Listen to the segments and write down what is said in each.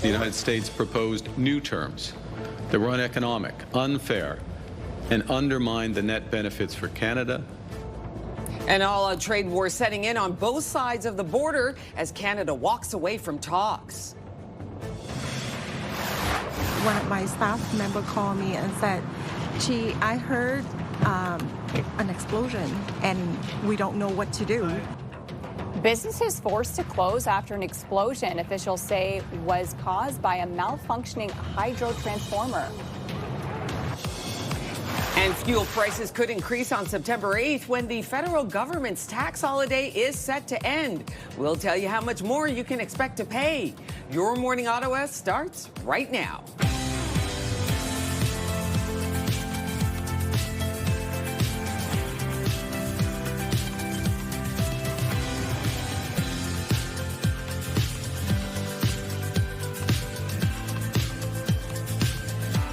The United States proposed new terms that were uneconomic, unfair, and undermined the net benefits for Canada. An all-out trade war setting in on both sides of the border as Canada walks away from talks. One of my staff member called me and said, "Gee, I heard an explosion and we don't know what to do." Businesses forced to close after an explosion officials say was caused by a malfunctioning hydro transformer. And fuel prices could increase on September 8th when the federal government's tax holiday is set to end. We'll tell you how much more you can expect to pay. Your Morning Ottawa starts right now.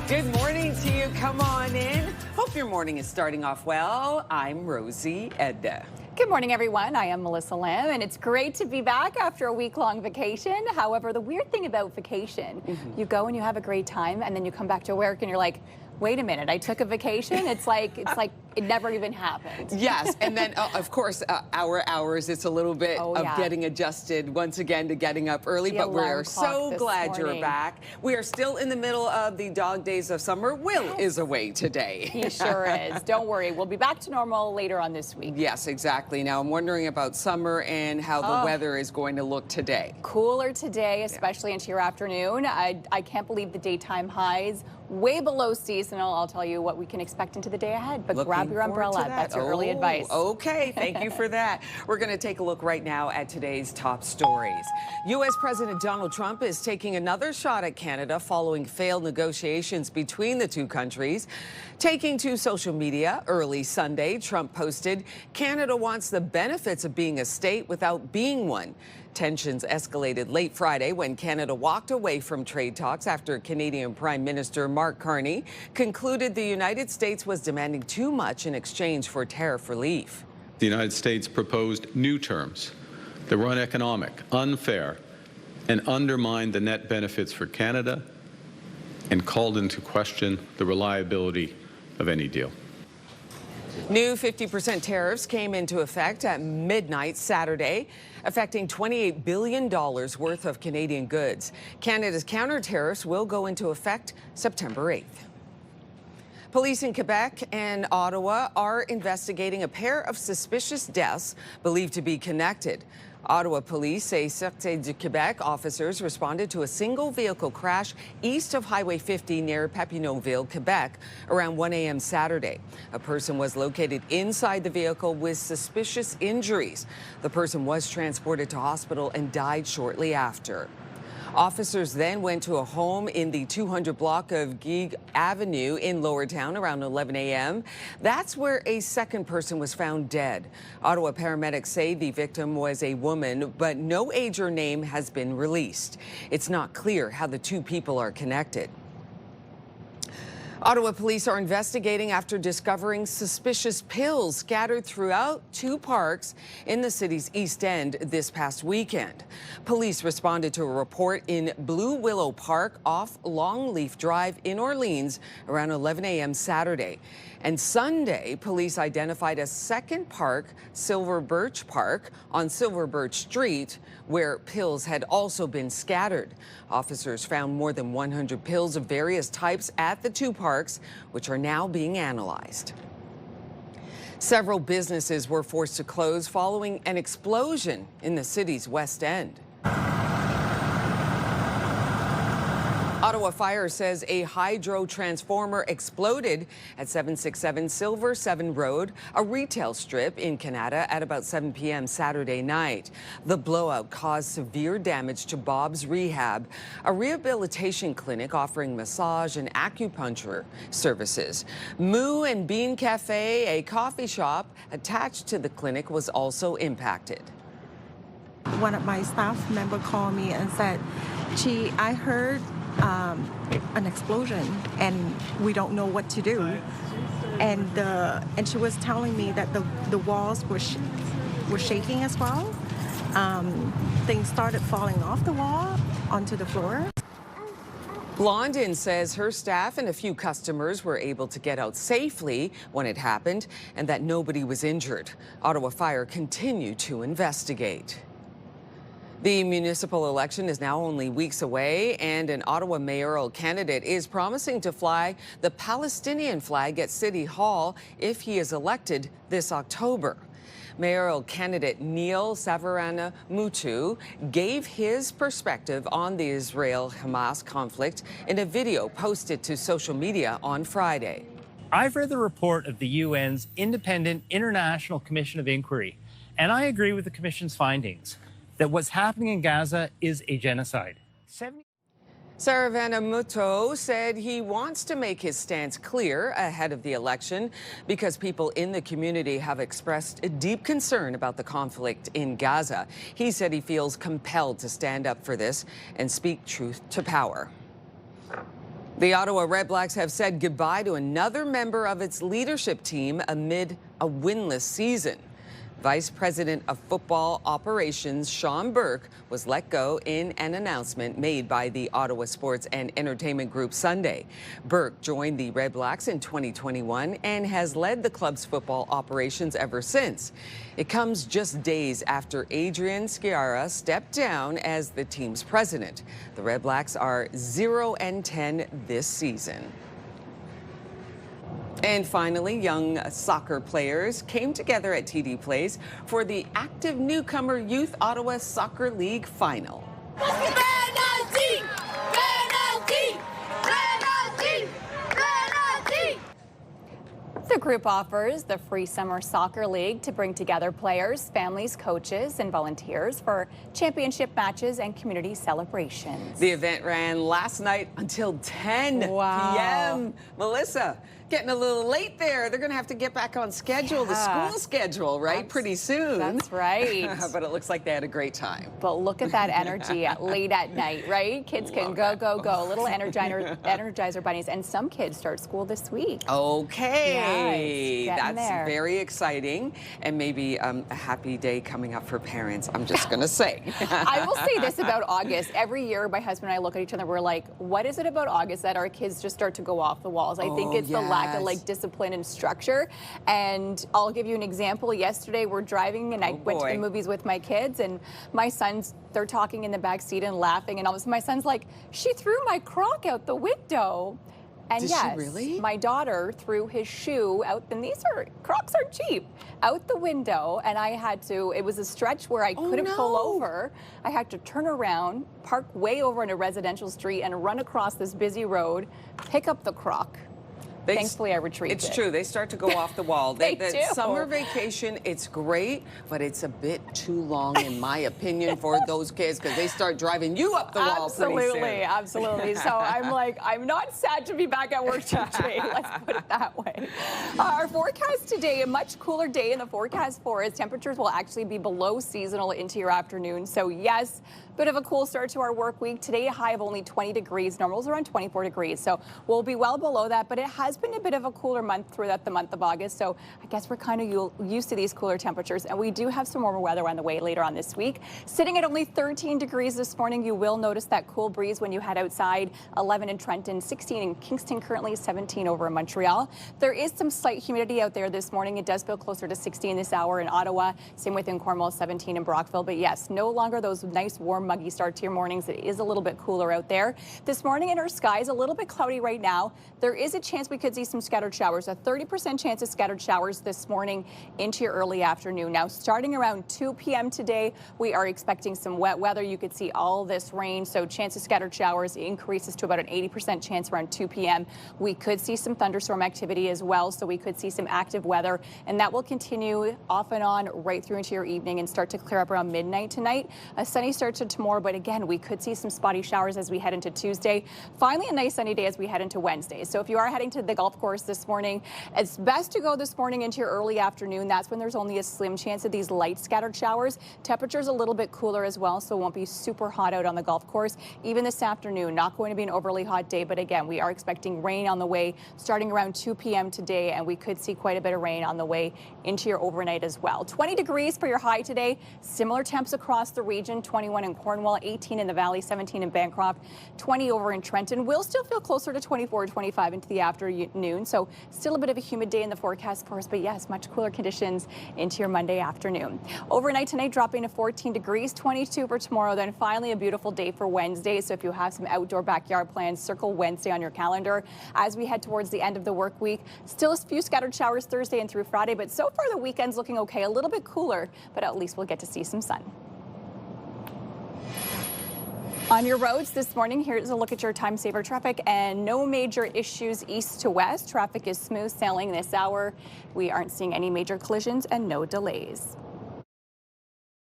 Good morning to you. Come on in. Hope your morning is starting off well. I'm Rosie Edda. Good morning, everyone. I am Melissa Lamb, and it's great to be back after a week-long vacation. However, the weird thing about vacation, you go and you have a great time, and then you come back to work and you're like, wait a minute, I took a vacation? It's like it never even happened. Yes, and then, of course, our hours, it's a little bit of getting adjusted once again to getting up early, but we're so glad you're back. We are still in the middle of the dog days of summer. Will is away today. He sure is. Don't worry, we'll be back to normal later on this week. Yes, exactly. Now, I'm wondering about summer and how the weather is going to look today. Cooler today, especially into your afternoon. I can't believe the daytime highs. Way below seasonal. I'll tell you what we can expect into the day ahead, but grab your umbrella. That's your early advice. Okay, thank you for that. We're going to take a look right now at today's top stories. U.S. President Donald Trump is taking another shot at Canada following failed negotiations between the two countries. Taking to social media early Sunday, Trump posted, "Canada wants the benefits of being a state without being one." Tensions escalated late Friday when Canada walked away from trade talks after Canadian Prime Minister Mark Carney concluded the United States was demanding too much in exchange for tariff relief. The United States proposed new terms that were uneconomic, unfair, and undermined the net benefits for Canada and called into question the reliability of any deal. New 50% tariffs came into effect at midnight Saturday, affecting $28 billion worth of Canadian goods. Canada's counter tariffs will go into effect September 8th. Police in Quebec and Ottawa are investigating a pair of suspicious deaths believed to be connected. Ottawa police say Sûreté du Québec officers responded to a single vehicle crash east of Highway 50 near Papineauville, Quebec, around 1 a.m. Saturday. A person was located inside the vehicle with suspicious injuries. The person was transported to hospital and died shortly after. Officers then went to a home in the 200 block of Guigues Avenue in Lower Town around 11 a.m. That's where a second person was found dead. Ottawa paramedics say the victim was a woman, but no age or name has been released. It's not clear how the two people are connected. Ottawa police are investigating after discovering suspicious pills scattered throughout two parks in the city's East End this past weekend. Police responded to a report in Blue Willow Park off Longleaf Drive in Orleans around 11 a.m. Saturday. And Sunday, police identified a second park, Silver Birch Park, on Silver Birch Street, where pills had also been scattered. Officers found more than 100 pills of various types at the two parks, which are now being analyzed. Several businesses were forced to close following an explosion in the city's West End. Ottawa Fire says a hydro transformer exploded at 767 Silver 7 Road, a retail strip in Canada, at about 7 p.m. Saturday night. The blowout caused severe damage to Bob's Rehab, a rehabilitation clinic offering massage and acupuncture services. Moo and Bean Cafe, a coffee shop attached to the clinic, was also impacted. One of my staff member called me and said, "Gee, I heard an explosion and we don't know what to do." And she was telling me that the walls were shaking as well. things started falling off the wall onto the floor. Blondin says her staff and a few customers were able to get out safely when it happened and that nobody was injured. Ottawa Fire continued to investigate. The municipal election is now only weeks away, and an Ottawa mayoral candidate is promising to fly the Palestinian flag at City Hall if he is elected this October. Mayoral candidate Neil Savarana-Mutu gave his perspective on the Israel-Hamas conflict in a video posted to social media on Friday. I've read the report of the UN's Independent International Commission of Inquiry, and I agree with the Commission's findings that what's happening in Gaza is a genocide. Saravana-Mutu said he wants to make his stance clear ahead of the election because people in the community have expressed a deep concern about the conflict in Gaza. He said he feels compelled to stand up for this and speak truth to power. The Ottawa Red Blacks have said goodbye to another member of its leadership team amid a winless season. Vice President of Football Operations Sean Burke was let go in an announcement made by the Ottawa Sports and Entertainment Group Sunday. Burke joined the Red Blacks in 2021 and has led the club's football operations ever since. It comes just days after Adrian Sciarra stepped down as the team's president. The Red Blacks are 0-10 this season. And finally, young soccer players came together at TD Place for the active newcomer Youth Ottawa Soccer League final. Penalty! Penalty! Penalty! Penalty! The group offers the free Summer Soccer League to bring together players, families, coaches, and volunteers for championship matches and community celebrations. The event ran last night until 10 p.m. Melissa, getting a little late there. They're going to have to get back on schedule, the school schedule, right? Pretty soon. That's right. But it looks like they had a great time. But look at that energy late at night, right? Kids can go, go, go. Little energizer bunnies. And some kids start school this week. Okay. Yes, that's there. very exciting. And maybe a happy day coming up for parents, I'm just going to say. I will say this about August. Every year, my husband and I look at each other, we're like, what is it about August that our kids just start to go off the walls? I think it's the lack of like discipline and structure. And I'll give you an example. Yesterday, we're driving and I went to the movies with my kids, and my sons, they're talking in the back seat and laughing, and all of a sudden my son's like, she threw my Croc out the window. And Did yes, she really? my daughter threw his shoe out, and Crocs are cheap, out the window, and I had to, it was a stretch where I couldn't pull over. I had to turn around, park way over on a residential street, and run across this busy road, pick up the Croc. Thankfully, I retrieved it. It's true. They start to go off the wall. They do. Summer vacation, it's great, but it's a bit too long, in my opinion, for those kids because they start driving you up the wall pretty soon. Absolutely. So I'm like, I'm not sad to be back at work today. Let's put it that way. Our forecast today, a much cooler day in the forecast for us. Temperatures will actually be below seasonal into your afternoon. So yes, bit of a cool start to our work week. Today, a high of only 20 degrees. Normals around 24 degrees. So we'll be well below that, but it has been a bit of a cooler month throughout the month of August. So I guess we're kind of used to these cooler temperatures, and we do have some warmer weather on the way later on this week. Sitting at only 13 degrees this morning, you will notice that cool breeze when you head outside. 11 in Trenton, 16 in Kingston, currently 17 over in Montreal. There is some slight humidity out there this morning. It does feel closer to 16 this hour in Ottawa. Same within Cornwall, 17 in Brockville. But yes, no longer those nice, warm, muggy start to your mornings. It is a little bit cooler out there. This morning in our skies, a little bit cloudy right now. There is a chance we could see some scattered showers, a 30% chance of scattered showers this morning into your early afternoon. Now, starting around 2 p.m. today, we are expecting some wet weather. You could see all this rain, so chance of scattered showers increases to about an 80% chance around 2 p.m. We could see some thunderstorm activity as well, so we could see some active weather, and that will continue off and on right through into your evening and start to clear up around midnight tonight. A sunny start to tomorrow, but again, we could see some spotty showers as we head into Tuesday. Finally, a nice sunny day as we head into Wednesday. So if you are heading to the golf course this morning. It's best to go this morning into your early afternoon. That's when there's only a slim chance of these light scattered showers. Temperatures a little bit cooler as well, so it won't be super hot out on the golf course. Even this afternoon, not going to be an overly hot day, but again, we are expecting rain on the way starting around 2 p.m. today, and we could see quite a bit of rain on the way into your overnight as well. 20 degrees for your high today. Similar temps across the region, 21 in Cornwall, 18 in the Valley, 17 in Bancroft, 20 over in Trenton. We'll still feel closer to 24, 25 into the afternoon, so still a bit of a humid day in the forecast for us, but yes, much cooler conditions into your Monday afternoon. Overnight tonight, dropping to 14 degrees, 22 for tomorrow, then finally a beautiful day for Wednesday. So if you have some outdoor backyard plans, circle Wednesday on your calendar. As we head towards the end of the work week, still a few scattered showers Thursday and through Friday, but so far the weekend's looking okay, a little bit cooler, but at least we'll get to see some sun. On your roads this morning, here's a look at your time saver traffic, and no major issues east to west. Traffic is smooth sailing this hour. We aren't seeing any major collisions and no delays.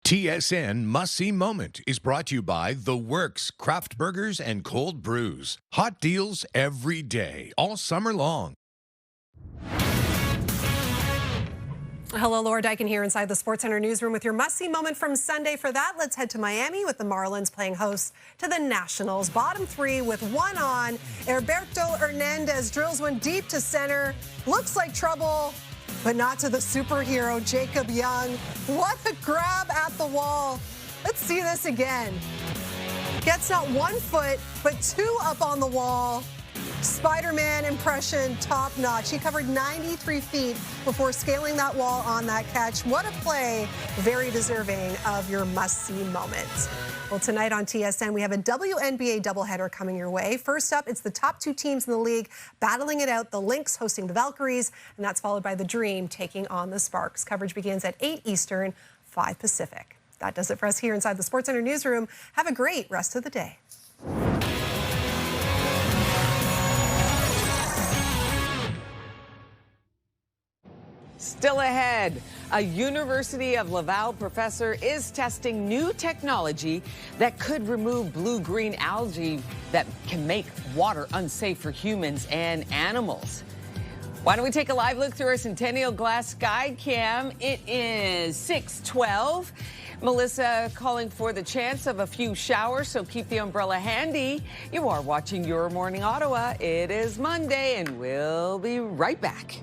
TSN Must See Moment is brought to you by The Works, Craft Burgers and Cold Brews. Hot deals every day, all summer long. Hello, Laura Dyken here inside the SportsCenter newsroom with your must-see moment from Sunday. For that, let's head to Miami with the Marlins playing host to the Nationals. Bottom three with one on. Herberto Hernandez drills one deep to center. Looks like trouble, but not to the superhero Jacob Young. What a grab at the wall. Let's see this again. Gets not 1 foot, but 2 up on the wall. Spider-Man impression, top notch. He covered 93 feet before scaling that wall on that catch. What a play, very deserving of your must-see moment. Well, tonight on TSN, we have a WNBA doubleheader coming your way. First up, it's the top 2 teams in the league battling it out. The Lynx hosting the Valkyries, and that's followed by the Dream taking on the Sparks. Coverage begins at 8 Eastern, 5 Pacific. That does it for us here inside the SportsCenter newsroom. Have a great rest of the day. Still ahead, a University of Laval professor is testing new technology that could remove blue-green algae that can make water unsafe for humans and animals. Why don't we take a live look through our Centennial Glass Sky Cam? It is 6:12. Melissa calling for the chance of a few showers, so keep the umbrella handy. You are watching Your Morning Ottawa. It is Monday, and we'll be right back.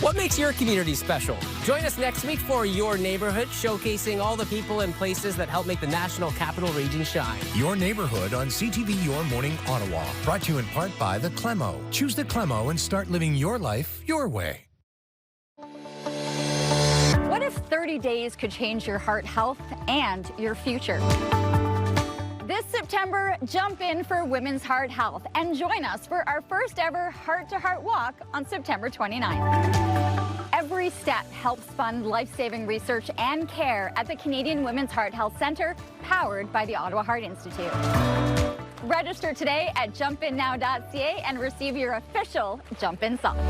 What makes your community special? Join us next week for Your Neighborhood, showcasing all the people and places that help make the National Capital Region shine. Your Neighborhood on CTV Your Morning Ottawa. Brought to you in part by the Clemo. Choose the Clemo and start living your life your way. What if 30 days could change your heart health and your future? This September, jump in for Women's Heart Health and join us for our first ever heart-to-heart walk on September 29th. Every step helps fund life-saving research and care at the Canadian Women's Heart Health Centre, powered by the Ottawa Heart Institute. Register today at jumpinnow.ca and receive your official Jump In socks.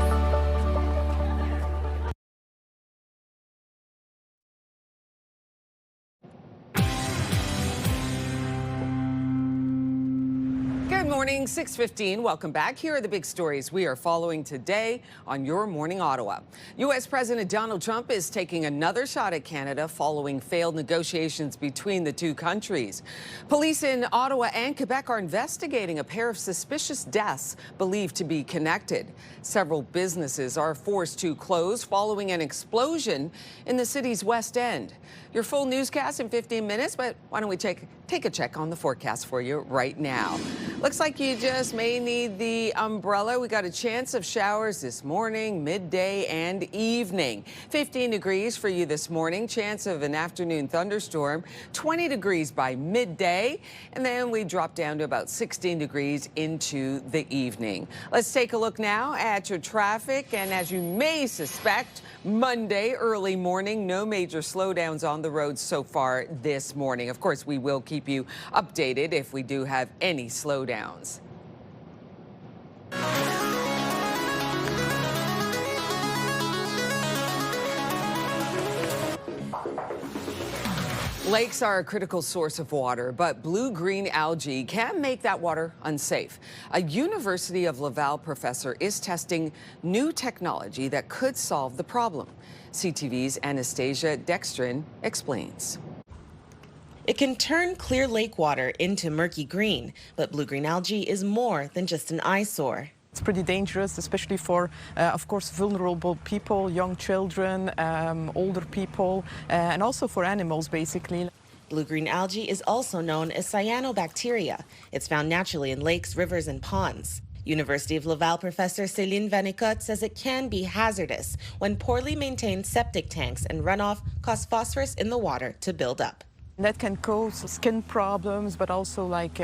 Good morning, 6:15. Welcome back. Here are the big stories we are following today on Your Morning Ottawa. U.S. President Donald Trump is taking another shot at Canada following failed negotiations between the two countries. Police in Ottawa and Quebec are investigating a pair of suspicious deaths believed to be connected. Several businesses are forced to close following an explosion in the city's West End. Your full newscast in 15 minutes, but why don't we take a check on the forecast for you right now. Looks like you just may need the umbrella. We got a chance of showers this morning, midday, and evening. 15 degrees for you this morning, chance of an afternoon thunderstorm, 20 degrees by midday, and then we drop down to about 16 degrees into the evening. Let's take a look now at your traffic, and as you may suspect, Monday, early morning, no major slowdowns on the roads so far this morning. Of course, we will keep you updated if we do have any slowdowns. Lakes are a critical source of water, but blue-green algae can make that water unsafe. A University of Laval professor is testing new technology that could solve the problem. CTV's Anastasia Dextrin explains. It can turn clear lake water into murky green, but blue-green algae is more than just an eyesore. It's pretty dangerous, especially for, of course, vulnerable people, young children, older people, and also for animals, basically. Blue-green algae is also known as cyanobacteria. It's found naturally in lakes, rivers, and ponds. University of Laval professor Céline Vanécotte says it can be hazardous when poorly maintained septic tanks and runoff cause phosphorus in the water to build up. That can cause skin problems, but also like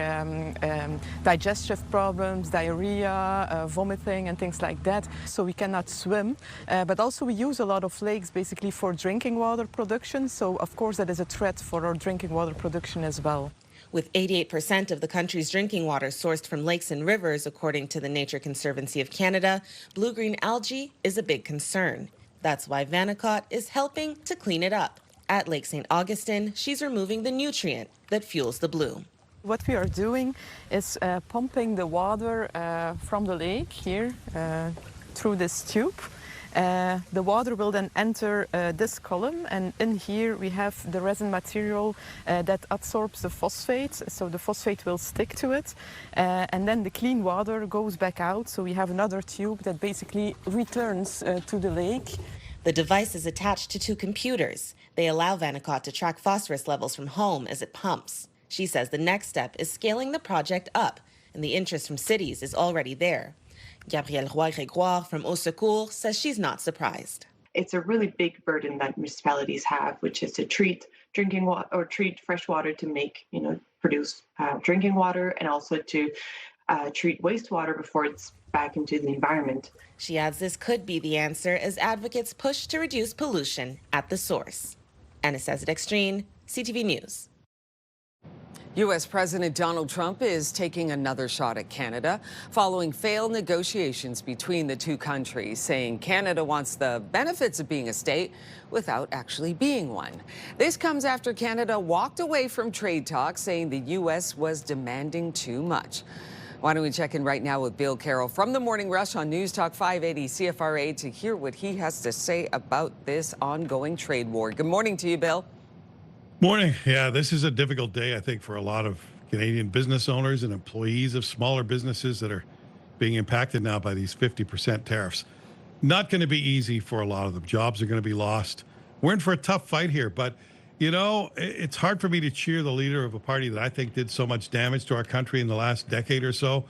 digestive problems, diarrhea, vomiting, and things like that. So we cannot swim, but also we use a lot of lakes basically for drinking water production. So of course that is a threat for our drinking water production as well. With 88% of the country's drinking water sourced from lakes and rivers, according to the Nature Conservancy of Canada, blue-green algae is a big concern. That's why Vanécotte is helping to clean it up. At Lake St. Augustine, she's removing the nutrient that fuels the blue. What we are doing is pumping the water from the lake here through this tube. The water will then enter this column, and in here we have the resin material that absorbs the phosphate, so the phosphate will stick to it, and then the clean water goes back out, so we have another tube that basically returns to the lake. The device is attached to two computers. They allow Vanécotte to track phosphorus levels from home as it pumps. She says the next step is scaling the project up, and the interest from cities is already there. Gabrielle Roy-Grégoire from Au Secours says she's not surprised. It's a really big burden that municipalities have, which is to treat drinking water or treat fresh water to make, produce drinking water, and also to treat wastewater before it's back into the environment. She adds this could be the answer as advocates push to reduce pollution at the source. Anastasia Dextrin, CTV News. U.S. President Donald Trump is taking another shot at Canada following failed negotiations between the two countries, saying Canada wants the benefits of being a state without actually being one. This comes after Canada walked away from trade talks, saying the U.S. was demanding too much. Why don't we check in right now with Bill Carroll from the Morning Rush on News Talk 580 CFRA to hear what he has to say about this ongoing trade war. Good morning to you, Bill. Morning. Yeah, this is a difficult day, I think, for a lot of Canadian business owners and employees of smaller businesses that are being impacted now by these 50% tariffs. Not going to be easy for a lot of them. Jobs are going to be lost. We're in for a tough fight here, but it's hard for me to cheer the leader of a party that I think did so much damage to our country in the last decade or so.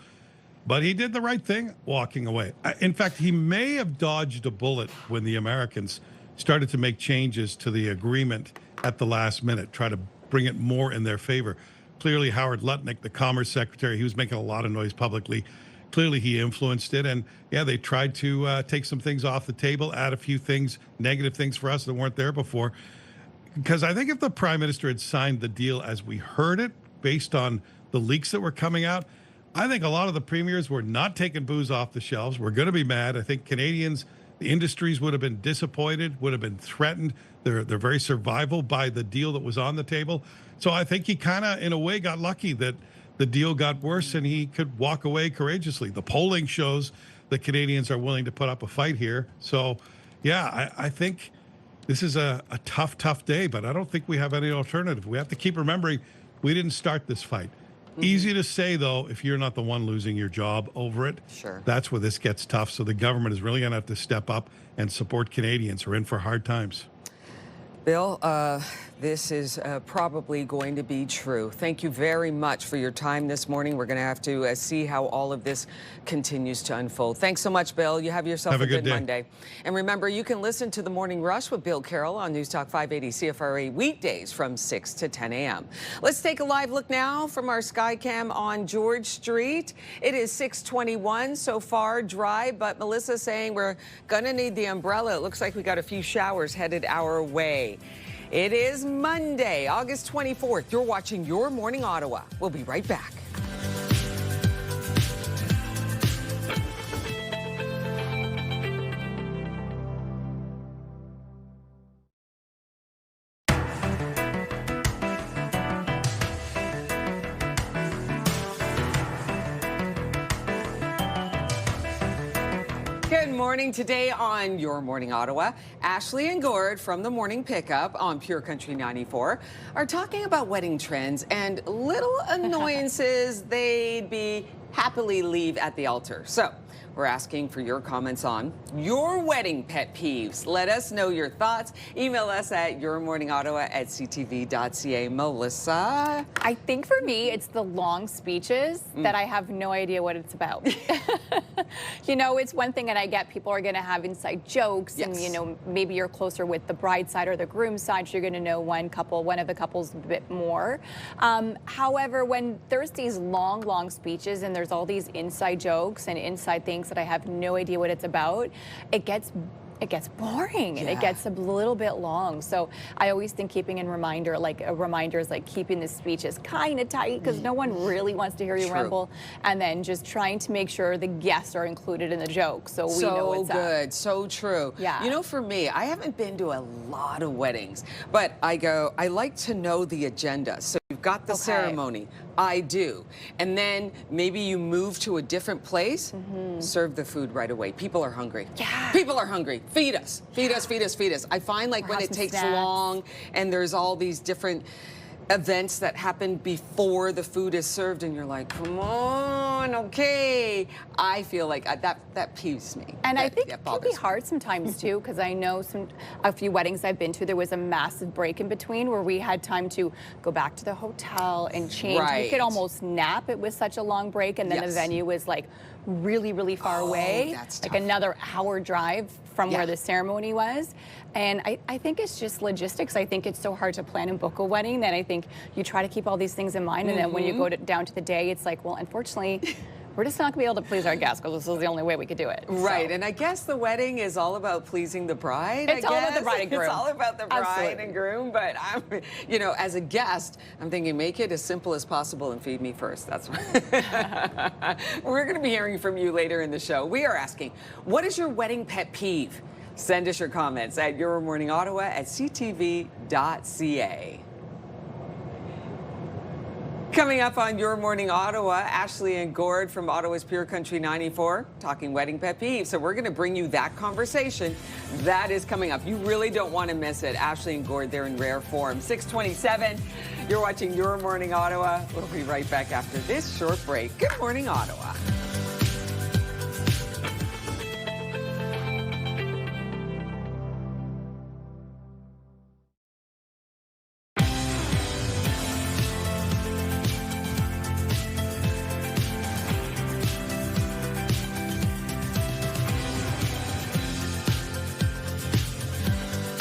But he did the right thing walking away. In fact, he may have dodged a bullet when the Americans started to make changes to the agreement at the last minute, try to bring it more in their favor. Clearly, Howard Lutnick, the Commerce Secretary, he was making a lot of noise publicly. Clearly, he influenced it. And yeah, they tried to take some things off the table, add a few things, negative things for us that weren't there before. Because I think if the Prime Minister had signed the deal as we heard it, based on the leaks that were coming out, I think a lot of the premiers were not taking booze off the shelves. We're going to be mad. I think Canadians, the industries would have been disappointed, would have been threatened. Their very survival by the deal that was on the table. So I think he kind of, in a way, got lucky that the deal got worse and he could walk away courageously. The polling shows that Canadians are willing to put up a fight here. So, yeah, I think this is a tough, tough day, but I don't think we have any alternative. We have to keep remembering we didn't start this fight. Mm-hmm. Easy to say, though, if you're not the one losing your job over it. Sure. That's where this gets tough. So the government is really going to have to step up and support Canadians who are in for hard times. Bill, this is probably going to be true. Thank you very much for your time this morning. We're going to have to see how all of this continues to unfold. Thanks so much, Bill. You have yourself a good Monday. And remember, you can listen to The Morning Rush with Bill Carroll on News Talk 580 CFRA weekdays from 6 to 10 a.m. Let's take a live look now from our Skycam on George Street. It is 6:21 so far, dry, but Melissa saying we're going to need the umbrella. It looks like we got a few showers headed our way. It is Monday, August 24th. You're watching Your Morning Ottawa. We'll be right back. Good morning. Today on Your Morning Ottawa, Ashley and Gord from the Morning Pickup on Pure Country 94 are talking about wedding trends and little annoyances they'd be happily leave at the altar. So we're asking for your comments on your wedding pet peeves. Let us know your thoughts. Email us at yourmorningottawa@ctv.ca. Melissa? I think for me, it's the long speeches that I have no idea what it's about. You know, it's one thing, and I get people are going to have inside jokes, and, you know, maybe you're closer with the bride side or the groom side, so you're going to know one of the couples a bit more. However, when there's these long speeches and there's all these inside jokes and inside things that I have no idea what it's about, it gets boring and it gets a little bit long. So I always think keeping a reminder is like keeping the speeches kind of tight, because no one really wants to hear you ramble, and then just trying to make sure the guests are included in the joke so we know what's up. So good, so true. Yeah. You know, for me, I haven't been to a lot of weddings, but I like to know the agenda. So you've got the ceremony. I do. And then maybe you move to a different place, serve the food right away. People are hungry. Yeah. People are hungry. Feed us. Feed us, feed us, feed us. I find like when it takes long and there's all these different events that happen before the food is served and you're like, come on, okay. I feel like that peeves me. And I think it can be hard sometimes too, because I know a few weddings I've been to, there was a massive break in between where we had time to go back to the hotel and change. Right. We could almost nap. It was such a long break, and then the venue was like really far away, that's like tough. another hour drive from where the ceremony was. And I think it's just logistics. I think it's so hard to plan and book a wedding that I think you try to keep all these things in mind, and then when you go down to the day, it's like, well, unfortunately, we're just not going to be able to please our guests because this is the only way we could do it. Right, and I guess the wedding is all about pleasing the bride. It's all about the bride and groom. It's all about the bride and groom, but I'm, you know, as a guest, I'm thinking make it as simple as possible and feed me first. That's what we're going to be hearing from you later in the show. We are asking, what is your wedding pet peeve? Send us your comments at yourmorningottawa@ctv.ca. Coming up on Your Morning Ottawa, Ashley and Gord from Ottawa's Pure Country 94 talking wedding pet peeves. So we're going to bring you that conversation. That is coming up. You really don't want to miss it. Ashley and Gord, they're in rare form. 6:27. You're watching Your Morning Ottawa. We'll be right back after this short break. Good morning, Ottawa.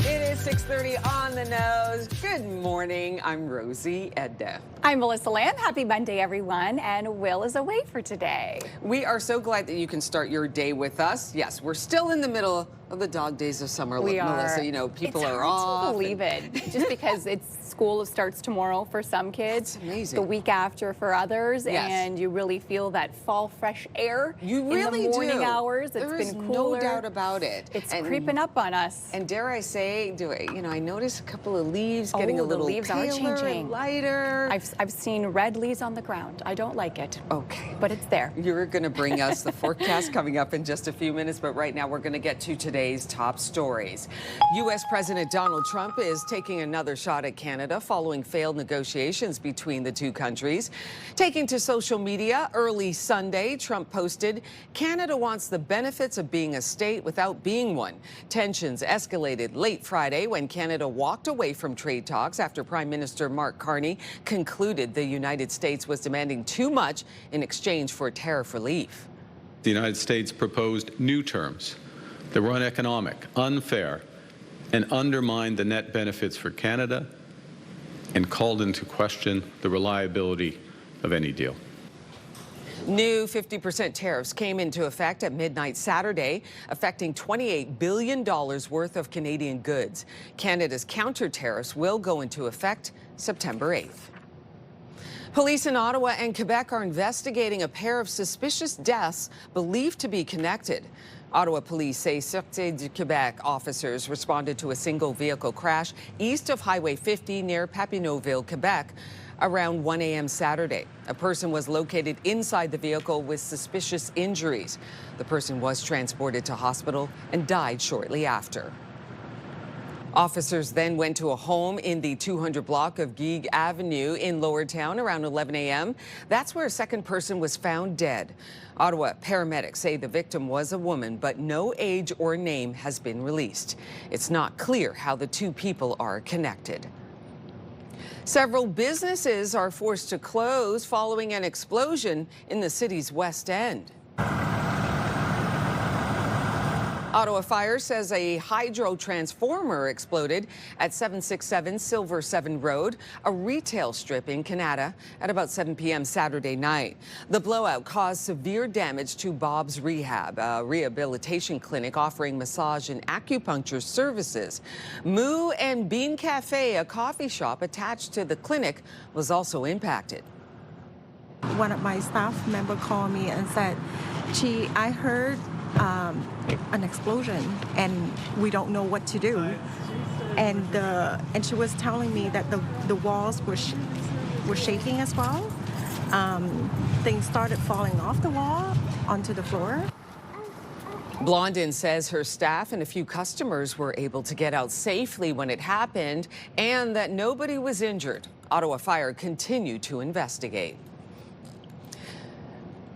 It is 6:30 on the nose. Good morning. I'm Rosie Edda. I'm Melissa Lamb. Happy Monday, everyone. And Will is away for today. We are so glad that you can start your day with us. Yes, we're still in the middle of the dog days of summer, We Melissa. are. You know, people It's are hard off. to believe it, just because school starts tomorrow for some kids. That's amazing. The week after for others, Yes. and you really feel that fall fresh air. You really in the morning do. hours. There It's is been cooler. no doubt about it. It's creeping up on us. And dare I say, I noticed a couple of leaves getting a little the leaves paler are changing. and lighter. I've seen red leaves on the ground. I don't like it. Okay. But it's there. You're going to bring us the forecast coming up in just a few minutes, but right now we're going to get to today's top stories. U.S. President Donald Trump is taking another shot at Canada following failed negotiations between the two countries. Taking to social media early Sunday, Trump posted, "Canada wants the benefits of being a state without being one." Tensions escalated late Friday when Canada walked away from trade talks after Prime Minister Mark Carney concluded the United States was demanding too much in exchange for tariff relief. The United States proposed new terms that were uneconomic, unfair, and undermined the net benefits for Canada and called into question the reliability of any deal. New 50% tariffs came into effect at midnight Saturday, affecting $28 billion worth of Canadian goods. Canada's counter tariffs will go into effect September 8th. Police in Ottawa and Quebec are investigating a pair of suspicious deaths believed to be connected. Ottawa police say Sûreté du Québec officers responded to a single vehicle crash east of Highway 50 near Papineauville, Quebec. Around 1 a.m. Saturday, a person was located inside the vehicle with suspicious injuries. The person was transported to hospital and died shortly after. Officers then went to a home in the 200 block of Geeg Avenue in Lower Town around 11 a.m. That's where a second person was found dead. Ottawa paramedics say the victim was a woman, but no age or name has been released. It's not clear how the two people are connected. Several businesses are forced to close following an explosion in the city's West End. Ottawa Fire says a hydro transformer exploded at 767 Silver 7 Road, a retail strip in Canada, at about 7 p.m. Saturday night. The blowout caused severe damage to Bob's Rehab, a rehabilitation clinic offering massage and acupuncture services. Moo and Bean Cafe, a coffee shop attached to the clinic, was also impacted. One of my staff members called me and said, I heard an explosion and we don't know what to do. And she was telling me that the walls were shaking as well. Things started falling off the wall onto the floor. Blondin says her staff and a few customers were able to get out safely when it happened and that nobody was injured. Ottawa Fire continued to investigate.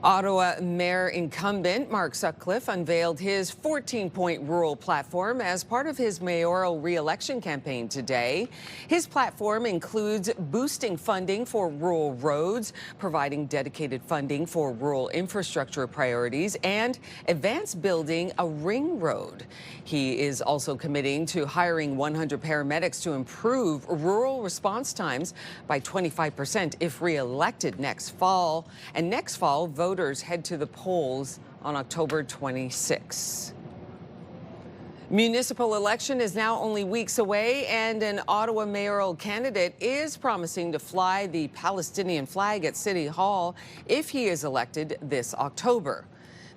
Ottawa Mayor incumbent Mark Sutcliffe unveiled his 14-point rural platform as part of his mayoral re-election campaign today. His platform includes boosting funding for rural roads, providing dedicated funding for rural infrastructure priorities, and advance building a ring road. He is also committing to hiring 100 paramedics to improve rural response times by 25% if re-elected next fall. And next fall, voters head to the polls on October 26. Municipal election is now only weeks away, and an Ottawa mayoral candidate is promising to fly the Palestinian flag at City Hall if he is elected this October.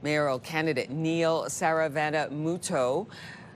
Mayoral candidate Neil Saravana-Muto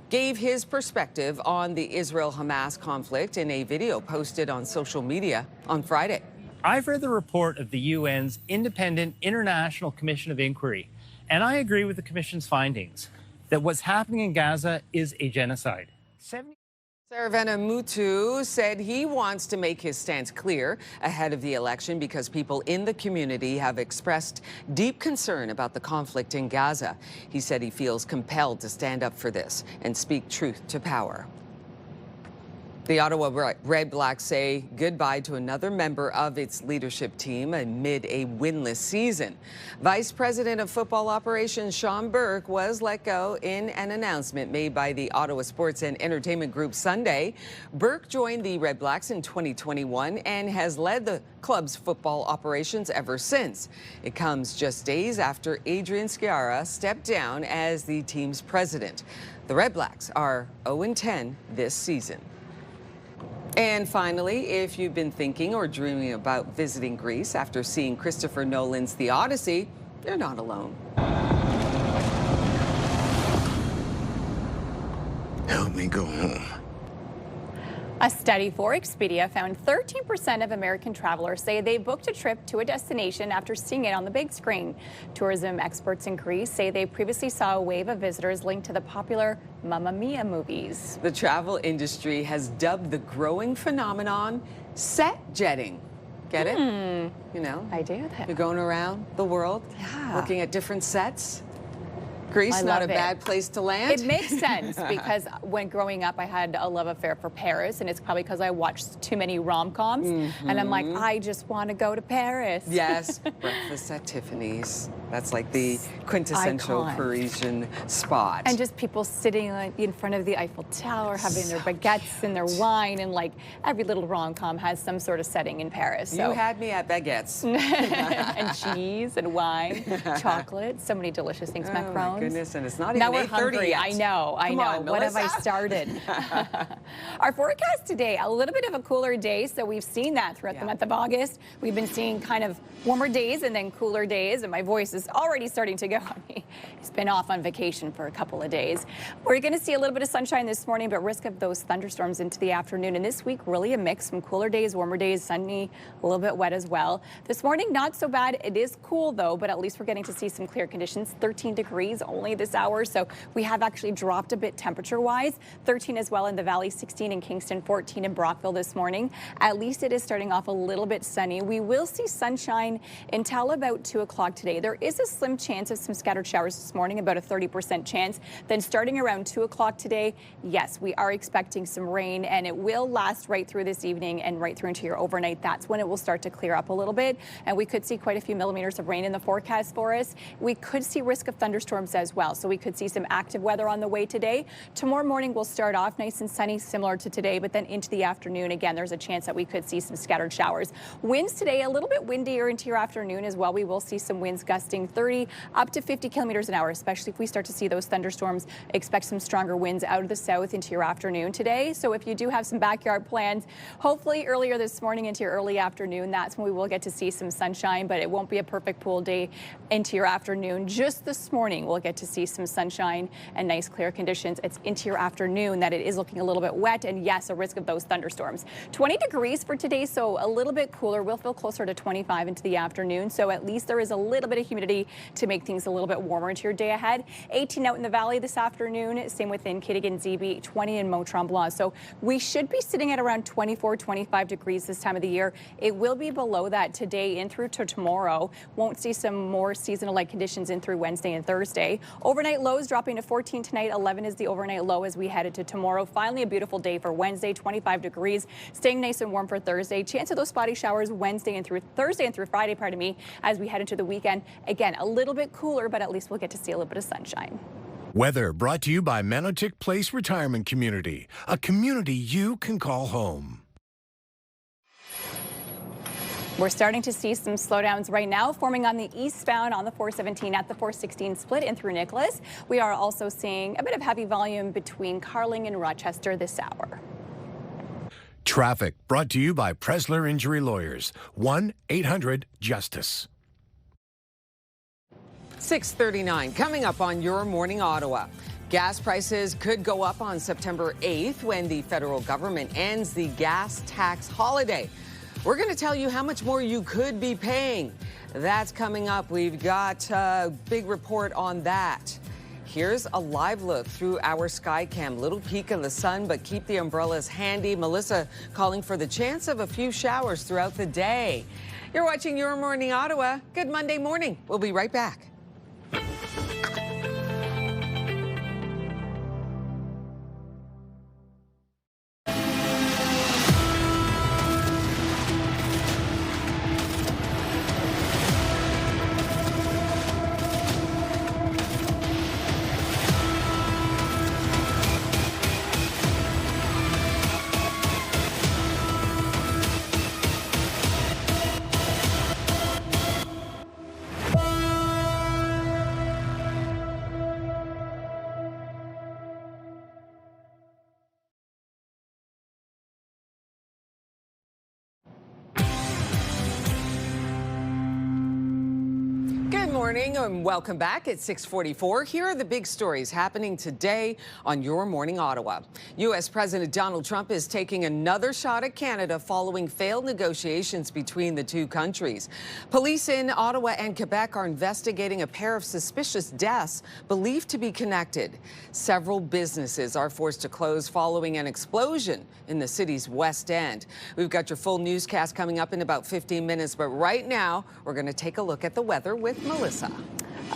gave his perspective on the Israel-Hamas conflict in a video posted on social media on Friday. I've read the report of the UN's Independent International Commission of Inquiry, and I agree with the Commission's findings that what's happening in Gaza is a genocide. Saravana-Mutu said he wants to make his stance clear ahead of the election because people in the community have expressed deep concern about the conflict in Gaza. He said he feels compelled to stand up for this and speak truth to power. The Ottawa Red Blacks say goodbye to another member of its leadership team amid a winless season. Vice President of Football Operations Sean Burke was let go in an announcement made by the Ottawa Sports and Entertainment Group Sunday. Burke joined the Red Blacks in 2021 and has led the club's football operations ever since. It comes just days after Adrian Sciarra stepped down as the team's president. The Red Blacks are 0-10 this season. And finally, if you've been thinking or dreaming about visiting Greece after seeing Christopher Nolan's The Odyssey, you're not alone. Help me go home. A study for Expedia found 13% of American travelers say they booked a trip to a destination after seeing it on the big screen. Tourism experts in Greece say they previously saw a wave of visitors linked to the popular Mamma Mia movies. The travel industry has dubbed the growing phenomenon set jetting. Get it? You know, I do that. You're going around the world, looking at different sets. Greece, not a bad place to land. It makes sense because when growing up, I had a love affair for Paris, and it's probably because I watched too many rom-coms, and I'm like, I just want to go to Paris. Yes, breakfast at Tiffany's. That's like the quintessential Parisian spot. And just people sitting in front of the Eiffel Tower, having their baguettes and their wine, and like every little rom-com has some sort of setting in Paris. So. You had me at baguettes. And cheese and wine, chocolate, so many delicious things, macarons. Oh my goodness, and it's not now even 8:30 we're hungry. yet. I know. On, what have I Melissa? started? Our forecast today, a little bit of a cooler day, so we've seen that throughout the month of August. We've been seeing kind of warmer days and then cooler days, and my voice is is already starting to go on me. He's been off on vacation for a couple of days. We're going to see a little bit of sunshine this morning, but risk of those thunderstorms into the afternoon. And this week, really a mix. Some cooler days, warmer days, sunny, a little bit wet as well. This morning, not so bad. It is cool, though, but at least we're getting to see some clear conditions. 13 degrees only this hour, so we have actually dropped a bit temperature-wise. 13 as well in the Valley, 16 in Kingston, 14 in Brockville this morning. At least it is starting off a little bit sunny. We will see sunshine until about 2 o'clock today. There is a slim chance of some scattered showers this morning, about a 30% chance. Then starting around 2 o'clock today, yes, we are expecting some rain, and it will last right through this evening and right through into your overnight. That's when it will start to clear up a little bit, and we could see quite a few millimeters of rain in the forecast for us. We could see risk of thunderstorms as well, so we could see some active weather on the way today. Tomorrow morning will start off nice and sunny, similar to today, but then into the afternoon, again, there's a chance that we could see some scattered showers. Winds today a little bit windier into your afternoon as well. We will see some winds gusting 30 up to 50 kilometers an hour, especially if we start to see those thunderstorms. Expect some stronger winds out of the south into your afternoon today. So if you do have some backyard plans, hopefully earlier this morning into your early afternoon, that's when we will get to see some sunshine, but it won't be a perfect pool day into your afternoon. Just this morning, we'll get to see some sunshine and nice clear conditions. It's into your afternoon that it is looking a little bit wet, and yes, a risk of those thunderstorms. 20 degrees for today, so a little bit cooler. We'll feel closer to 25 into the afternoon, so at least there is a little bit of humidity to make things a little bit warmer into your day ahead. 18 out in the valley this afternoon, same within Kitigan, ZB, 20 in Mont-Tremblant. So we should be sitting at around 24, 25 degrees this time of the year. It will be below that today in through to tomorrow. Won't see some more seasonal-like conditions in through Wednesday and Thursday. Overnight lows dropping to 14 tonight. 11 is the overnight low as we head into tomorrow. Finally, a beautiful day for Wednesday, 25 degrees, staying nice and warm for Thursday. Chance of those spotty showers Wednesday and through Thursday and through Friday, as we head into the weekend. Again, a little bit cooler, but at least we'll get to see a little bit of sunshine. Weather brought to you by Manotick Place Retirement Community, a community you can call home. We're starting to see some slowdowns right now forming on the eastbound on the 417 at the 416 split in through Nicholas. We are also seeing a bit of heavy volume between Carling and Rochester this hour. Traffic brought to you by Presler Injury Lawyers, 1-800-JUSTICE. 6:39 coming up on Your Morning Ottawa. Gas prices could go up on September 8th when the federal government ends the gas tax holiday. We're going to tell you how much more you could be paying. That's coming up. We've got a big report on that. Here's a live look through our Skycam. Little peek of the sun, but keep the umbrellas handy. Melissa calling for the chance of a few showers throughout the day. You're watching Your Morning Ottawa. Good Monday morning. We'll be right back. Good morning and welcome back at 6:44. Here are the big stories happening today on Your Morning Ottawa. U.S. President Donald Trump is taking another shot at Canada following failed negotiations between the two countries. Police in Ottawa and Quebec are investigating a pair of suspicious deaths believed to be connected. Several businesses are forced to close following an explosion in the city's West End. We've got your full newscast coming up in about 15 minutes, but right now we're going to take a look at the weather with Melissa.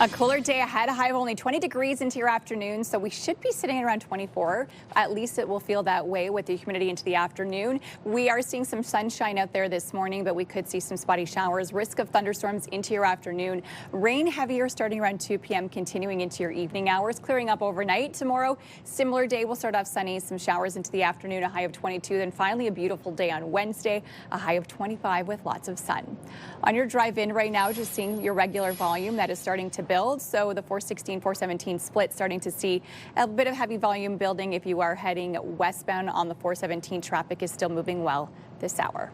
A cooler day ahead, a high of only 20 degrees into your afternoon, so we should be sitting around 24. At least it will feel that way with the humidity into the afternoon. We are seeing some sunshine out there this morning, but we could see some spotty showers. Risk of thunderstorms into your afternoon. Rain heavier starting around 2 p.m., continuing into your evening hours, clearing up overnight. Tomorrow, similar day. We'll start off sunny, some showers into the afternoon, a high of 22. Then finally a beautiful day on Wednesday, a high of 25 with lots of sun. On your drive in right now, just seeing your regular volume that is starting to build. So the 416, 417 split starting to see a bit of heavy volume building. If you are heading westbound on the 417, traffic is still moving well this hour.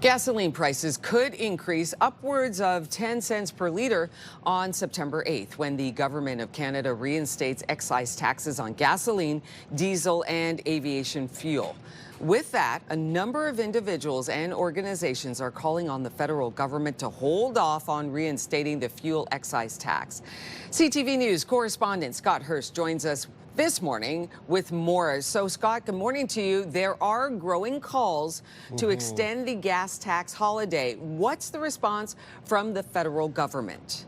Gasoline prices could increase upwards of 10 cents per liter on September 8th when the Government of Canada reinstates excise taxes on gasoline, diesel, and aviation fuel. With that, a number of individuals and organizations are calling on the federal government to hold off on reinstating the fuel excise tax. CTV News correspondent Scott Hurst joins us this morning with more. So, Scott, good morning to you. There are growing calls to extend the gas tax holiday. What's the response from the federal government?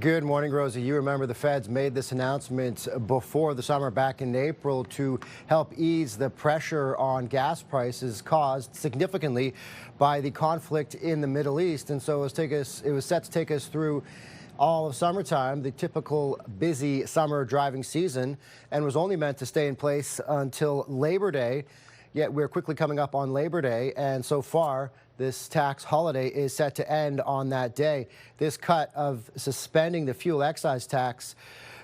Good morning, Rosie. You remember the feds made this announcement before the summer back in April to help ease the pressure on gas prices caused significantly by the conflict in the Middle East. And so it was set to take us through all of summertime, the typical busy summer driving season, and was only meant to stay in place until Labor Day. Yet we're quickly coming up on Labor Day, and so far, this tax holiday is set to end on that day. This cut of suspending the fuel excise tax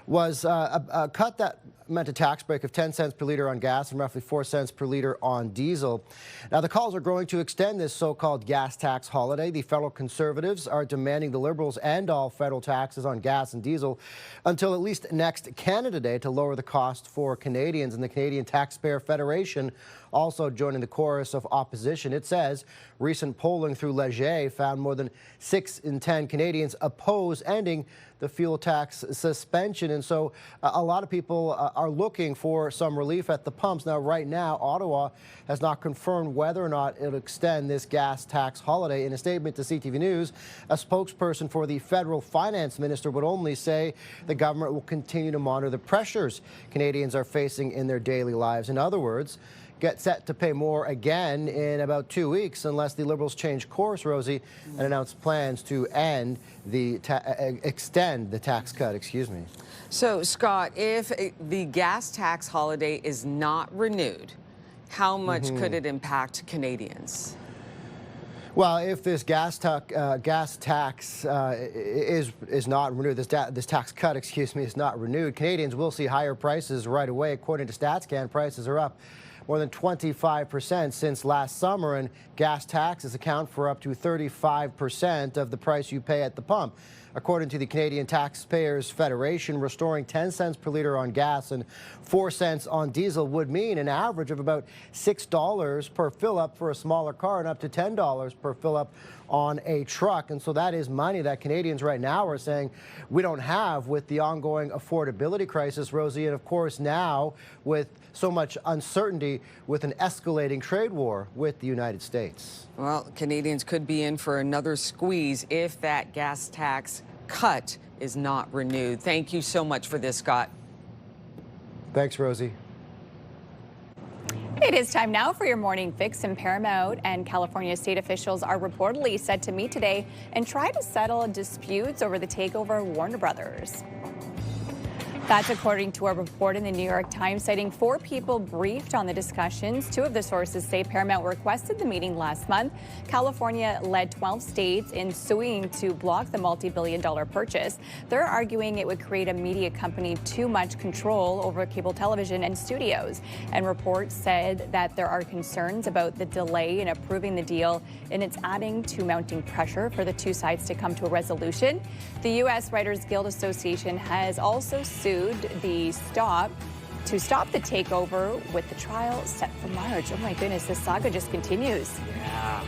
was a cut that meant a tax break of 10 cents per liter on gas and roughly 4 cents per liter on diesel. Now, the calls are growing to extend this so-called gas tax holiday. The federal Conservatives are demanding the Liberals end all federal taxes on gas and diesel until at least next Canada Day to lower the cost for Canadians. And the Canadian Taxpayer Federation also joining the chorus of opposition. It says recent polling through Leger found more than 6 in 10 Canadians oppose ending the fuel tax suspension. And so a lot of people are looking for some relief at the pumps. Now, right now, Ottawa has not confirmed whether or not it'll extend this gas tax holiday. In a statement to CTV News, a spokesperson for the federal finance minister would only say the government will continue to monitor the pressures Canadians are facing in their daily lives. In other words, get set to pay more again in about 2 weeks unless the Liberals change course, Rosie, and announce plans to extend the tax cut, So, Scott, if the gas tax holiday is not renewed, how much could it impact Canadians? Well, if this gas tax is not renewed, this tax cut, is not renewed, Canadians will see higher prices right away. According to StatsCan, prices are up more than 25% since last summer, and gas taxes account for up to 35% of the price you pay at the pump. According to the Canadian Taxpayers Federation, restoring 10 cents per liter on gas and 4 cents on diesel would mean an average of about $6 per fill-up for a smaller car and up to $10 per fill-up on a truck. And so that is money that Canadians right now are saying we don't have with the ongoing affordability crisis, Rosie, and of course now with so much uncertainty with an escalating trade war with the United States. Well, Canadians could be in for another squeeze if that gas tax cut is not renewed. Thank you so much for this, Scott. Thanks, Rosie. It is time now for your morning fix in Paramount, and California state officials are reportedly set to meet today and try to settle disputes over the takeover of Warner Brothers. That's according to a report in the New York Times citing 4 people briefed on the discussions. 2 of the sources say Paramount requested the meeting last month. California led 12 states in suing to block the multi-billion-dollar purchase. They're arguing it would create a media company too much control over cable television and studios. And reports said that there are concerns about the delay in approving the deal, and it's adding to mounting pressure for the 2 sides to come to a resolution. The U.S. Writers Guild Association has also sued to stop the takeover with the trial set for March. Oh my goodness, this saga just continues. Yeah,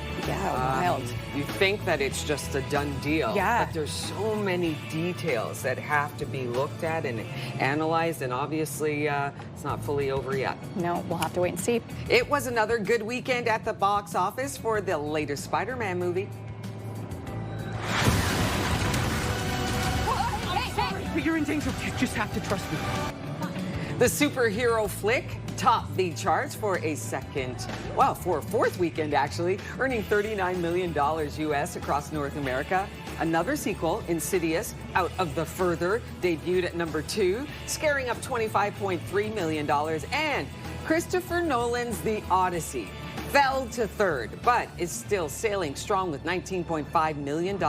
wild. You think that it's just a done deal, but there's so many details that have to be looked at and analyzed, and obviously it's not fully over yet. No, we'll have to wait and see. It was another good weekend at the box office for the latest Spider-Man movie. But you're in danger. You just have to trust me. The superhero flick topped the charts for a fourth weekend actually, earning $39 million US across North America. Another sequel, Insidious, Out of the Further, debuted at number 2, scaring up $25.3 million. And Christopher Nolan's The Odyssey fell to 3rd, but is still sailing strong with $19.5 million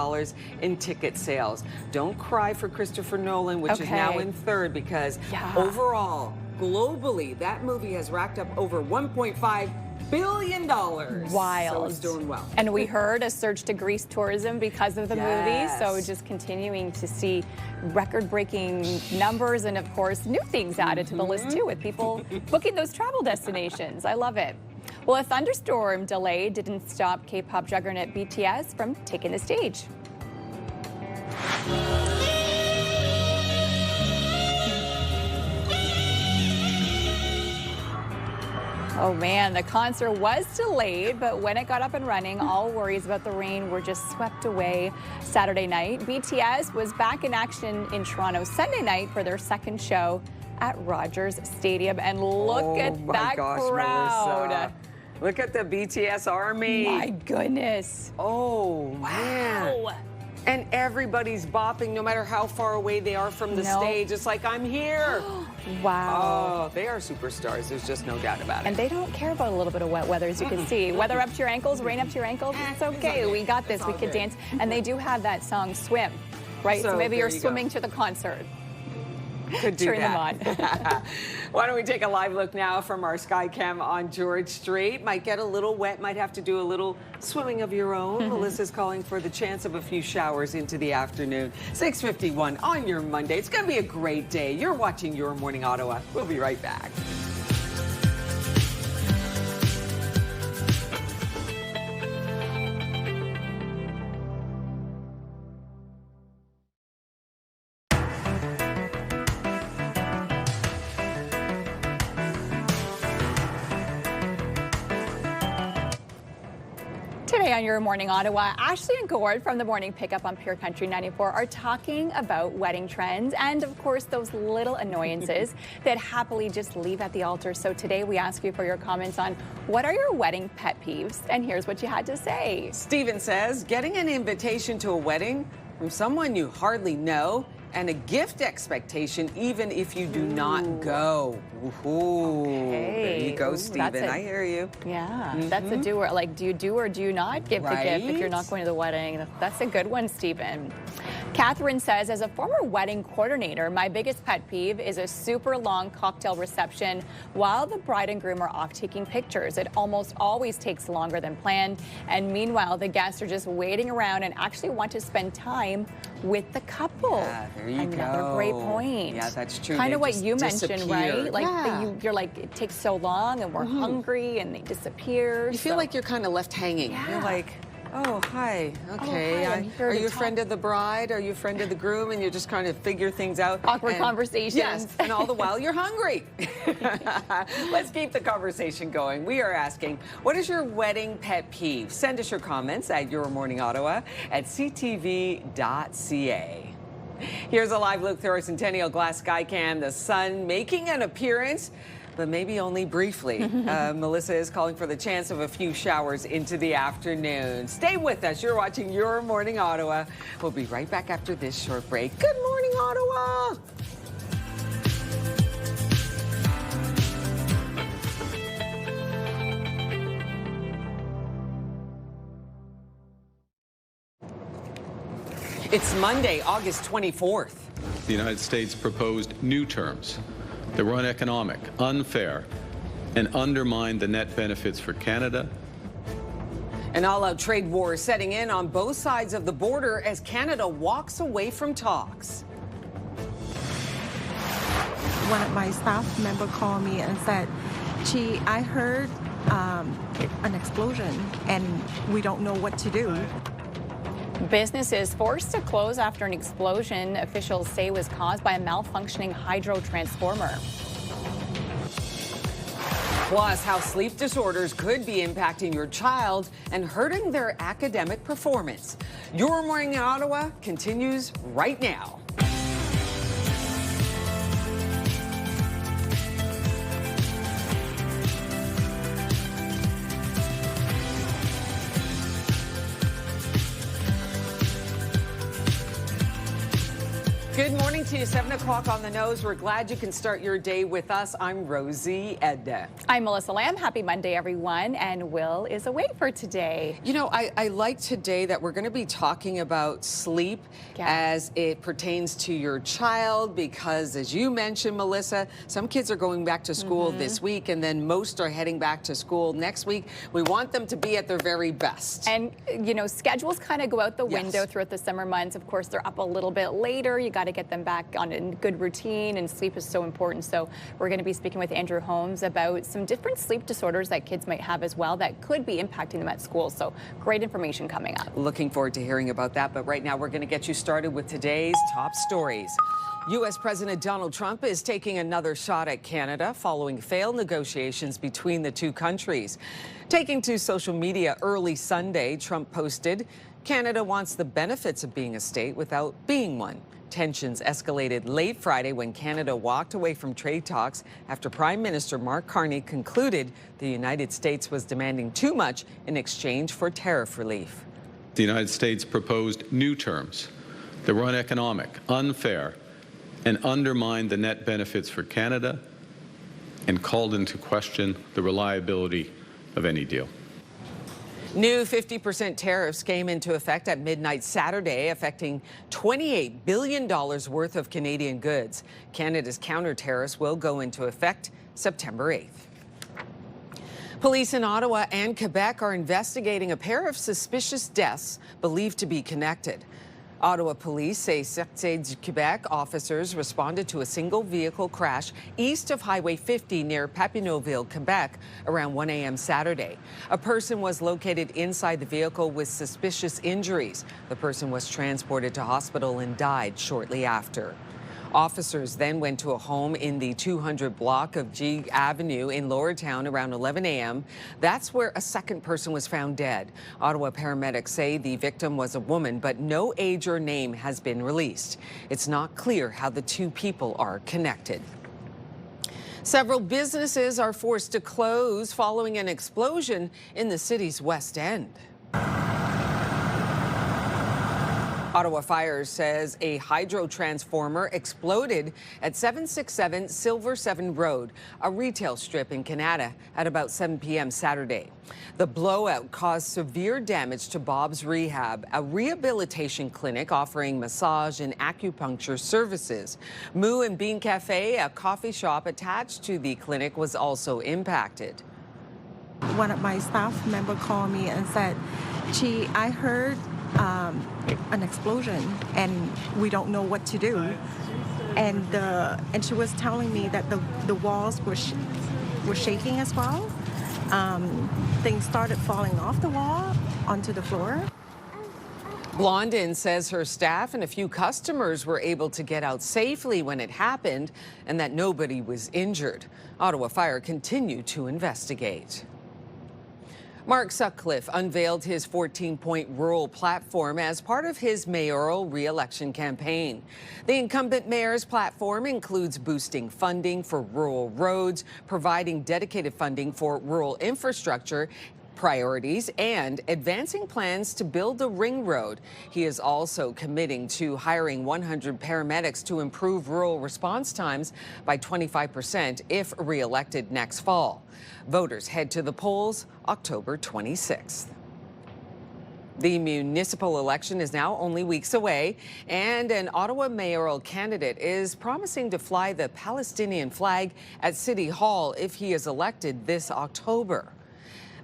in ticket sales. Don't cry for Christopher Nolan, which is now in 3rd, because overall, globally, that movie has racked up over $1.5 billion. Wild. So it's doing well. And we heard a surge to Greece tourism because of the Yes. movie. So just continuing to see record-breaking numbers and, of course, new things added to the list, too, with people booking those travel destinations. I love it. Well, a thunderstorm delay didn't stop K-pop juggernaut BTS from taking the stage. Oh man, the concert was delayed, but when it got up and running, all worries about the rain were just swept away Saturday night. BTS was back in action in Toronto Sunday night for their second show at Rogers Stadium. And look at that crowd. Melissa. Look at the BTS army. My goodness. Oh, man. Wow. And everybody's bopping no matter how far away they are from the stage. It's like, I'm here. Wow. Oh, they are superstars. There's just no doubt about it. And they don't care about a little bit of wet weather, as you can see. Weather up to your ankles, rain up to your ankles, it's okay. We got this. We can dance. And they do have that song, Swim, right? So maybe you're swimming to the concert. Could do Turn that. them on. Why don't we take a live look now from our Skycam on George Street? Might get a little wet, might have to do a little swimming of your own. Melissa's calling for the chance of a few showers into the afternoon. 6:51 on your Monday. It's going to be a great day. You're watching Your Morning Ottawa. We'll be right back. Today on Your Morning Ottawa, Ashley and Gord from the Morning Pickup on Pure Country 94 are talking about wedding trends and, of course, those little annoyances that happily just leave at the altar. So today we ask you for your comments on what are your wedding pet peeves, and here's what you had to say. Steven says, getting an invitation to a wedding from someone you hardly know and a gift expectation even if you do not go. Ooh, there you go, Steven. I hear you. Yeah, that's a doer. Like, do you do or do you not give the gift if you're not going to the wedding? That's a good one, Steven. Catherine says, as a former wedding coordinator, my biggest pet peeve is a super long cocktail reception while the bride and groom are off taking pictures. It almost always takes longer than planned. And meanwhile, the guests are just waiting around and actually want to spend time with the couple. Yeah, there you Another go. great point. Yeah, that's true. Kind They of what just you mentioned, disappear. right? Like Yeah. you're like, it takes so long and we're hungry and they disappear. You feel like you're kind of left hanging. You're like, oh, hi. Okay. hi, I'm here Are to you a talk. friend of the bride? Are you a friend of the groom? And you're just trying to figure things out. Awkward And- conversations. Yes. And all the while, you're hungry. Let's keep the conversation going. We are asking, what is your wedding pet peeve? Send us your comments at Your Morning Ottawa at ctv.ca. Here's a live look through our Centennial Glass Skycam. The sun making an appearance, but maybe only briefly. Melissa is calling for the chance of a few showers into the afternoon. Stay with us. You're watching Your Morning Ottawa. We'll be right back after this short break. Good morning, Ottawa. It's Monday, August 24th. The United States proposed new terms that were uneconomic, unfair, and undermined the net benefits for Canada. An all-out trade war is setting in on both sides of the border as Canada walks away from talks. One of my staff member called me and said, "Gee, I heard an explosion and we don't know what to do." Businesses forced to close after an explosion officials say was caused by a malfunctioning hydro transformer. Plus, how sleep disorders could be impacting your child and hurting their academic performance. Your Morning in Ottawa continues right now. Good morning to you, 7 o'clock on the nose. We're glad you can start your day with us. I'm Rosie Edda. I'm Melissa Lamb. Happy Monday, everyone. And Will is away for today. You know, I like today that we're going to be talking about sleep as it pertains to your child, because as you mentioned, Melissa, some kids are going back to school this week, and then most are heading back to school next week. We want them to be at their very best. And, you know, schedules kind of go out the window throughout the summer months. Of course, they're up a little bit later. You got to get them back on a good routine, and sleep is so important. So we're going to be speaking with Andrew Holmes about some different sleep disorders that kids might have as well that could be impacting them at school. So great information coming up. Looking forward to hearing about that. But right now, we're going to get you started with today's top stories. U.S. President Donald Trump is taking another shot at Canada following failed negotiations between the two countries. Taking to social media early Sunday, Trump posted, "Canada wants the benefits of being a state without being one." Tensions escalated late Friday when Canada walked away from trade talks after Prime Minister Mark Carney concluded the United States was demanding too much in exchange for tariff relief. The United States proposed new terms that were uneconomic, unfair, and undermined the net benefits for Canada and called into question the reliability of any deal. New 50% tariffs came into effect at midnight Saturday, affecting $28 billion worth of Canadian goods. Canada's counter tariffs will go into effect September 8th. Police in Ottawa and Quebec are investigating a pair of suspicious deaths believed to be connected. Ottawa police say Sûreté du Québec officers responded to a single vehicle crash east of Highway 50 near Papineauville, Quebec, around 1 a.m. Saturday. A person was located inside the vehicle with suspicious injuries. The person was transported to hospital and died shortly after. Officers then went to a home in the 200 block of G Avenue in Lowertown around 11 a.m. That's where a second person was found dead. Ottawa paramedics say the victim was a woman, but no age or name has been released. It's not clear how the two people are connected. Several businesses are forced to close following an explosion in the city's West End. Ottawa Fire says a hydro transformer exploded at 767 Silver 7 Road, a retail strip in Canada, at about 7 p.m. Saturday. The blowout caused severe damage to Bob's Rehab, a rehabilitation clinic offering massage and acupuncture services. Moo and Bean Cafe, a coffee shop attached to the clinic, was also impacted. One of my staff members called me and said, "Gee, I heard an explosion and we don't know what to do." And she was telling me that the walls were shaking as well. Things started falling off the wall onto the floor. Blondin says her staff and a few customers were able to get out safely when it happened and that nobody was injured. Ottawa Fire continued to investigate. Mark Sutcliffe unveiled his 14-point rural platform as part of his mayoral re-election campaign. The incumbent mayor's platform includes boosting funding for rural roads, providing dedicated funding for rural infrastructure priorities, and advancing plans to build a ring road. He is also committing to hiring 100 paramedics to improve rural response times by 25% if re-elected next fall. Voters head to the polls October 26th. The municipal election is now only weeks away, and an Ottawa mayoral candidate is promising to fly the Palestinian flag at City Hall if he is elected this October.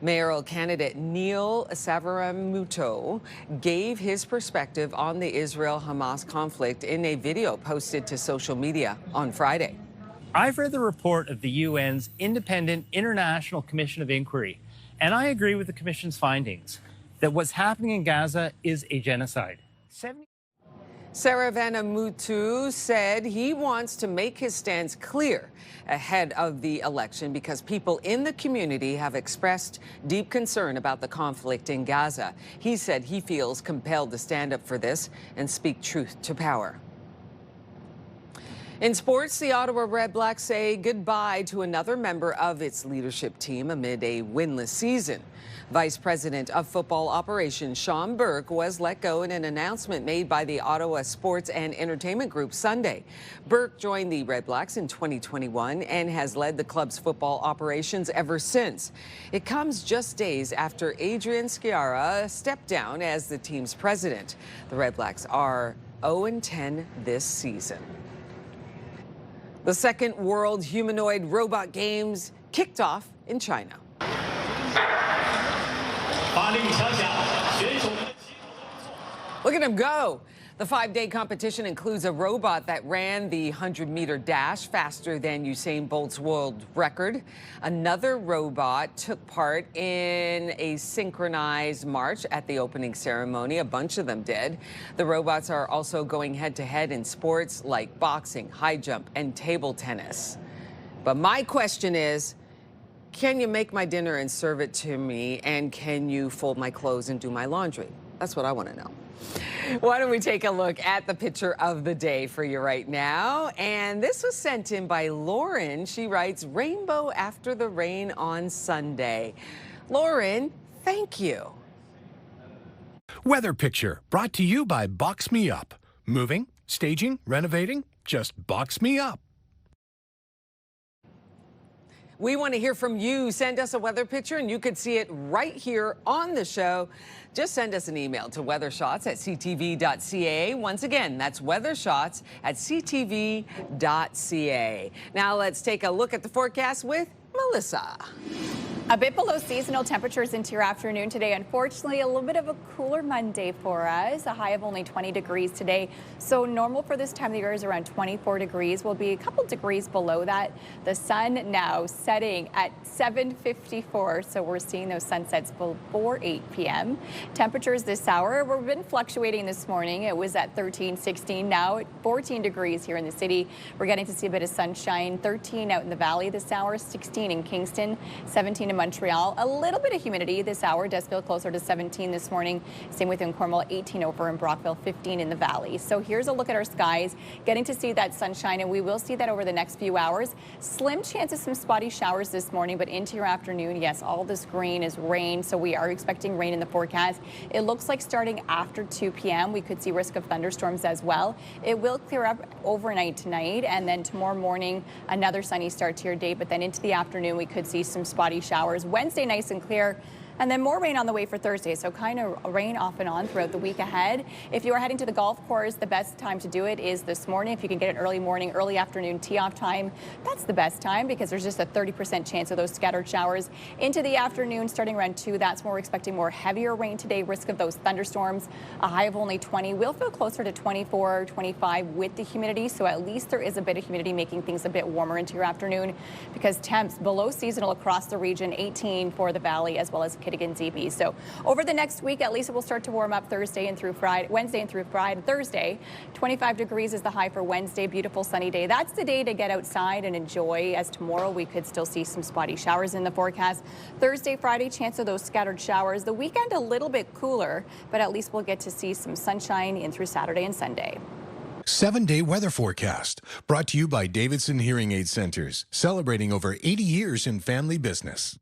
Mayoral candidate Neil Savaramuto gave his perspective on the Israel-Hamas conflict in a video posted to social media on Friday. I've read the report of the UN's Independent International Commission of Inquiry, and I agree with the Commission's findings that what's happening in Gaza is a genocide. Savaramuto said he wants to make his stance clear ahead of the election because people in the community have expressed deep concern about the conflict in Gaza. He said he feels compelled to stand up for this and speak truth to power. In sports, the Ottawa Redblacks say goodbye to another member of its leadership team amid a winless season. Vice President of Football Operations Sean Burke was let go in an announcement made by the Ottawa Sports and Entertainment Group Sunday. Burke joined the Redblacks in 2021 and has led the club's football operations ever since. It comes just days after Adrian Sciarra stepped down as the team's president. The Redblacks are 0-10 this season. The second World Humanoid Robot Games kicked off in China. Look at him go. The 5-day competition includes a robot that ran the 100-meter dash faster than Usain Bolt's world record. Another robot took part in a synchronized march at the opening ceremony. A bunch of them did. The robots are also going head-to-head in sports like boxing, high jump, and table tennis. But my question is, can you make my dinner and serve it to me? And can you fold my clothes and do my laundry? That's what I want to know. Why don't we take a look at the picture of the day for you right now? And this was sent in by Lauren. She writes, rainbow after the rain on Sunday. Lauren, thank you. Weather picture brought to you by Box Me Up. Moving, staging, renovating, just box me up. We want to hear from you. Send us a weather picture and you could see it right here on the show. Just send us an email to weathershots@ctv.ca. Once again, that's weathershots@ctv.ca. Now let's take a look at the forecast with Melissa. A bit below seasonal temperatures into your afternoon today. Unfortunately, a little bit of a cooler Monday for us. A high of only 20 degrees today. So normal for this time of the year is around 24 degrees. We'll be a couple degrees below that. The sun now setting at 7:54. So we're seeing those sunsets before 8 p.m. Temperatures this hour, we've been fluctuating this morning. It was at 13, 16, now at 14 degrees here in the city. We're getting to see a bit of sunshine. 13 out in the valley this hour, 16 in Kingston, 17 in Montreal. A little bit of humidity this hour. Does feel closer to 17 this morning. Same within Cornwall, 18 over in Brockville, 15 in the valley. So here's a look at our skies. Getting to see that sunshine, and we will see that over the next few hours. Slim chance of some spotty showers this morning, but into your afternoon, yes, all this green is rain. So we are expecting rain in the forecast. It looks like starting after 2 p.m. we could see risk of thunderstorms as well. It will clear up overnight tonight, and then tomorrow morning, another sunny start to your day, but then into the afternoon, we could see some spotty showers. Wednesday, nice and clear. And then more rain on the way for Thursday, so kind of rain off and on throughout the week ahead. If you are heading to the golf course, the best time to do it is this morning. If you can get an early morning, early afternoon tee-off time, that's the best time because there's just a 30% chance of those scattered showers. Into the afternoon, starting around 2, that's when we're expecting more heavier rain today, risk of those thunderstorms. A high of only 20. We'll feel closer to 24, 25 with the humidity, so at least there is a bit of humidity making things a bit warmer into your afternoon because temps below seasonal across the region, 18 for the valley as well as Kittigan ZB. So over the next week, at least it will start to warm up Wednesday and through Friday. Thursday, 25 degrees is the high for Wednesday. Beautiful sunny day. That's the day to get outside and enjoy, as tomorrow we could still see some spotty showers in the forecast. Thursday, Friday, chance of those scattered showers. The weekend a little bit cooler, but at least we'll get to see some sunshine in through Saturday and Sunday. 7-day weather forecast brought to you by Davidson Hearing Aid Centers, celebrating over 80 years in family business.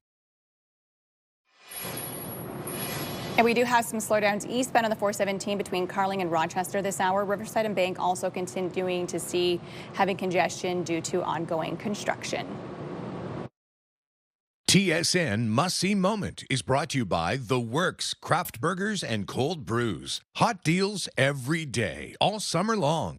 And we do have some slowdowns eastbound on the 417 between Carling and Rochester this hour. Riverside and Bank also continuing to see heavy congestion due to ongoing construction. TSN Must See Moment is brought to you by The Works, Craft Burgers and Cold Brews. Hot deals every day, all summer long.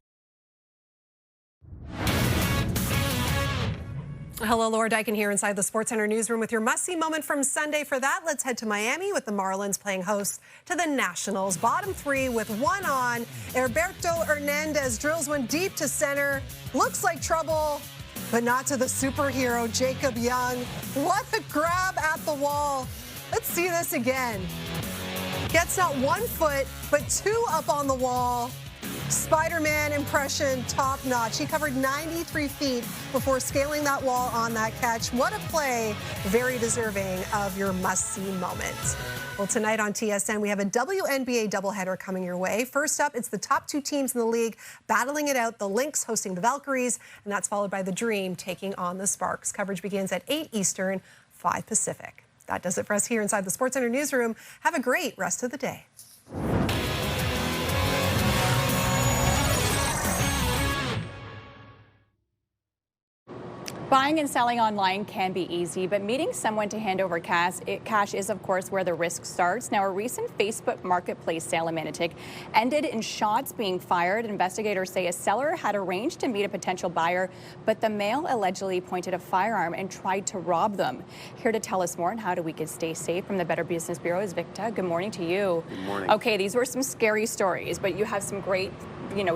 Hello, Laura Dykin here inside the SportsCenter newsroom with your must-see moment from Sunday. For that, let's head to Miami with the Marlins playing host to the Nationals. Bottom 3 with one on. Alberto Hernandez drills one deep to center. Looks like trouble, but not to the superhero, Jacob Young. What a grab at the wall. Let's see this again. Gets not 1 foot, but 2 up on the wall Spider-Man impression, top notch. He covered 93 feet before scaling that wall on that catch. What a play, very deserving of your must-see moment. Well, tonight on TSN, we have a WNBA doubleheader coming your way. First up, it's the top 2 teams in the league battling it out. The Lynx hosting the Valkyries, and that's followed by the Dream taking on the Sparks. Coverage begins at 8 Eastern, 5 Pacific. That does it for us here inside the SportsCenter newsroom. Have a great rest of the day. Buying and selling online can be easy, but meeting someone to hand over cash is, of course, where the risk starts. Now, a recent Facebook Marketplace sale in Manotick ended in shots being fired. Investigators say a seller had arranged to meet a potential buyer, but the male allegedly pointed a firearm and tried to rob them. Here to tell us more on how we can stay safe from the Better Business Bureau is Victor. Good morning to you. Good morning. Okay, these were some scary stories, but you have some great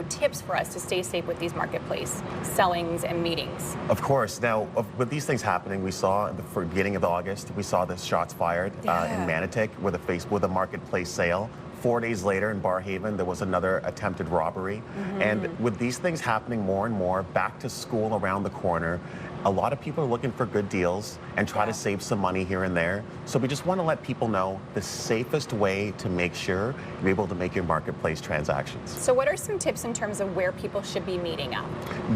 tips for us to stay safe with these marketplace sellings and meetings. Of course. Now, with these things happening, we saw at the beginning of August, we saw the shots fired in Manotick with a marketplace sale. 4 days later in Barrhaven, there was another attempted robbery. And with these things happening more and more, back to school around the corner, a lot of people are looking for good deals and try to save some money here and there. So we just want to let people know the safest way to make sure you're able to make your marketplace transactions. So what are some tips in terms of where people should be meeting up?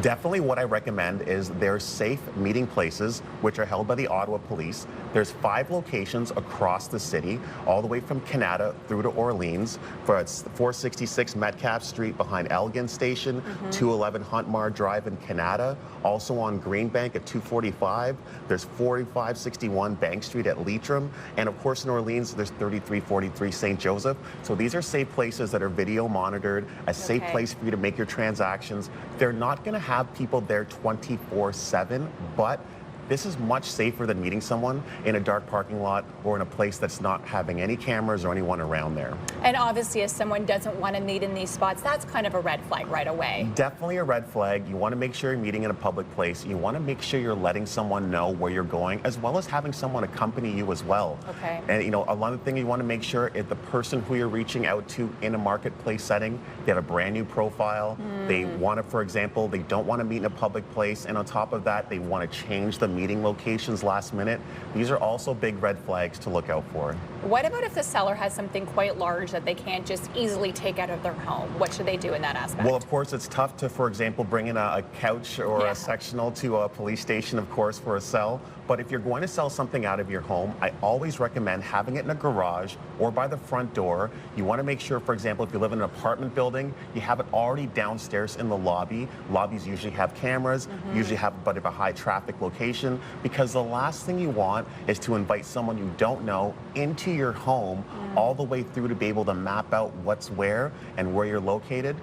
Definitely what I recommend is there's safe meeting places which are held by the Ottawa Police. There's 5 locations across the city, all the way from Canada through to Orleans. For it's 466 Metcalfe Street behind Elgin Station, 211 Huntmar Drive in Canada, also on Greenbank at 245. There's 4561 Bank Street at Leitrim, and of course in Orleans there's 3343 St. Joseph. So these are safe places that are video monitored, a safe place for you to make your transactions. They're not going to have people there 24/7, but this is much safer than meeting someone in a dark parking lot or in a place that's not having any cameras or anyone around there. And obviously, if someone doesn't want to meet in these spots, that's kind of a red flag right away. Definitely a red flag. You want to make sure you're meeting in a public place. You want to make sure you're letting someone know where you're going, as well as having someone accompany you as well. Okay. And another thing you want to make sure is the person who you're reaching out to in a marketplace setting, they have a brand new profile. They want to, for example, they don't want to meet in a public place, and on top of that, they want to change the meeting locations last minute. These are also big red flags to look out for. What about if the seller has something quite large that they can't just easily take out of their home? What should they do in that aspect? Well, of course, it's tough to, for example, bring in a couch or a sectional to a police station, of course, for a sell. But if you're going to sell something out of your home, I always recommend having it in a garage or by the front door. You want to make sure, for example, if you live in an apartment building, you have it already downstairs in the lobby. Lobbies usually have cameras, usually have a bit of a high traffic location, because the last thing you want is to invite someone you don't know into your home all the way through to be able to map out what's where and where you're located.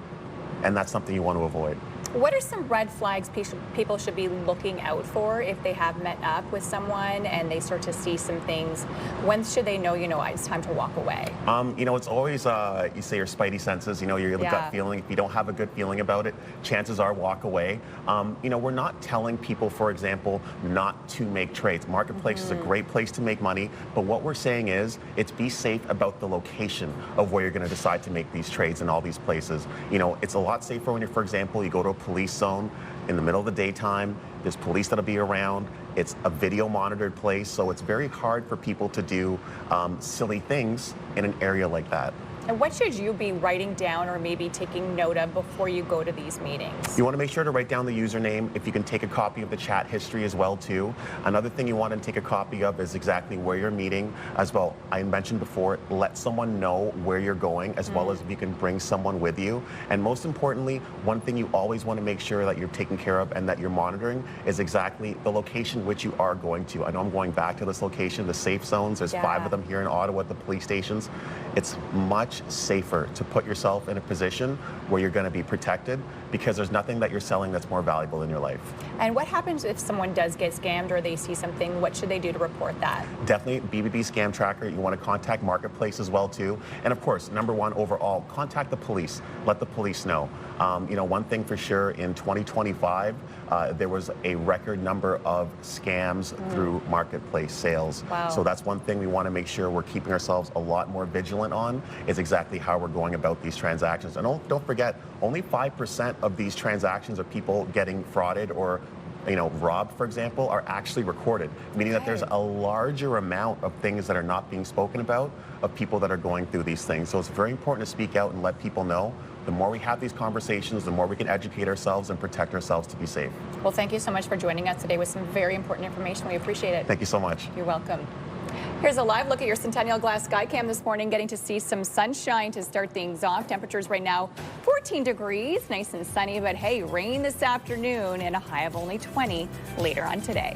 And that's something you want to avoid. What are some red flags people should be looking out for if they have met up with someone and they start to see some things? When should they know, it's time to walk away? It's always, you say your spidey senses, your gut feeling. If you don't have a good feeling about it, chances are walk away. We're not telling people, for example, not to make trades. Marketplace is a great place to make money, but what we're saying is it's be safe about the location of where you're going to decide to make these trades in all these places. It's a lot safer when for example, you go to a police zone in the middle of the daytime. There's police that'll be around. It's a video monitored place, so it's very hard for people to do silly things in an area like that. And what should you be writing down or maybe taking note of before you go to these meetings? You want to make sure to write down the username. If you can take a copy of the chat history as well too. Another thing you want to take a copy of is exactly where you're meeting as well. I mentioned before, let someone know where you're going, as well as if you can bring someone with you. And most importantly, one thing you always want to make sure that you're taking care of and that you're monitoring is exactly the location which you are going to. I know I'm going back to this location, the safe zones. There's 5 of them here in Ottawa at the police stations. It's much safer to put yourself in a position where you're going to be protected because there's nothing that you're selling that's more valuable in your life. And what happens if someone does get scammed or they see something? What should they do to report that? Definitely BBB Scam Tracker. You want to contact Marketplace as well too. And of course, number one overall, contact the police. Let the police know. One thing for sure, in 2025, there was a record number of scams through Marketplace sales. Wow. So that's one thing we want to make sure we're keeping ourselves a lot more vigilant on, is exactly how we're going about these transactions. And don't forget, only 5% of these transactions of people getting frauded or robbed, for example, are actually recorded, meaning that there's a larger amount of things that are not being spoken about of people that are going through these things. So it's very important to speak out and let people know. The more we have these conversations, the more we can educate ourselves and protect ourselves to be safe. Well, thank you so much for joining us today with some very important information. We appreciate it. Thank you so much. You're welcome. Here's a live look at your Centennial Glass Skycam this morning, getting to see some sunshine to start things off. Temperatures right now 14 degrees, nice and sunny, but hey, rain this afternoon and a high of only 20 later on today.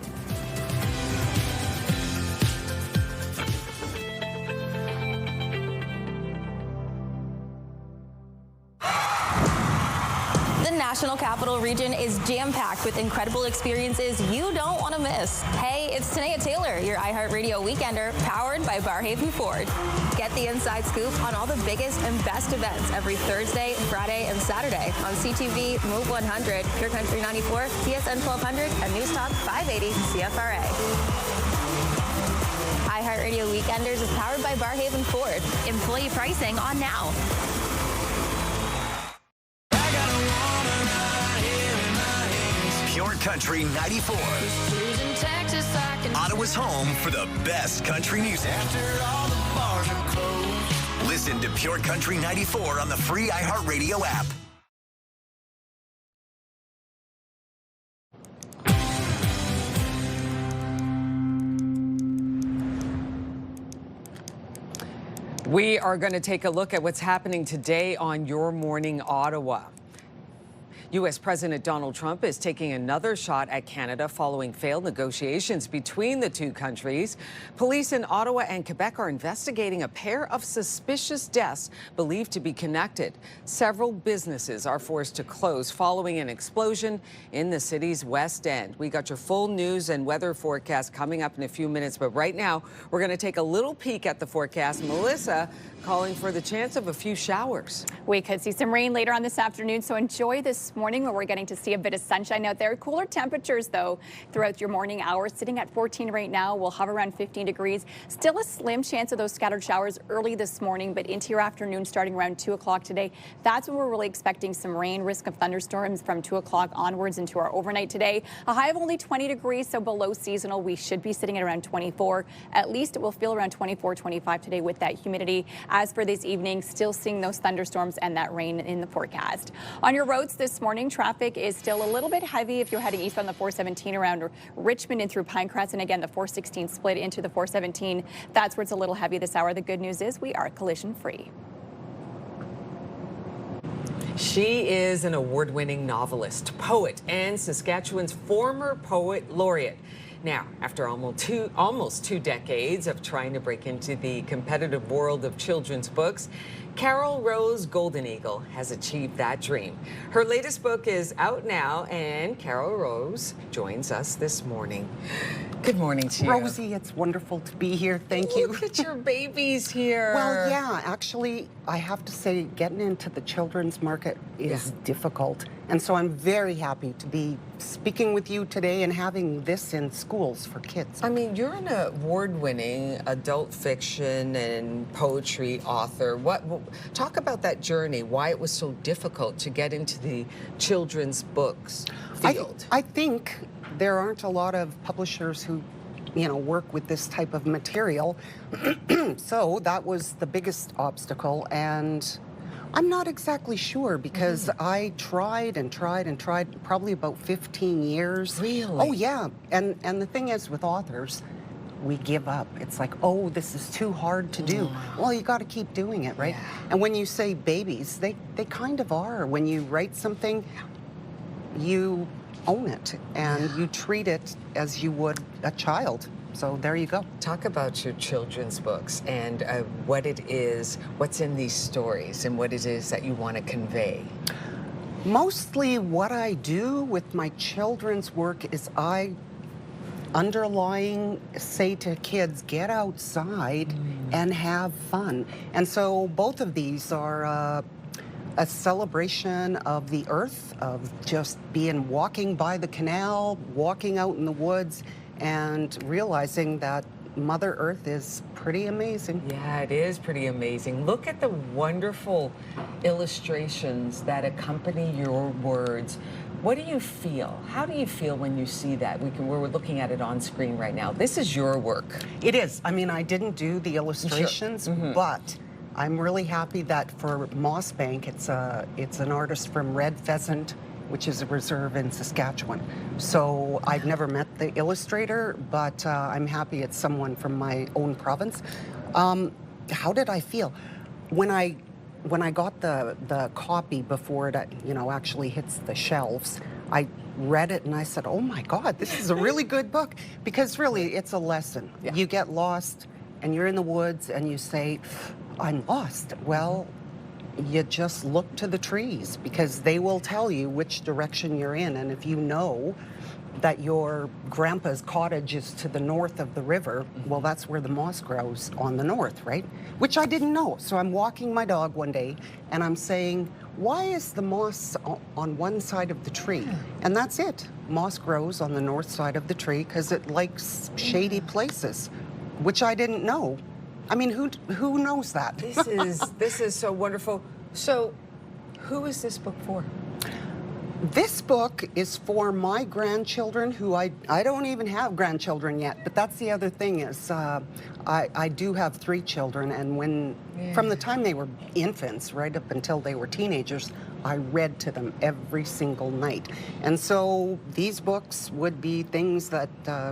The National Capital Region is jam-packed with incredible experiences you don't want to miss. Hey, it's Tanea Taylor, your iHeartRadio Weekender, powered by Barhaven Ford. Get the inside scoop on all the biggest and best events every Thursday, Friday, and Saturday on CTV, Move 100, Pure Country 94, TSN 1200, and News Talk 580 CFRA. iHeartRadio Weekenders is powered by Barhaven Ford. Employee pricing on now. Pure Country 94. Ottawa's home for the best country music. Listen to Pure Country 94 on the free iHeartRadio app. We are going to take a look at what's happening today on Your Morning Ottawa. U.S. President Donald Trump is taking another shot at Canada following failed negotiations between the two countries. Police in Ottawa and Quebec are investigating a pair of suspicious deaths believed to be connected. Several businesses are forced to close following an explosion in the city's West End. We got your full news and weather forecast coming up in a few minutes, but right now we're going to take a little peek at the forecast. Melissa calling for the chance of a few showers. We could see some rain later on this afternoon, so enjoy this morning where we're getting to see a bit of sunshine out there. Cooler temperatures, though, throughout your morning hours. Sitting at 14 right now, we'll hover around 15 degrees. Still a slim chance of those scattered showers early this morning, but into your afternoon starting around 2 o'clock today. That's when we're really expecting some rain. Risk of thunderstorms from 2 o'clock onwards into our overnight today. A high of only 20 degrees, so below seasonal. We should be sitting at around 24. At least it will feel around 24, 25 today with that humidity. As for this evening, still seeing those thunderstorms and that rain in the forecast. On your roads this morning, traffic is still a little bit heavy if you're heading east on the 417 around Richmond and through Pinecrest, and again the 416 split into the 417. That's where it's a little heavy this hour. The good news is we are collision free. She is an award-winning novelist, poet, and Saskatchewan's former poet laureate. Now, after almost two decades of trying to break into the competitive world of children's books, Carol Rose Golden Eagle has achieved that dream. Her latest book is out now, and Carol Rose joins us this morning. Good morning to you. Rosie, it's wonderful to be here. Thank you. Look at your babies here. Well, yeah, actually, I have to say, getting into the children's market is difficult. And so I'm very happy to be speaking with you today and having this in schools for kids. I mean, you're an award-winning adult fiction and poetry author. Talk about that journey, why it was so difficult to get into the children's books field. I think there aren't a lot of publishers who, work with this type of material. So that was the biggest obstacle. And I'm not exactly sure because I tried and tried and tried probably about 15 years. Really? Oh, yeah. And the thing is with authors, we give up. It's like, oh, this is too hard to do. Well, you got to keep doing it, right? Yeah. And when you say babies, they kind of are. When you write something, you own it and you treat it as you would a child. So there you go. Talk about your children's books and what it is, what's in these stories and what it is that you want to convey. Mostly what I do with my children's work is I say to kids, get outside and have fun. And so both of these are a celebration of the earth, of just walking by the canal, walking out in the woods, and realizing that Mother Earth is pretty amazing. Yeah, it is pretty amazing. Look at the wonderful illustrations that accompany your words. What do you feel? How do you feel when you see that? We're looking at it on screen right now. This is your work. It is. I mean, I didn't do the illustrations, but I'm really happy that for Mossbank, it's an artist from Red Pheasant, which is a reserve in Saskatchewan. So I've never met the illustrator, but I'm happy it's someone from my own province. How did I feel? When I got the copy before it, actually hits the shelves, I read it and I said, oh my God, this is a really good book. Because really, it's a lesson. Yeah. You get lost and you're in the woods and you say, I'm lost. Well, you just look to the trees because they will tell you which direction you're in. And if you know that your grandpa's cottage is to the north of the river, well, that's where the moss grows, on the north, right? Which I didn't know. So I'm walking my dog one day and I'm saying, why is the moss on one side of the tree? And that's it. Moss grows on the north side of the tree because it likes shady places, which I didn't know. I mean, who knows that? This is so wonderful. So, who is this book for? This book is for my grandchildren, who I don't even have grandchildren yet. But that's the other thing is, I do have 3 children, and from the time they were infants right up until they were teenagers, I read to them every single night. And so these books would be things that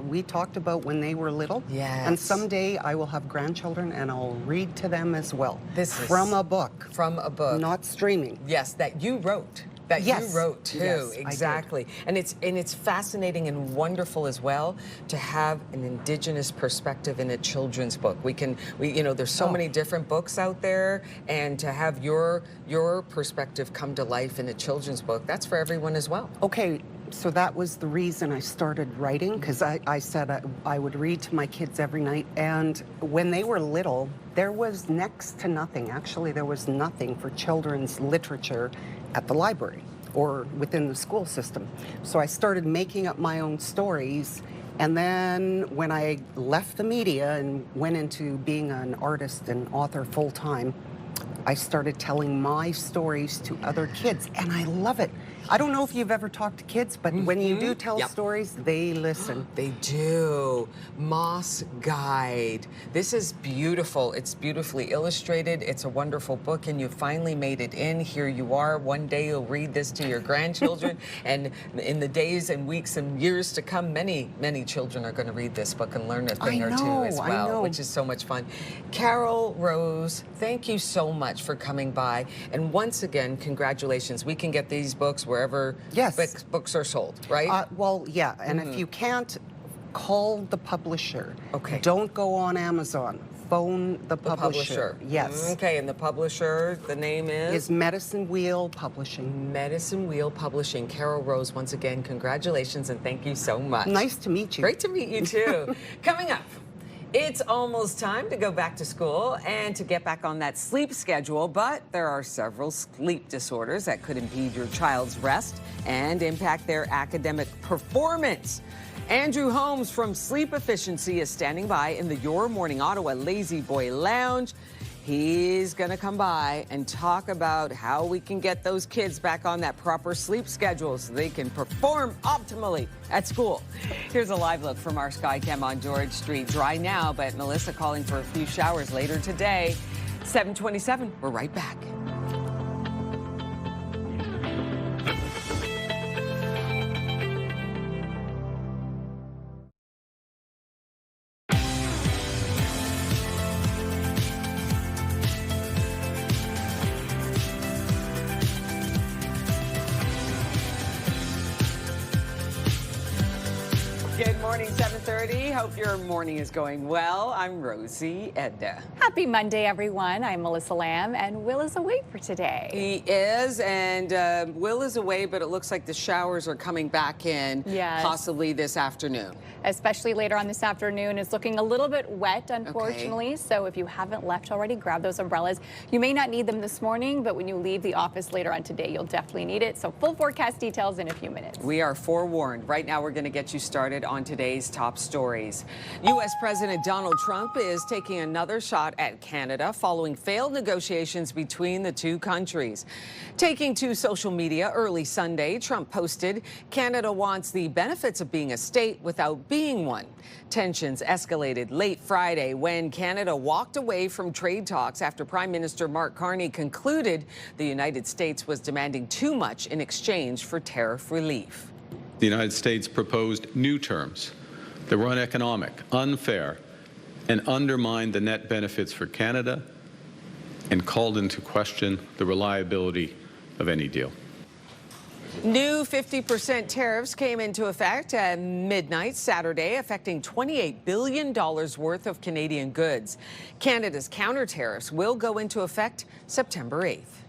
we talked about when they were little. Yes. And someday I will have grandchildren and I'll read to them as well. This is from a book. From a book. Not streaming. Yes, that you wrote. That you wrote too. Yes, exactly. And it's fascinating and wonderful as well to have an Indigenous perspective in a children's book. There's so many different books out there, and to have your perspective come to life in a children's book, that's for everyone as well. Okay, so that was the reason I started writing, because I said I would read to my kids every night, and when they were little, there was next to nothing. Actually, there was nothing for children's literature at the library or within the school system. So I started making up my own stories, and then when I left the media and went into being an artist and author full-time, I started telling my stories to other kids, and I love it. I don't know if you've ever talked to kids, but when you do tell stories, they listen. They do. Moss Guide. This is beautiful. It's beautifully illustrated. It's a wonderful book, and you finally made it in. Here you are. One day you'll read this to your grandchildren, and in the days and weeks and years to come, many, many children are going to read this book and learn a thing or two as well, which is so much fun. Carol Rose, thank you so much for coming by. And once again, congratulations. We can get these books wherever books are sold, right? Well, yeah. And if you can't, call the publisher. Okay. Don't go on Amazon. Phone the publisher. Yes. Okay, and the publisher, the name is? Is Medicine Wheel Publishing. Medicine Wheel Publishing. Carol Rose, once again, congratulations and thank you so much. Nice to meet you. Great to meet you too. Coming up, it's almost time to go back to school and to get back on that sleep schedule, but there are several sleep disorders that could impede your child's rest and impact their academic performance. Andrew Holmes from Sleep Efficiency is standing by in the Your Morning Ottawa Lazy Boy Lounge. He's going to come by and talk about how we can get those kids back on that proper sleep schedule so they can perform optimally at school. Here's a live look from our Skycam on George Street. Dry now, but Melissa calling for a few showers later today. 7:27. We're right back. Good morning, 7:30. Hope your morning is going well. I'm Rosie Edda. Happy Monday, everyone. I'm Melissa Lamb, and Will is away for today. He is, and Will is away, but it looks like the showers are coming back in, possibly this afternoon. Especially later on this afternoon. It's looking a little bit wet, unfortunately. So if you haven't left already, grab those umbrellas. You may not need them this morning, but when you leave the office later on today, you'll definitely need it. So full forecast details in a few minutes. We are forewarned. Right now, we're going to get you started on today's top stories. U.S. President Donald Trump is taking another shot at Canada following failed negotiations between the two countries. Taking to social media early Sunday, Trump posted, "Canada wants the benefits of being a state without being one." Tensions escalated late Friday when Canada walked away from trade talks after Prime Minister Mark Carney concluded the United States was demanding too much in exchange for tariff relief. The United States proposed new terms that were uneconomic, unfair, and undermined the net benefits for Canada and called into question the reliability of any deal. New 50% tariffs came into effect at midnight Saturday, affecting $28 billion worth of Canadian goods. Canada's counter tariffs will go into effect September 8th.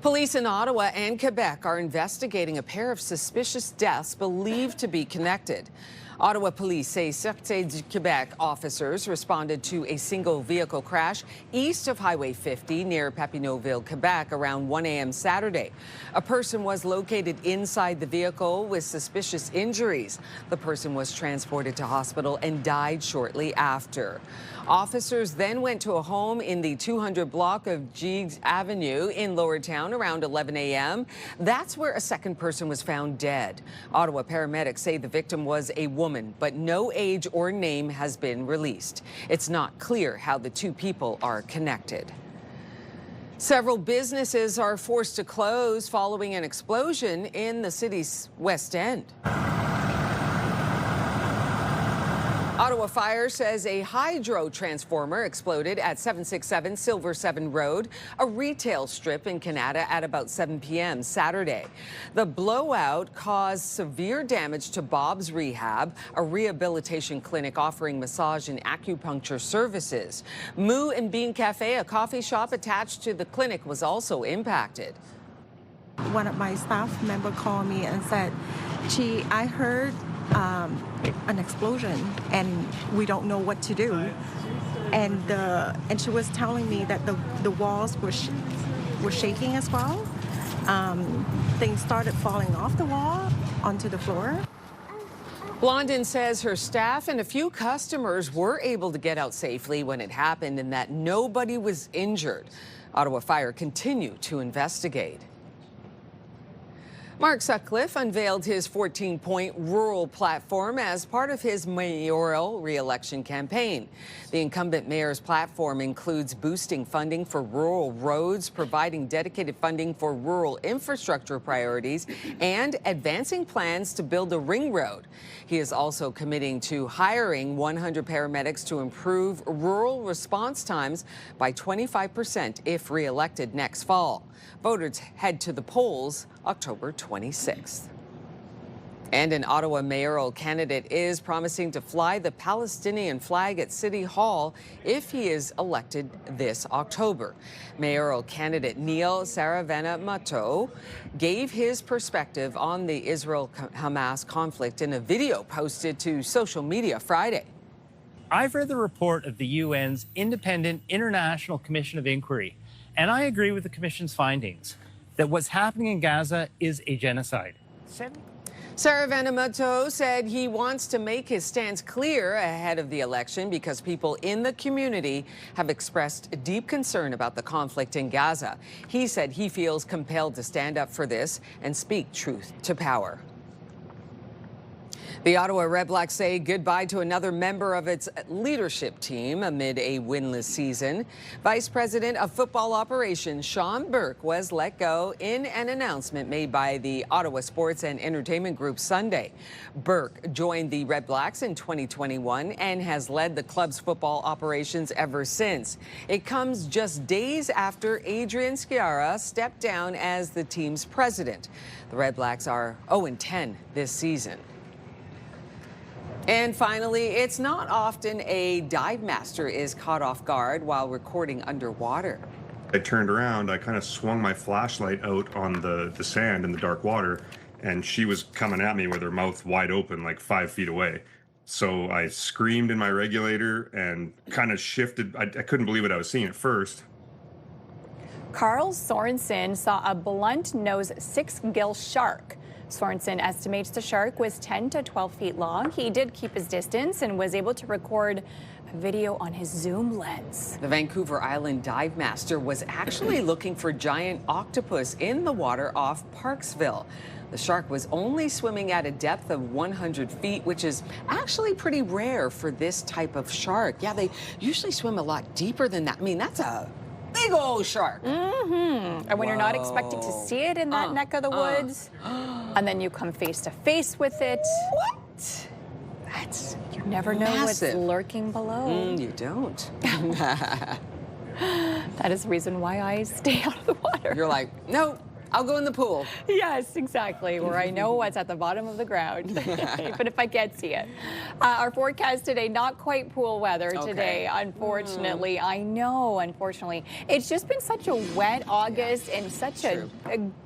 Police in Ottawa and Quebec are investigating a pair of suspicious deaths believed to be connected. Ottawa police say Sûreté du Québec officers responded to a single vehicle crash east of Highway 50 near Papineauville, Quebec around 1 a.m. Saturday. A person was located inside the vehicle with suspicious injuries. The person was transported to hospital and died shortly after. Officers then went to a home in the 200 block of Gigues Avenue in Lower Town around 11 a.m. That's where a second person was found dead. Ottawa paramedics say the victim was a woman, but no age or name has been released. It's not clear how the two people are connected. Several businesses are forced to close following an explosion in the city's West End. Ottawa Fire says a hydro transformer exploded at 767 Silver 7 Road, a retail strip in Canada at about 7 p.m. Saturday. The blowout caused severe damage to Bob's Rehab, a rehabilitation clinic offering massage and acupuncture services. Moo and Bean Cafe, a coffee shop attached to the clinic, was also impacted. One of my staff members called me and said, I heard an explosion and we don't know what to do. And she was telling me that the walls were shaking as well. Things started falling off the wall onto the floor. Blondin says her staff and a few customers were able to get out safely when it happened and that nobody was injured. Ottawa Fire continue to investigate. Mark Sutcliffe unveiled his 14-point rural platform as part of his mayoral re-election campaign. The incumbent mayor's platform includes boosting funding for rural roads, providing dedicated funding for rural infrastructure priorities, and advancing plans to build a ring road. He is also committing to hiring 100 paramedics to improve rural response times by 25% if re-elected next fall. Voters head to the polls October 26th. And an Ottawa mayoral candidate is promising to fly the Palestinian flag at City Hall if he is elected this October. Mayoral candidate Neil Saravana-Mato gave his perspective on the Israel-Hamas conflict in a video posted to social media Friday. I've read the report of the UN's Independent International Commission of Inquiry, and I agree with the Commission's findings that what's happening in Gaza is a genocide. Saravana-Mato said he wants to make his stance clear ahead of the election because people in the community have expressed deep concern about the conflict in Gaza. He said he feels compelled to stand up for this and speak truth to power. The Ottawa Redblacks say goodbye to another member of its leadership team amid a winless season. Vice President of Football Operations Sean Burke was let go in an announcement made by the Ottawa Sports and Entertainment Group Sunday. Burke joined the Redblacks in 2021 and has led the club's football operations ever since. It comes just days after Adrian Sciarra stepped down as the team's president. The Redblacks are 0-10 this season. And finally, it's not often a dive master is caught off guard while recording underwater. I turned around, I kind of swung my flashlight out on the sand in the dark water, and she was coming at me with her mouth wide open, like 5 feet away. So I screamed in my regulator and kind of shifted. I couldn't believe what I was seeing at first. Carl Sorensen saw a blunt-nosed 6-gill shark. Sorensen estimates the shark was 10 to 12 feet long. He did keep his distance and was able to record a video on his zoom lens. The Vancouver Island dive master was actually looking for giant octopus in the water off Parksville. The shark was only swimming at a depth of 100 feet, which is actually pretty rare for this type of shark. Yeah, they usually swim a lot deeper than that. I mean, that's a big old shark. Mm-hmm. And when you're not expecting to see it in that neck of the woods, and then you come face to face with it. What? That's you never know massive. what's lurking below. You don't. That is the reason why I stay out of the water. You're like, no, I'll go in the pool. Yes, exactly, where I know what's at the bottom of the ground, even if I can't see it. Our forecast today, not quite pool weather today, unfortunately. I know, unfortunately. It's just been such a wet August and such a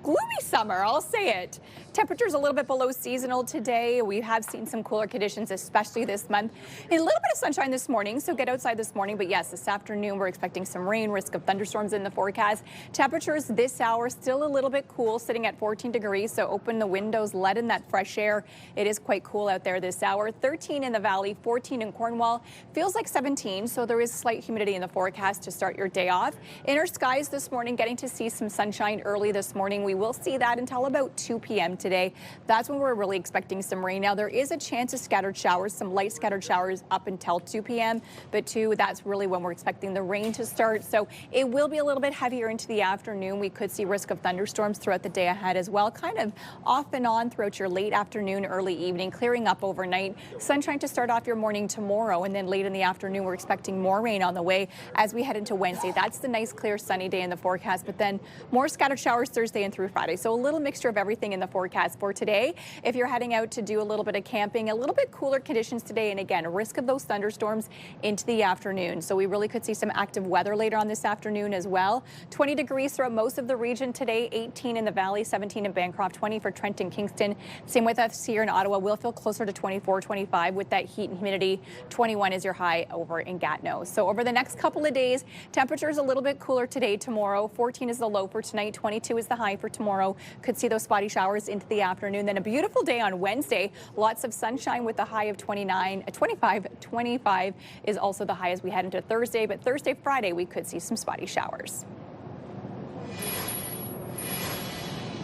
gloomy summer, I'll say it. Temperatures a little bit below seasonal today. We have seen some cooler conditions, especially this month. And a little bit of sunshine this morning, so get outside this morning. But yes, this afternoon we're expecting some rain, risk of thunderstorms in the forecast. Temperatures this hour still a little bit cool, sitting at 14 degrees. So open the windows, let in that fresh air. It is quite cool out there this hour. 13 in the valley, 14 in Cornwall. Feels like 17, so there is slight humidity in the forecast to start your day off. Inner skies this morning, getting to see some sunshine early this morning. We will see that until about 2 p.m. today. That's when we're really expecting some rain. Now, there is a chance of scattered showers, some light scattered showers up until 2 p.m. But 2, that's really when we're expecting the rain to start. So it will be a little bit heavier into the afternoon. We could see risk of thunderstorms throughout the day ahead as well, kind of off and on throughout your late afternoon, early evening, clearing up overnight. Sunshine to start off your morning tomorrow, and then late in the afternoon, we're expecting more rain on the way as we head into Wednesday. That's the nice, clear, sunny day in the forecast, but then more scattered showers Thursday and through Friday. So a little mixture of everything in the forecast for today. If you're heading out to do a little bit of camping, a little bit cooler conditions today, and again, a risk of those thunderstorms into the afternoon. So we really could see some active weather later on this afternoon as well. 20 degrees throughout most of the region today, 18 in the valley, 17 in Bancroft, 20 for Trenton, Kingston. Same with us here in Ottawa. We'll feel closer to 24, 25 with that heat and humidity. 21 is your high over in Gatineau. So over the next couple of days, temperatures a little bit cooler today, tomorrow. 14 is the low for tonight, 22 is the high for tomorrow. Could see those spotty showers into the afternoon. Then a beautiful day on Wednesday. Lots of sunshine with a high of 25 is also the high as we head into Thursday. But Thursday, Friday, we could see some spotty showers.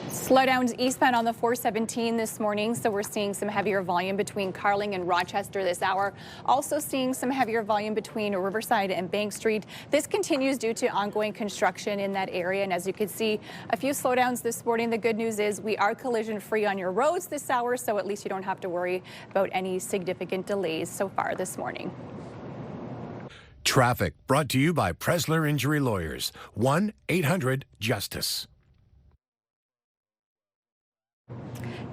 Slowdowns eastbound on the 417 this morning, so we're seeing some heavier volume between Carling and Rochester this hour. Also seeing some heavier volume between Riverside and Bank Street. This continues due to ongoing construction in that area, and as you can see, a few slowdowns this morning. The good news is we are collision free on your roads this hour, so at least you don't have to worry about any significant delays so far this morning. Traffic brought to you by Presler Injury Lawyers. 1-800-JUSTICE.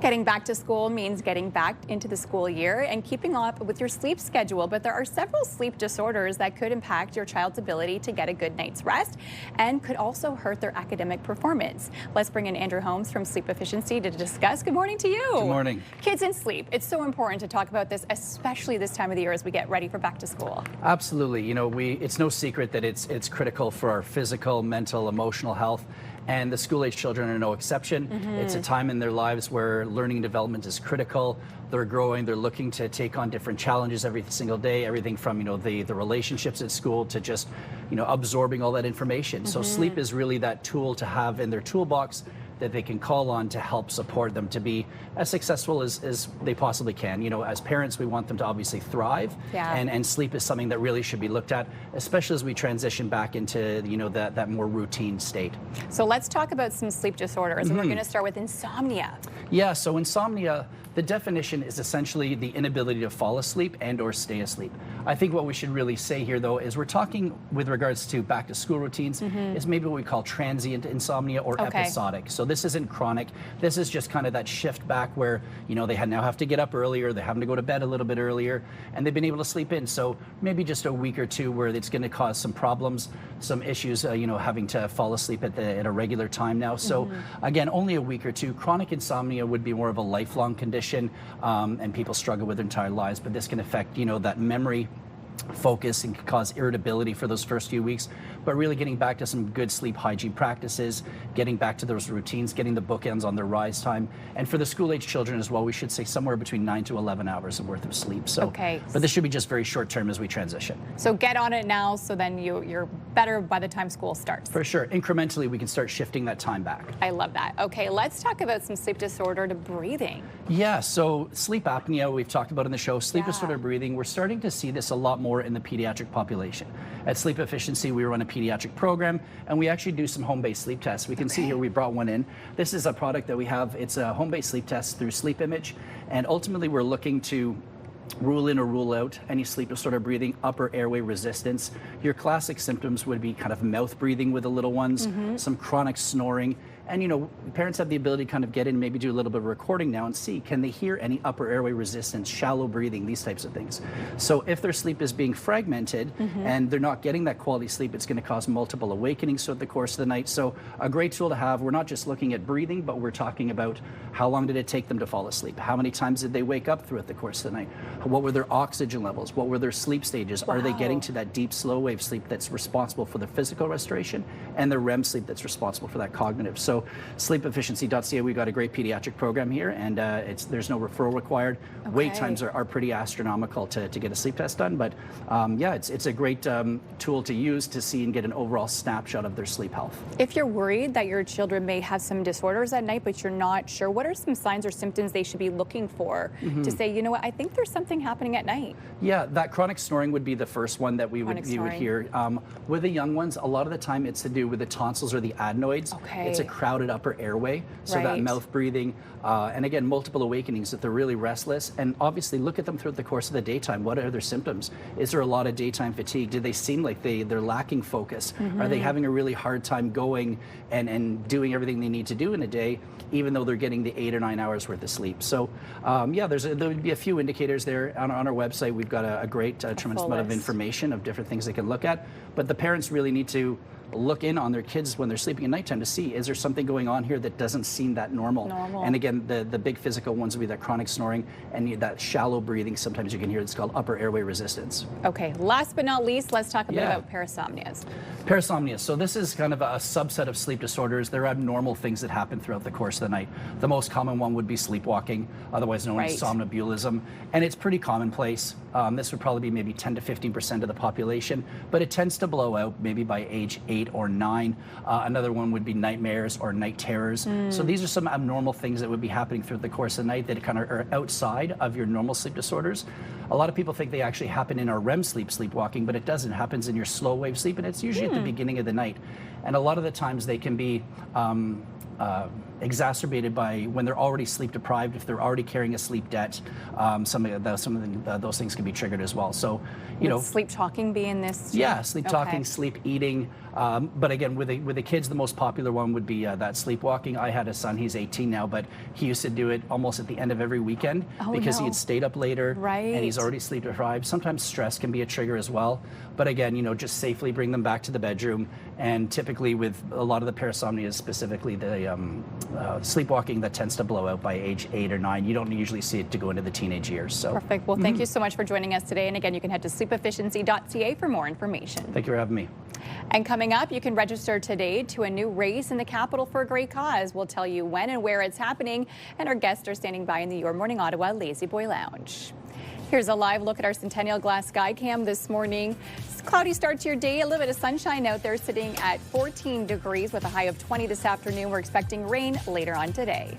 Getting back to school means getting back into the school year and keeping up with your sleep schedule. But there are several sleep disorders that could impact your child's ability to get a good night's rest and could also hurt their academic performance. Let's bring in Andrew Holmes from Sleep Efficiency to discuss. Good morning to you. Good morning. Kids and sleep. It's so important to talk about this, especially this time of the year as we get ready for back to school. Absolutely. You know, it's no secret that it's critical for our physical, mental, emotional health. And the school-age children are no exception. It's a time in their lives where learning and development is critical. They're growing, they're looking to take on different challenges every single day, everything from, you know, the relationships at school to just, you know, absorbing all that information. So sleep is really that tool to have in their toolbox that they can call on to help support them to be as successful as they possibly can. You know, as parents, we want them to obviously thrive, and sleep is something that really should be looked at, especially as we transition back into, you know, that more routine state. So let's talk about some sleep disorders, and we're going to start with insomnia. Yeah, so insomnia, The definition is essentially the inability to fall asleep and or stay asleep. I think what we should really say here, though, is we're talking with regards to back to school routines, is maybe what we call transient insomnia or episodic. So this isn't chronic. This is just kind of that shift back where, you know, they now have to get up earlier, they're having to go to bed a little bit earlier, and they've been able to sleep in. So maybe just a week or two where it's going to cause some problems, some issues, you know, having to fall asleep at a regular time now. So again, only a week or two. Chronic insomnia would be more of a lifelong condition, and people struggle with their entire lives, but this can affect, you know, that memory, focus, and can cause irritability for those first few weeks. But really getting back to some good sleep hygiene practices, getting back to those routines, getting the bookends on their rise time. And for the school-age children as well, we should say somewhere between 9 to 11 hours of worth of sleep. So, but this should be just very short term as we transition. So get on it now so then you're better by the time school starts. For sure. Incrementally, we can start shifting that time back. I love that. Okay, let's talk about some sleep disordered breathing. Yeah, so sleep apnea, we've talked about in the show, sleep disordered breathing. We're starting to see this a lot more in the pediatric population. At Sleep Efficiency, we run a pediatric program, and we actually do some home-based sleep tests. We can see here we brought one in. This is a product that we have. It's a home-based sleep test through Sleep Image, and ultimately we're looking to rule in or rule out any sleep disordered breathing, upper airway resistance. Your classic symptoms would be kind of mouth breathing with the little ones, some chronic snoring. And, you know, parents have the ability to kind of get in, maybe do a little bit of recording now and see, can they hear any upper airway resistance, shallow breathing, these types of things. So if their sleep is being fragmented and they're not getting that quality sleep, it's going to cause multiple awakenings throughout the course of the night. So a great tool to have. We're not just looking at breathing, but we're talking about how long did it take them to fall asleep? How many times did they wake up throughout the course of the night? What were their oxygen levels? What were their sleep stages? Are they getting to that deep slow wave sleep that's responsible for their physical restoration, and the REM sleep that's responsible for that cognitive? So sleepefficiency.ca, we've got a great pediatric program here, and there's no referral required. Wait times are pretty astronomical to get a sleep test done, but yeah, it's a great tool to use to see and get an overall snapshot of their sleep health. If you're worried that your children may have some disorders at night, but you're not sure, what are some signs or symptoms they should be looking for to say, you know what, I think there's something happening at night? Yeah, that chronic snoring would be the first one that you would hear. With the young ones, a lot of the time it's to do with the tonsils or the adenoids. It's a crowded upper airway, so that mouth breathing, and again, multiple awakenings if they're really restless. And obviously look at them throughout the course of the daytime. What are their symptoms? Is there a lot of daytime fatigue? Do they seem like they're lacking focus? Are they having a really hard time going and doing everything they need to do in a day, even though they're getting the 8 or 9 hours worth of sleep? So yeah, there would be a few indicators there. On our website, we've got a great tremendous amount of information of different things they can look at, but the parents really need to look in on their kids when they're sleeping at nighttime to see, is there something going on here that doesn't seem that normal? And again, the big physical ones would be that chronic snoring and that shallow breathing. Sometimes you can hear it's called upper airway resistance. Okay, last but not least, let's talk about parasomnias. Parasomnia. So this is kind of a subset of sleep disorders. They're abnormal things that happen throughout the course of the night. The most common one would be sleepwalking, otherwise known as somnambulism, and it's pretty commonplace. This would probably be maybe 10 to 15% of the population, but it tends to blow out maybe by age 8 or 9. Another one would be nightmares or night terrors. So these are some abnormal things that would be happening throughout the course of the night that kind of are outside of your normal sleep disorders. A lot of people think they actually happen in our REM sleep, sleepwalking, but it doesn't. It happens in your slow wave sleep, and it's usually at the beginning of the night. And a lot of the times they can be exacerbated by when they're already sleep deprived. If they're already carrying a sleep debt, some of those things can be triggered as well. So, you know, sleep talking be in this? Yeah, sleep talking, sleep eating. But again, with the kids, the most popular one would be that sleepwalking. I had a son, he's 18 now, but he used to do it almost at the end of every weekend because he had stayed up later and he's already sleep deprived. Sometimes stress can be a trigger as well. But again, you know, just safely bring them back to the bedroom. And typically with a lot of the parasomnias, specifically the sleepwalking, that tends to blow out by age 8 or 9. You don't usually see it to go into the teenage years. So perfect. Well, thank you so much for joining us today. And again, you can head to sleepefficiency.ca for more information. Thank you for having me. And coming up, you can register today to a new race in the capital for a great cause. We'll tell you when and where it's happening. And our guests are standing by in the Your Morning Ottawa Lazy Boy Lounge. Here's a live look at our Centennial Glass Sky Cam this morning. It's a cloudy start to your day, a little bit of sunshine out there, sitting at 14 degrees with a high of 20 this afternoon. We're expecting rain later on today.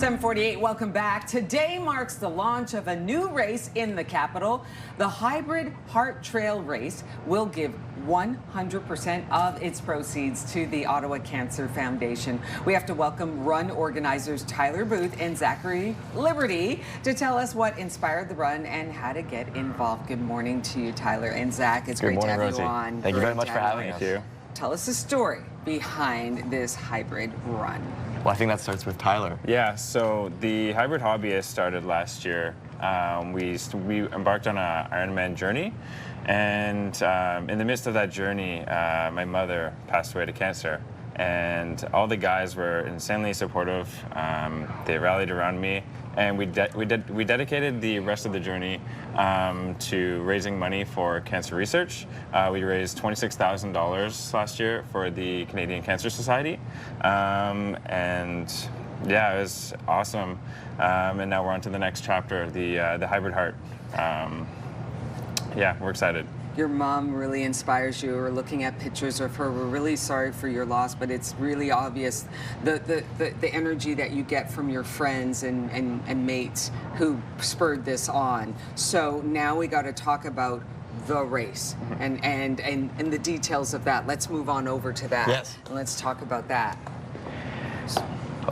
7:48, welcome back. Today marks the launch of a new race in the capital. The Hybrid Heart Trail Race will give 100% of its proceeds to the Ottawa Cancer Foundation. We have to welcome run organizers Tyler Booth and Zachary Liberty to tell us what inspired the run and how to get involved. Good morning to you, Tyler and Zach. It's great to have you on. Thank you very much for having us. Thank you. Tell us the story behind this hybrid run. Well, I think that starts with Tyler. Yeah, so the Hybrid Hobbyist started last year. We embarked on an Ironman journey, and in the midst of that journey, my mother passed away to cancer. And all the guys were insanely supportive. They rallied around me, and we dedicated the rest of the journey to raising money for cancer research. We raised $26,000 last year for the Canadian Cancer Society, and yeah, it was awesome. And now we're on to the next chapter, the Hybrid Heart. Yeah, we're excited. Your mom really inspires you. We're looking at pictures of her. We're really sorry for your loss, but it's really obvious the energy that you get from your friends and mates who spurred this on. So now we got to talk about the race and the details of that. Let's move on over to that. Yes. And let's talk about that.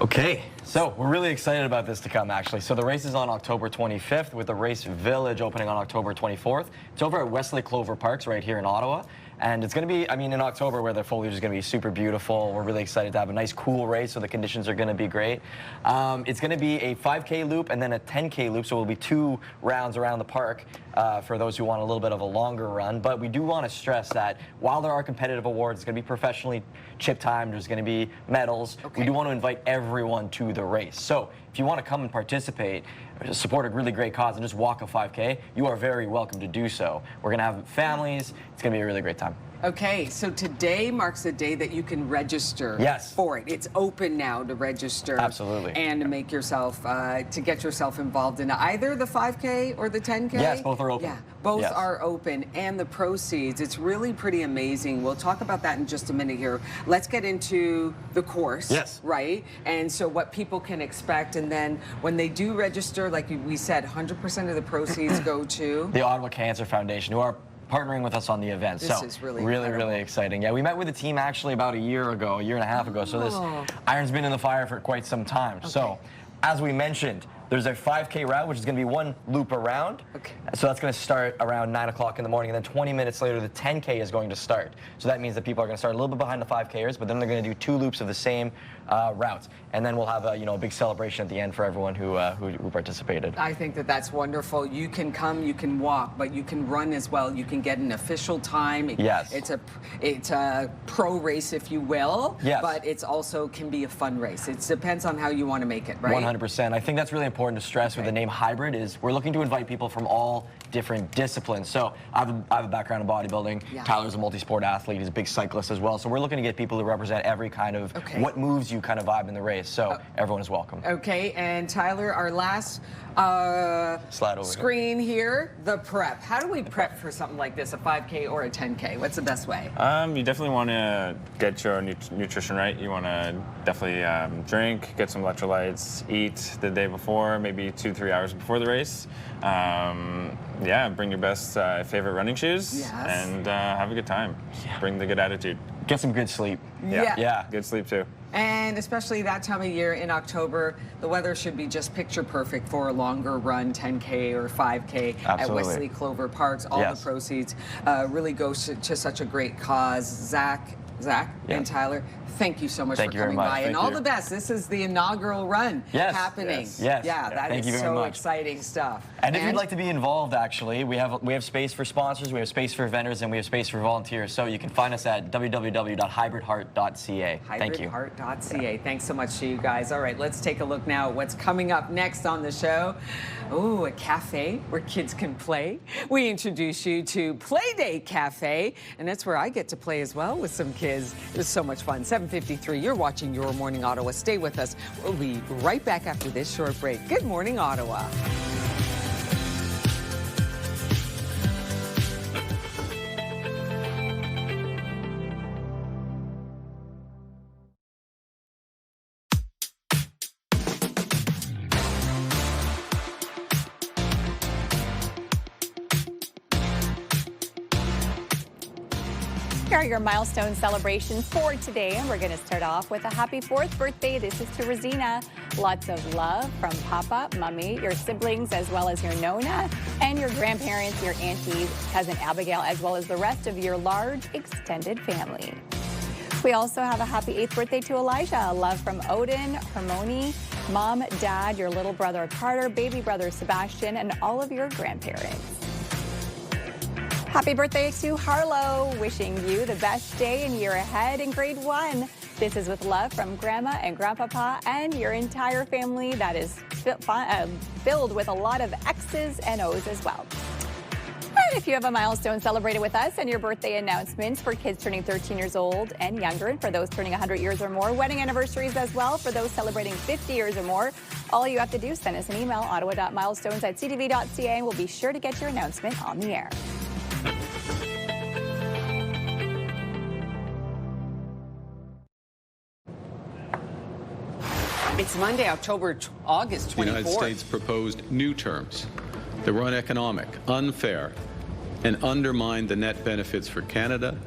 Okay, so we're really excited about this to come, actually. So the race is on October 25th with the Race Village opening on October 24th. It's over at Wesley Clover Parks right here in Ottawa. And it's going to be, I mean, in October where the foliage is going to be super beautiful. We're really excited to have a nice cool race, so the conditions are going to be great. It's going to be a 5K loop and then a 10K loop, so it will be 2 rounds around the park for those who want a little bit of a longer run. But we do want to stress that while there are competitive awards, it's going to be professionally chip timed, there's going to be medals. We do want to invite everyone to the race. So if you want to come and participate, support a really great cause and just walk a 5K, you are very welcome to do so. We're going to have families. It's going to be a really great time. Okay, so today marks the day that you can register for it. It's open now to register. Absolutely. And to make yourself, to get yourself involved in either the 5K or the 10K? Yes, both are open. Yeah, both are open. And the proceeds, it's really pretty amazing. We'll talk about that in just a minute here. Let's get into the course. Yes. Right? And so what people can expect. And then when they do register, like we said, 100% of the proceeds go to? The Ottawa Cancer Foundation, who are partnering with us on the event. This so is really really exciting. Yeah, we met with the team actually about a year and a half ago. So this iron's been in the fire for quite some time. So as we mentioned, there's a 5K route, which is going to be 1 loop around. So that's going to start around 9 o'clock in the morning, and then 20 minutes later, the 10K is going to start. So that means that people are going to start a little bit behind the 5Kers, but then they're going to do 2 loops of the same routes, and then we'll have a big celebration at the end for everyone who participated. I think that that's wonderful. You can come, you can walk, but you can run as well. You can get an official time. Yes. It's a pro race, if you will. Yes. But it's also can be a fun race. It depends on how you want to make it, right? 100%. I think that's really important to stress with the name hybrid is we're looking to invite people from all different disciplines. So I have a background in bodybuilding. Yeah. Tyler's a multi-sport athlete. He's a big cyclist as well. So we're looking to get people who represent every kind of what moves you kind of vibe in the race. So everyone is welcome. Okay, and Tyler, our last slide over screen here, the prep. How do we prep for something like this, a 5K or a 10K? What's the best way? You definitely want to get your nutrition right. You want to definitely drink, get some electrolytes, eat the day before, maybe 2-3 hours before the race. Yeah, bring your best favorite running shoes and have a good time. Bring the good attitude. Get some good sleep. Yeah. Good sleep too. And especially that time of year in October, the weather should be just picture perfect for a longer run, 10K or 5K at Wesley Clover Parks. All the proceeds really goes to such a great cause. Zach and Tyler, thank you so much for coming by, and all the best. This is the inaugural run happening. Yes. Yeah, that is so exciting stuff. And if you'd like to be involved, actually, we have space for sponsors, we have space for vendors, and we have space for volunteers. So you can find us at www.hybridheart.ca. Thank you. Hybridheart.ca. Thanks so much to you guys. All right, let's take a look now at what's coming up next on the show. Oh, a cafe where kids can play. We introduce you to Playdate Cafe, and that's where I get to play as well with some kids. It was so much fun. 7:53, you're watching Your Morning Ottawa. Stay with us. We'll be right back after this short break. Good morning, Ottawa. Here are your milestone celebrations for today, and we're going to start off with a happy 4th birthday. This is to Rosina. Lots of love from Papa, Mummy, your siblings, as well as your Nona, and your grandparents, your aunties, cousin Abigail, as well as the rest of your large extended family. We also have a happy 8th birthday to Elijah. Love from Odin, Hermione, Mom, Dad, your little brother Carter, baby brother Sebastian, and all of your grandparents. Happy birthday to Harlow. Wishing you the best day and year ahead in grade 1. This is with love from Grandma and Grandpapa and your entire family that is filled with a lot of X's and O's as well. And if you have a milestone celebrated with us and your birthday announcements for kids turning 13 years old and younger, and for those turning 100 years or more, wedding anniversaries as well for those celebrating 50 years or more, all you have to do is send us an email, ottawa.milestones@ctv.ca, and we'll be sure to get your announcement on the air. It's Monday, August 24th. The United States proposed new terms that were uneconomic, unfair, and undermine the net benefits for Canada.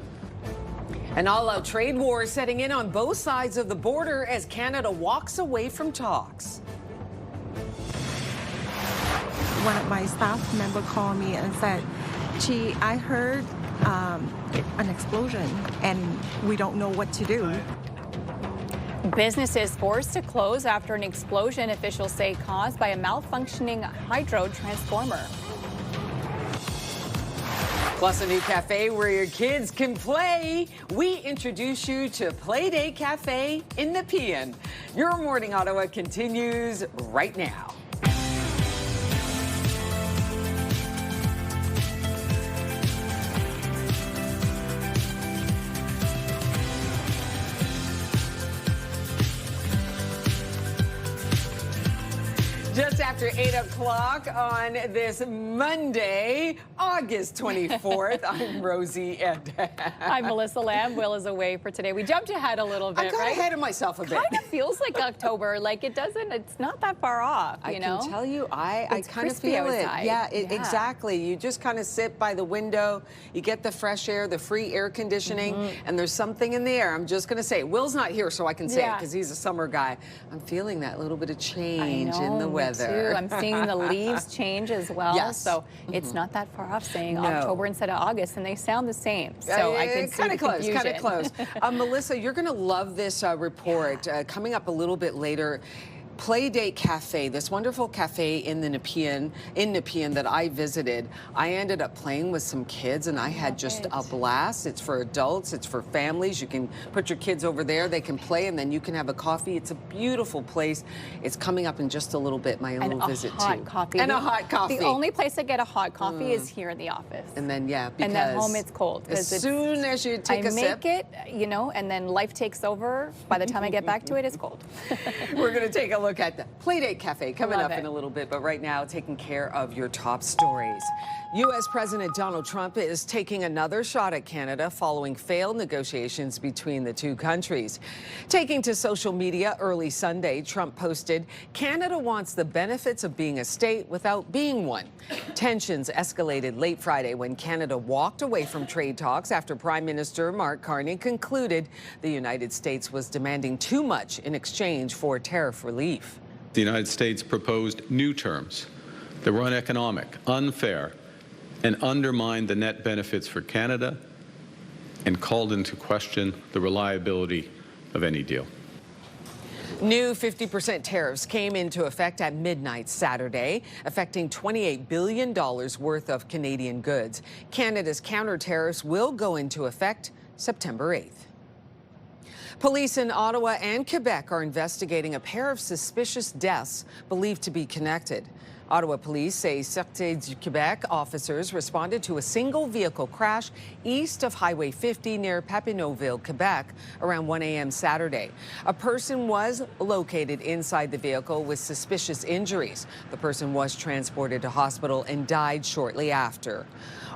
An all-out trade war is setting in on both sides of the border as Canada walks away from talks. One of my staff member called me and said, "Gee, I heard an explosion and we don't know what to do." Businesses forced to close after an explosion, officials say, caused by a malfunctioning hydro transformer. Plus a new cafe where your kids can play. We introduce you to Playdate Cafe in Nepean. Your Morning Ottawa continues right now. Just after 8 o'clock on this Monday, August 24th, I'm Rosie and I'm Melissa Lamb. Will is away for today. We jumped ahead a little bit, I got right? ahead of myself a bit. Kind of feels like October. Like it's not that far off, I you know? can tell you, I kind of feel outside. it. Yeah, exactly. You just kind of sit by the window, you get the fresh air, the free air conditioning, and there's something in the air. I'm just going to say it. Will's not here, so I can say it because he's a summer guy. I'm feeling that little bit of change in the weather. Too. I'm seeing the leaves change as well. Yes. So it's not that far off saying October instead of August, and they sound the same. So I can see kind of close, confusion. kind of close. Melissa, you're going to love this report coming up a little bit later. Playdate Cafe, this wonderful cafe in the Nepean that I visited. I ended up playing with some kids and I had just a blast. It's for adults, it's for families. You can put your kids over there, they can play, and then you can have a coffee. It's a beautiful place. It's coming up in just a little bit, my little visit too. And a hot coffee. And a hot coffee. The only place I get a hot coffee is here in the office. And then, because and at home it's cold. As soon as you take a sip. I make it, and then life takes over. By the time I get back to it, it's cold. We're going to take a look at the Playdate Cafe coming up in a little bit, but right now, taking care of your top stories. U.S. President Donald Trump is taking another shot at Canada following failed negotiations between the two countries. Taking to social media early Sunday, Trump posted, "Canada wants the benefits of being a state without being one." Tensions escalated late Friday when Canada walked away from trade talks after Prime Minister Mark Carney concluded the United States was demanding too much in exchange for tariff relief. The United States proposed new terms that were uneconomic, unfair, and undermined the net benefits for Canada and called into question the reliability of any deal. New 50% tariffs came into effect at midnight Saturday, affecting $28 billion worth of Canadian goods. Canada's counter tariffs will go into effect September 8th. Police in Ottawa and Quebec are investigating a pair of suspicious deaths believed to be connected. Ottawa police say Sûreté du Québec officers responded to a single vehicle crash east of Highway 50 near Papineauville, Quebec, around 1 a.m. Saturday. A person was located inside the vehicle with suspicious injuries. The person was transported to hospital and died shortly after.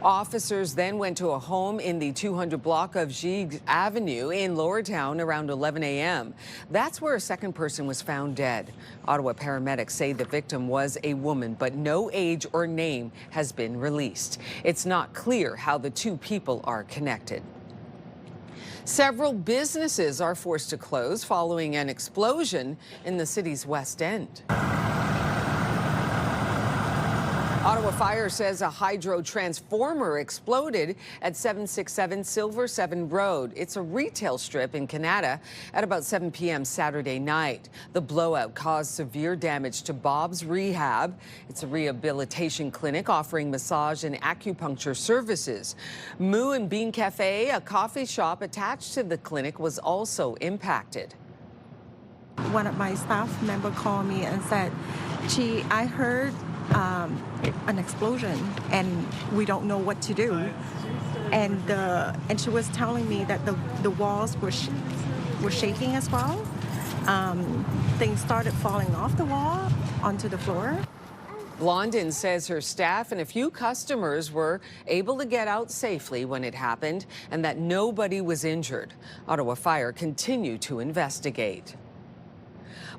Officers then went to a home in the 200 block of Gigues Avenue in Lower Town around 11 a.m. That's where a second person was found dead. Ottawa paramedics say the victim was a woman, but no age or name has been released. It's not clear how the two people are connected. Several businesses are forced to close following an explosion in the city's West End. Ottawa Fire says a hydro transformer exploded at 767 Silver 7 Road. It's a retail strip in Canada at about 7 p.m. Saturday night. The blowout caused severe damage to Bob's Rehab. It's a rehabilitation clinic offering massage and acupuncture services. Moo and Bean Cafe, a coffee shop attached to the clinic, was also impacted. One of my staff member called me and said, I heard an explosion and we don't know what to do. And she was telling me that the walls were shaking as well. Things started falling off the wall onto the floor. Blondin says her staff and a few customers were able to get out safely when it happened and that nobody was injured. Ottawa Fire continue to investigate.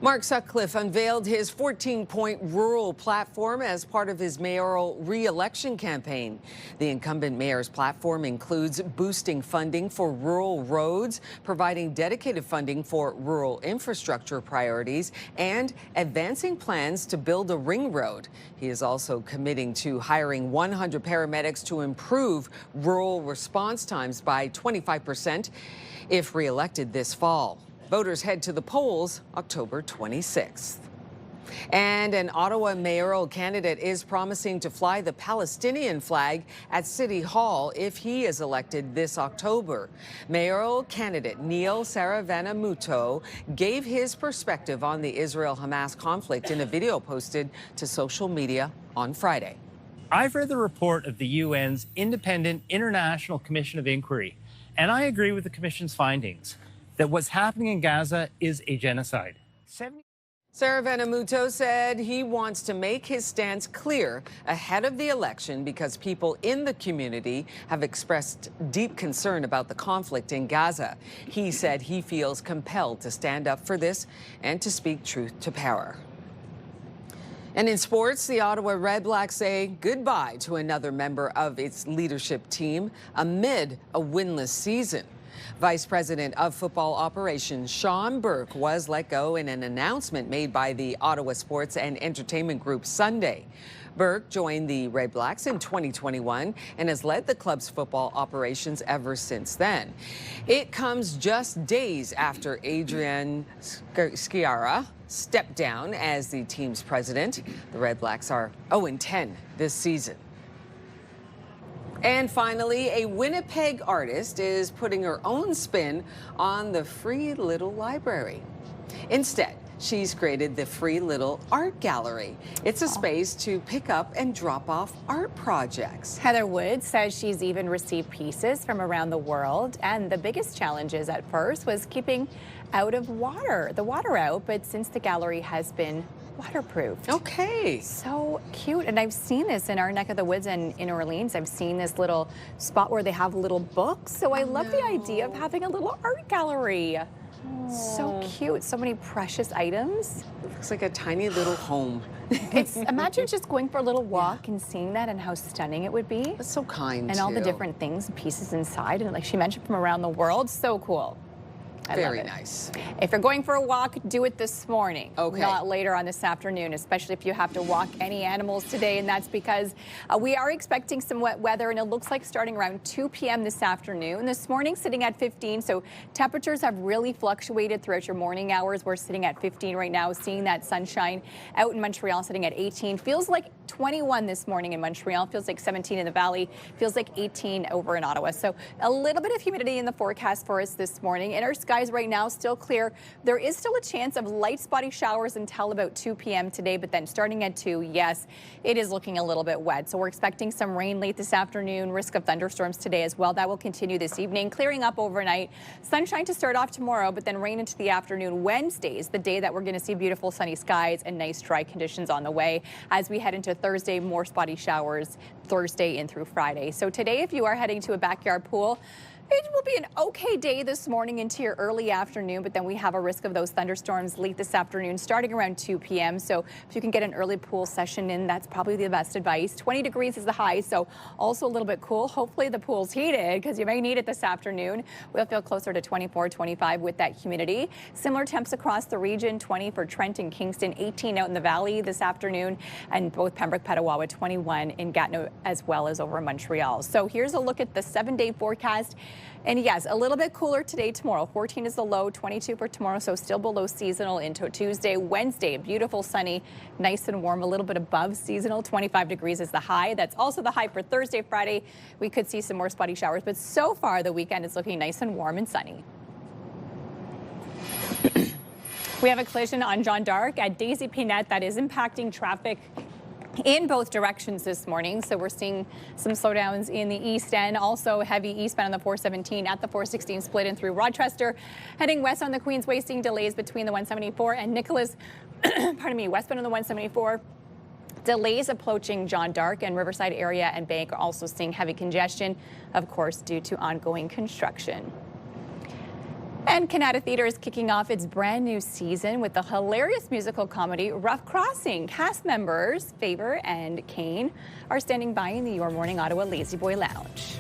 Mark Sutcliffe unveiled his 14-point rural platform as part of his mayoral re-election campaign. The incumbent mayor's platform includes boosting funding for rural roads, providing dedicated funding for rural infrastructure priorities, and advancing plans to build a ring road. He is also committing to hiring 100 paramedics to improve rural response times by 25% if re-elected this fall. Voters head to the polls October 26th. And an Ottawa mayoral candidate is promising to fly the Palestinian flag at City Hall if he is elected this October. Mayoral candidate Neil Saravanamuto gave his perspective on the Israel-Hamas conflict in a video posted to social media on Friday. I've read the report of the UN's Independent International Commission of Inquiry, and I agree with the Commission's findings that what's happening in Gaza is a genocide. Saravanamuto said he wants to make his stance clear ahead of the election because people in the community have expressed deep concern about the conflict in Gaza. He said he feels compelled to stand up for this and to speak truth to power. And in sports, the Ottawa Redblacks say goodbye to another member of its leadership team amid a winless season. Vice President of Football Operations Sean Burke was let go in an announcement made by the Ottawa Sports and Entertainment Group Sunday. Burke joined the Redblacks in 2021 and has led the club's football operations ever since then. It comes just days after Adrian Sciarra stepped down as the team's president. The Redblacks are 0-10 this season. And finally, a Winnipeg artist is putting her own spin on the Free Little Library. Instead, she's created the Free Little Art Gallery. It's a space to pick up and drop off art projects. Heather Wood says she's even received pieces from around the world, and the biggest challenges at first was keeping the water out, but since the gallery has been waterproofed. Okay. So cute. And I've seen this in our neck of the woods and in Orleans. I've seen this little spot where they have little books. So I love the idea of having a little art gallery. So cute. So many precious items. It looks like a tiny little home. Imagine just going for a little walk and seeing that and how stunning it would be. That's so kind. And all the different things and pieces inside. And like she mentioned, from around the world. So cool. Very nice. If you're going for a walk, do it this morning, okay, not later on this afternoon, especially if you have to walk any animals today. And that's because we are expecting some wet weather, and it looks like starting around 2 p.m. this afternoon. This morning sitting at 15, so temperatures have really fluctuated throughout your morning hours. We're sitting at 15 right now, seeing that sunshine out in Montreal, sitting at 18. Feels like 21 this morning in Montreal, feels like 17 in the Valley, feels like 18 over in Ottawa. So a little bit of humidity in the forecast for us this morning. In our skies right now still clear. There is still a chance of light spotty showers until about 2 p.m. today, but then starting at 2, yes, it is looking a little bit wet. So we're expecting some rain late this afternoon, risk of thunderstorms today as well. That will continue this evening, clearing up overnight. Sunshine to start off tomorrow, but then rain into the afternoon. Wednesday is the day that we're going to see beautiful sunny skies and nice dry conditions on the way. As we head into Thursday, more spotty showers Thursday in through Friday. So today, if you are heading to a backyard pool, It will be an okay day this morning into your early afternoon, but then we have a risk of those thunderstorms late this afternoon starting around 2 p.m. So if you can get an early pool session in, that's probably the best advice. 20 degrees is the high, so also a little bit cool. Hopefully the pool's heated because you may need it this afternoon. We'll feel closer to 24, 25 with that humidity. Similar temps across the region, 20 for Trent and Kingston, 18 out in the valley this afternoon, and both Pembroke, Petawawa, 21 in Gatineau as well as over in Montreal. So here's a look at the 7-day forecast. And yes, a little bit cooler today, tomorrow. 14 is the low, 22 for tomorrow, so still below seasonal into Tuesday. Wednesday, beautiful, sunny, nice and warm, a little bit above seasonal. 25 degrees is the high. That's also the high for Thursday, Friday. We could see some more spotty showers, but so far the weekend is looking nice and warm and sunny. We have a collision on Jeanne d'Arc at Daisy Pinette that is impacting traffic in both directions this morning. So we're seeing some slowdowns in the east end, also heavy eastbound on the 417 at the 416 split in through Rochester. Heading west on the Queensway, seeing delays between the 174 and Nicholas, pardon me, westbound on the 174. Delays approaching Jeanne d'Arc and Riverside area and Bank are also seeing heavy congestion, of course, due to ongoing construction. And Canada Theatre is kicking off its brand new season with the hilarious musical comedy Rough Crossing. Cast members Faber and Kane are standing by in the Your Morning Ottawa Lazy Boy Lounge.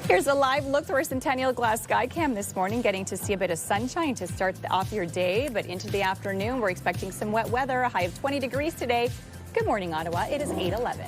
Here's a live look through our Centennial Glass Skycam this morning, getting to see a bit of sunshine to start off your day. But into the afternoon, we're expecting some wet weather, a high of 20 degrees today. Good morning, Ottawa. It is 8:11.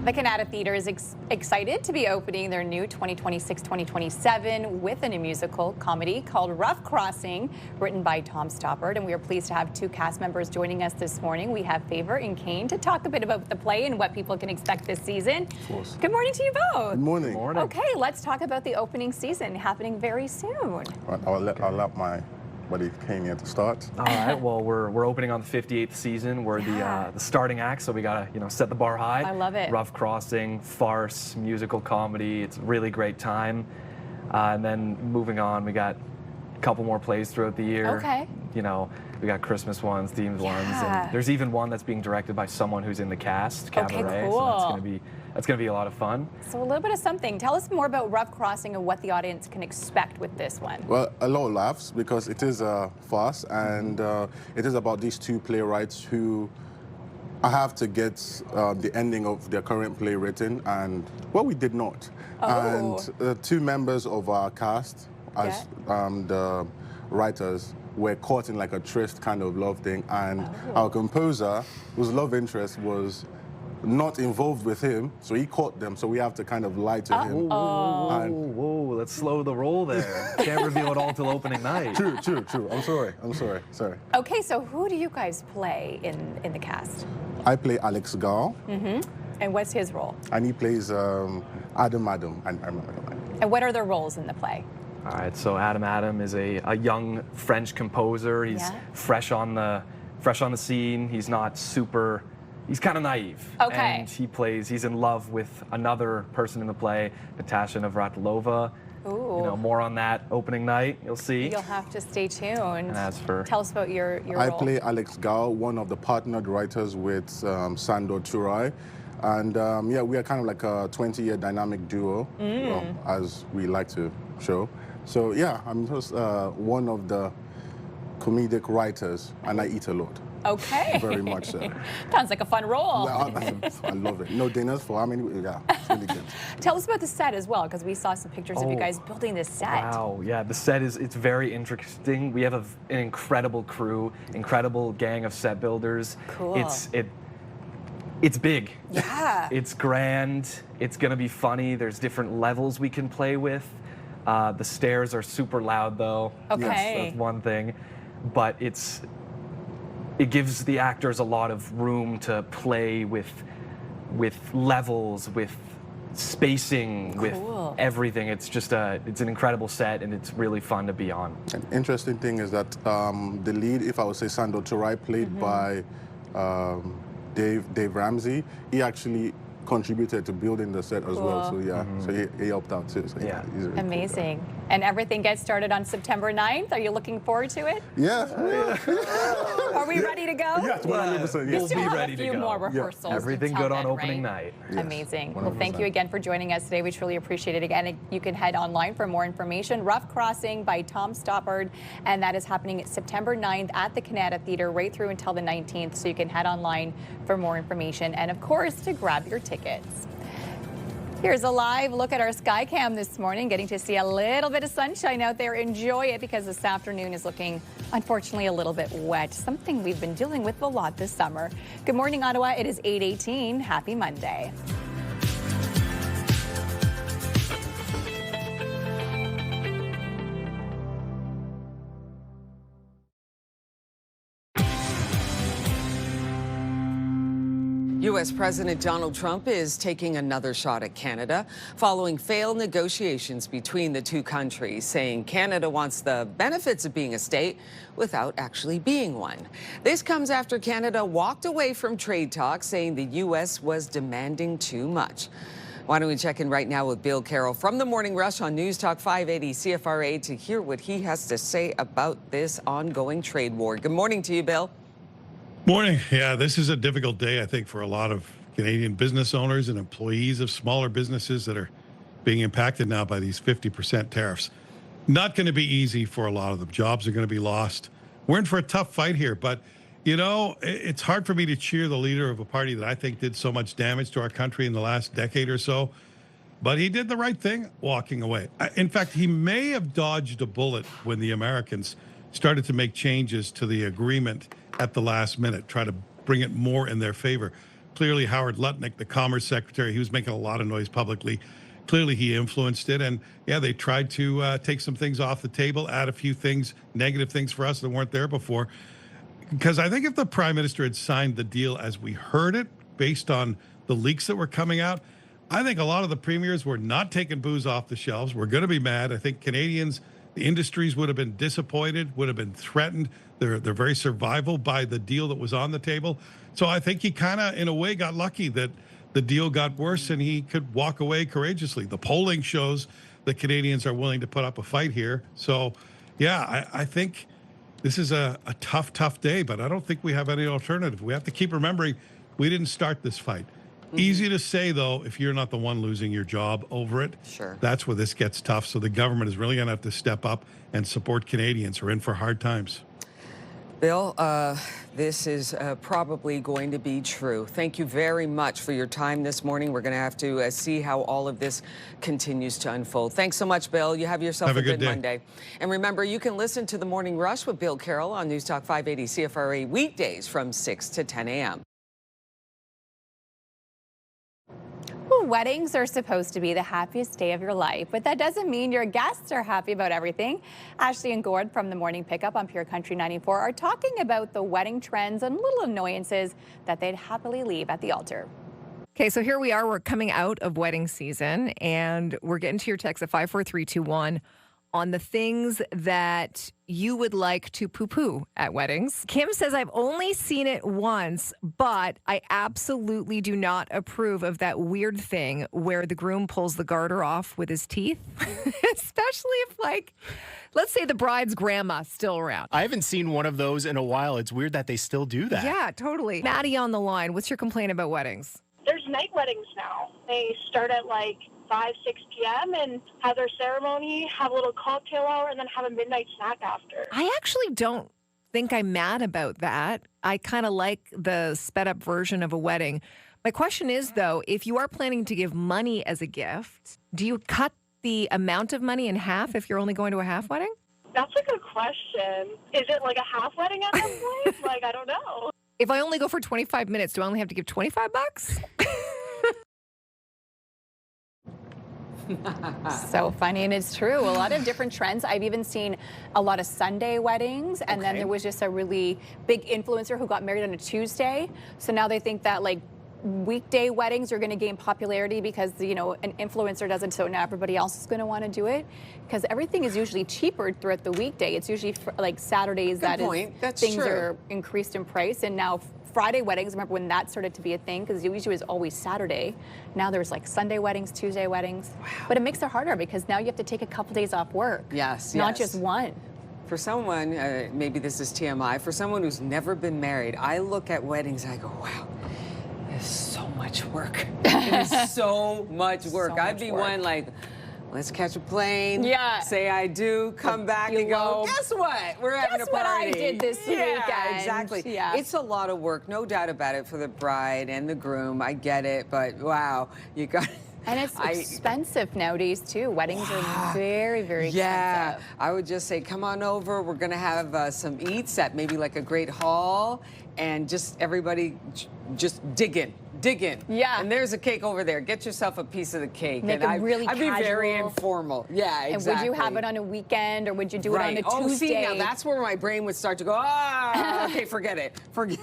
The Canada Theatre is excited to be opening their new 2026-2027 with a new musical comedy called Rough Crossing, written by Tom Stoppard. And we are pleased to have two cast members joining us this morning. We have Faber and Kane to talk a bit about the play and what people can expect this season. Of course. Good morning to you both. Good morning. Good morning. Okay, let's talk about the opening season happening very soon. Right, I'll let my buddy Kane here to start. All right. Well, we're opening on the 58th season. We're the starting act, so we gotta set the bar high. I love it. Rough Crossing, farce, musical comedy. It's a really great time. And then moving on, we got a couple more plays throughout the year. Okay. We got Christmas ones, themed ones, and there's even one that's being directed by someone who's in the cast, Cabaret. Okay, cool. So that's gonna be a lot of fun. So a little bit of something. Tell us more about Rough Crossing and what the audience can expect with this one. Well, a lot of laughs because it is a farce, and it is about these two playwrights who have to get the ending of their current play written, and we did not. Oh. And two members of our cast, as the writers, were caught in like a tryst kind of love thing, and our composer, whose love interest was not involved with him, so he caught them, so we have to kind of lie to him. Whoa, let's slow the roll there. Can't reveal it all till opening night. True. I'm sorry. Okay, so who do you guys play in the cast? I play Alex Gall. And what's his role? And he plays Adam. I remember that. And what are their roles in the play? All right, so Adam is a young French composer. He's fresh on the scene. He's not super. He's kind of naive. Okay. And he's in love with another person in the play, Natasha Navratilova. Ooh. More on that opening night. You'll see. You'll have to stay tuned. And as for tell us about your role. I play Alex Gall, one of the partnered writers with Sandor Turai. And we are kind of like a 20-year dynamic duo, as we like to show. So I'm just one of the comedic writers, and I eat a lot. Okay. Very much so. Sounds like a fun role. I love it. No dinners for how many? Yeah, it's really good. Tell us about the set as well, because we saw some pictures of you guys building this set. Wow, yeah, the set it's very interesting. We have an incredible crew, incredible gang of set builders. Cool. It's big. Yeah. It's grand. It's gonna be funny. There's different levels we can play with. The stairs are super loud though. Okay. That's one thing. But it gives the actors a lot of room to play with levels, with spacing, with everything. It's just it's an incredible set, and it's really fun to be on. An interesting thing is that the lead, if I would say Sandor Turai, played by Dave Ramsey, he actually contributed to building the set as well. So yeah, so he helped out too. So yeah, he's a really Amazing. And everything gets started on September 9th. Are you looking forward to it? Yeah. Are we ready to go? Yes, 100%. We still have a few more rehearsals. Everything until good on then, opening right? night. Amazing. Well, thank you again for joining us today. We truly appreciate it. Again, you can head online for more information. Rough Crossing by Tom Stoppard, and that is happening September 9th at the Canada Theatre right through until the 19th. So you can head online for more information and, of course, to grab your tickets. Here's a live look at our sky cam this morning, getting to see a little bit of sunshine out there. Enjoy it because this afternoon is looking, unfortunately, a little bit wet, something we've been dealing with a lot this summer. Good morning, Ottawa. It is 8:18. Happy Monday. U.S. President Donald Trump is taking another shot at Canada following failed negotiations between the two countries, saying Canada wants the benefits of being a state without actually being one. This comes after Canada walked away from trade talks, saying the U.S. was demanding too much. Why don't we check in right now with Bill Carroll from the Morning Rush on News Talk 580 CFRA to hear what he has to say about this ongoing trade war. Good morning to you, Bill. Morning. Yeah, this is a difficult day, I think, for a lot of Canadian business owners and employees of smaller businesses that are being impacted now by these 50% tariffs. Not going to be easy for a lot of them. Jobs are going to be lost. We're in for a tough fight here, but, you know, it's hard for me to cheer the leader of a party that I think did so much damage to our country in the last decade or so. But he did the right thing walking away. In fact, he may have dodged a bullet when the Americans started to make changes to the agreement at the last minute, try to bring it more in their favor. Clearly, Howard Lutnick, the Commerce Secretary, he was making a lot of noise publicly. Clearly, he influenced it. And yeah, they tried to take some things off the table, add a few things, negative things for us that weren't there before. Because I think if the Prime Minister had signed the deal as we heard it, based on the leaks that were coming out, I think a lot of the premiers were not taking booze off the shelves. We're going to be mad. I think Canadians, the industries would have been disappointed, would have been threatened. They're very survival by the deal that was on the table. So I think he kind of, in a way, got lucky that the deal got worse and he could walk away courageously. The polling shows that Canadians are willing to put up a fight here. So, yeah, I think this is a tough, tough day, but I don't think we have any alternative. We have to keep remembering we didn't start this fight. Easy to say, though, if you're not the one losing your job over it. Sure. That's where this gets tough. So the government is really going to have to step up and support Canadians who are in for hard times. Bill, this is probably going to be true. Thank you very much for your time this morning. We're going to have to see how all of this continues to unfold. Thanks so much, Bill. You have yourself a good Monday. And remember, you can listen to The Morning Rush with Bill Carroll on News Talk 580 CFRA weekdays from 6 to 10 a.m. Weddings are supposed to be the happiest day of your life, but that doesn't mean your guests are happy about everything. Ashley and Gord from the Morning Pickup on Pure Country 94 are talking about the wedding trends and little annoyances that they'd happily leave at the altar. Okay, so here we are. We're coming out of wedding season, and we're getting to your text at 54321 on the things that you would like to poo-poo at weddings. Kim says, I've only seen it once, but I absolutely do not approve of that weird thing where the groom pulls the garter off with his teeth, especially if, like, let's say the bride's grandma's still around. I haven't seen one of those in a while. It's weird that they still do that. Yeah, totally. Maddie on the line, what's your complaint about weddings? There's night weddings now. They start at like 5, 6 p.m. and have their ceremony, have a little cocktail hour, and then have a midnight snack after. I actually don't think I'm mad about that. I kind of like the sped up version of a wedding. My question is, though, if you are planning to give money as a gift, do you cut the amount of money in half if you're only going to a half wedding? That's a good question. Is it like a half wedding at that point? Like, I don't know. If I only go for 25 minutes, do I only have to give $25? So funny, and it's true. A lot of different trends. I've even seen a lot of Sunday weddings, and then there was just a really big influencer who got married on a Tuesday. So now they think that, like, weekday weddings are going to gain popularity because, you know, an influencer does it, so now everybody else is going to want to do it. Because everything is usually cheaper throughout the weekday. It's usually like Saturdays Good point. That's things true. are increased in price. And now Friday weddings, remember when that started to be a thing? Because it usually was always Saturday. Now there's like Sunday weddings, Tuesday weddings. Wow. But it makes it harder because now you have to take a couple days off work. Yes, Not yes. just one. For someone, maybe this is TMI, for someone who's never been married, I look at weddings, I go, wow, there's so much work. It is so much work. So I'd much be work. one like, let's catch a plane. Yeah. Say I do, come back and go, Elope. guess what? We're having a Guess what I party. did this yeah, weekend. Exactly. Yeah. It's a lot of work, no doubt about it, for the bride and the groom. I get it, but wow, you got. And it's expensive nowadays too. Weddings are very, very expensive. Yeah, I would just say, come on over. We're gonna have some eats at maybe like a great hall, and just everybody just dig in. Yeah. And there's a cake over there. Get yourself a piece of the cake. Make and it really I'd be very casual. informal. Yeah, exactly. And would you have it on a weekend or would you do it on a Tuesday? Oh, see, now that's where my brain would start to go, okay, forget it. Forget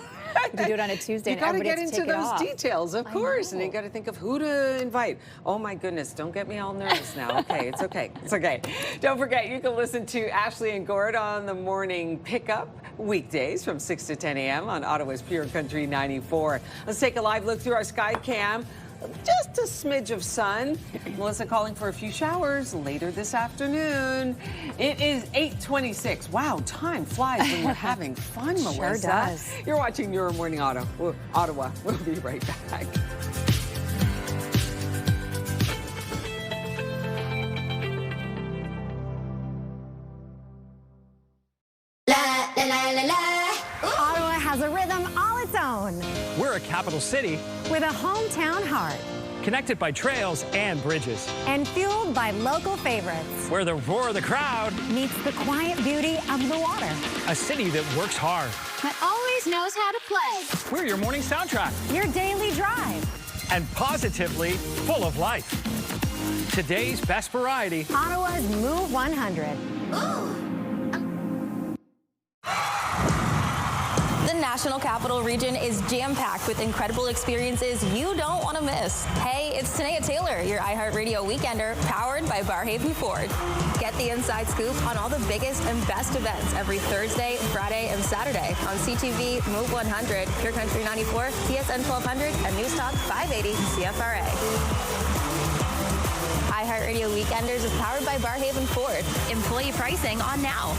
Would you do it on a Tuesday You and got to everybody get has to into take it those off? details, of course, and you got to think of who to invite. Oh my goodness, don't get me all nervous now. Okay, it's okay. It's okay. Don't forget, you can listen to Ashley and Gord on the morning pickup weekdays from 6 to 10 a.m. on Ottawa's Pure Country 94. Let's take a live look through our sky cam. Just a smidge of sun. Melissa calling for a few showers later this afternoon. It is 8:26. Wow, time flies when you're having fun, Melissa. Sure does. You're watching Your Morning Ottawa. We'll be right back. Ottawa has a rhythm all its own, We're a capital city with a hometown heart, connected by trails and bridges, and fueled by local favorites. where the roar of the crowd Meets the quiet beauty of the water. a city that works hard. But always knows how to play. We're your morning soundtrack Your daily drive. and positively full of life. Today's best variety. Ottawa's Move 100. The National Capital Region is jam-packed with incredible experiences you don't want to miss. Hey, it's Tanea Taylor, your iHeartRadio Weekender, powered by Barhaven Ford. Get the inside scoop on all the biggest and best events every Thursday, Friday, and Saturday on CTV, Move 100, Pure Country 94, TSN 1200, and News Talk 580 CFRA. iHeartRadio Weekenders is powered by Barhaven Ford. Employee pricing on now.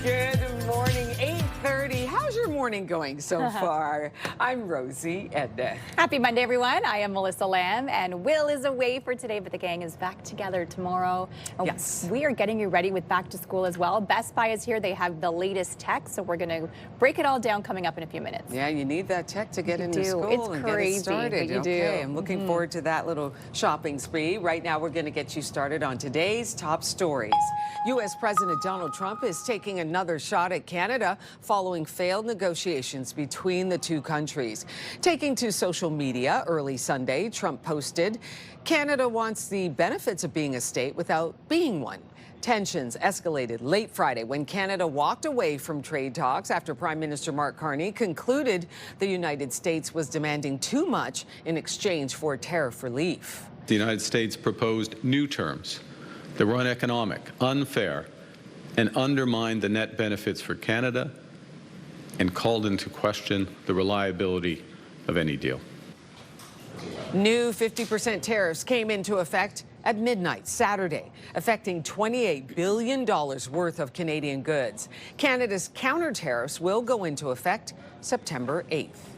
Good morning, 8:30. How's your morning going so far? I'm Rosie Edna. Happy Monday, everyone. I am Melissa Lamb, and Will is away for today, but the gang is back together tomorrow. Yes. We are getting you ready with back to school as well. Best Buy is here. They have the latest tech, so we're going to break it all down coming up in a few minutes. Yeah, you need that tech to get You into do. school It's and crazy, get it started. but you Okay, do. I'm looking forward to that little shopping spree. Right now, we're going to get you started on today's top stories. U.S. President Donald Trump is taking another shot at Canada following failed negotiations between the two countries. Taking to social media early Sunday, Trump posted, "Canada wants the benefits of being a state without being one." Tensions escalated late Friday when Canada walked away from trade talks after Prime Minister Mark Carney concluded the United States was demanding too much in exchange for tariff relief. The United States proposed new terms that were uneconomic, unfair, and undermined the net benefits for Canada and called into question the reliability of any deal. New 50% tariffs came into effect at midnight Saturday, affecting $28 billion worth of Canadian goods. Canada's counter tariffs will go into effect September 8th.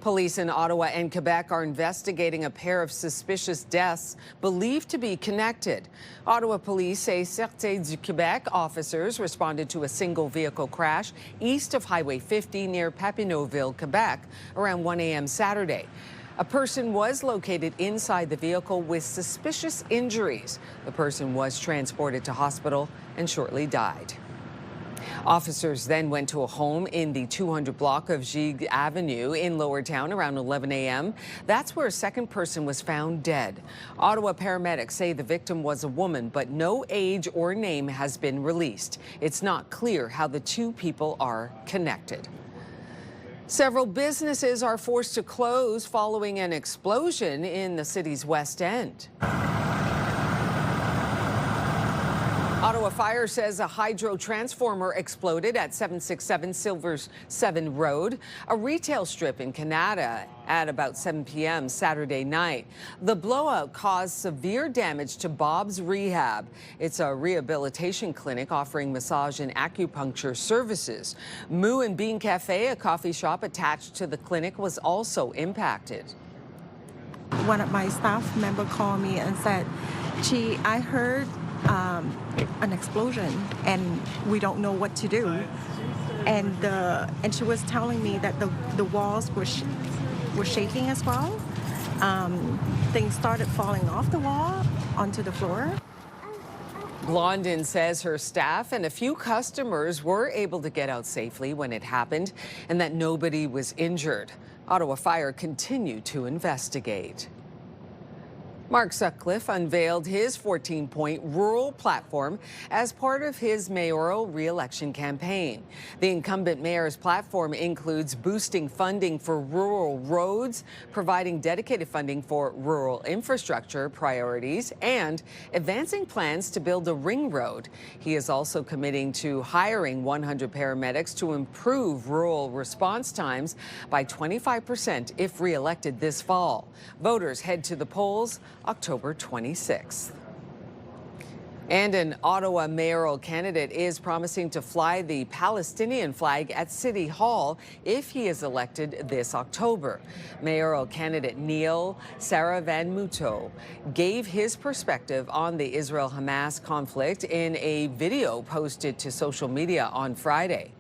Police in Ottawa and Quebec are investigating a pair of suspicious deaths believed to be connected. Ottawa police say Sûreté du Québec officers responded to a single vehicle crash east of Highway 50 near Papineauville, Quebec, around 1 a.m. Saturday. A person was located inside the vehicle with suspicious injuries. The person was transported to hospital and shortly died. Officers then went to a home in the 200 block of Gigues Avenue in Lower Town around 11 a.m. That's where a second person was found dead. Ottawa paramedics say the victim was a woman, but no age or name has been released. It's not clear how the two people are connected. Several businesses are forced to close following an explosion in the city's West End. Ottawa Fire says a hydro transformer exploded at 767 Silvers 7 Road, a retail strip in Canada, at about 7 p.m. Saturday night. The blowout caused severe damage to Bob's Rehab. It's a rehabilitation clinic offering massage and acupuncture services. Moo and Bean Cafe, a coffee shop attached to the clinic, was also impacted. One of my staff member called me and said, "Gee, I heard an explosion and we don't know what to do." And she was telling me that the walls were shaking as well. Things started falling off the wall onto the floor. Blondin says her staff and a few customers were able to get out safely when it happened and that nobody was injured. Ottawa Fire continued to investigate. Mark Sutcliffe unveiled his 14-point rural platform as part of his mayoral re-election campaign. The incumbent mayor's platform includes boosting funding for rural roads, providing dedicated funding for rural infrastructure priorities, and advancing plans to build a ring road. He is also committing to hiring 100 paramedics to improve rural response times by 25% if re-elected this fall. Voters head to the polls October 26th. And an Ottawa mayoral candidate is promising to fly the Palestinian flag at City Hall if he is elected this October. Mayoral candidate Neil Saravanmuto gave his perspective on the Israel-Hamas conflict in a video posted to social media on Friday.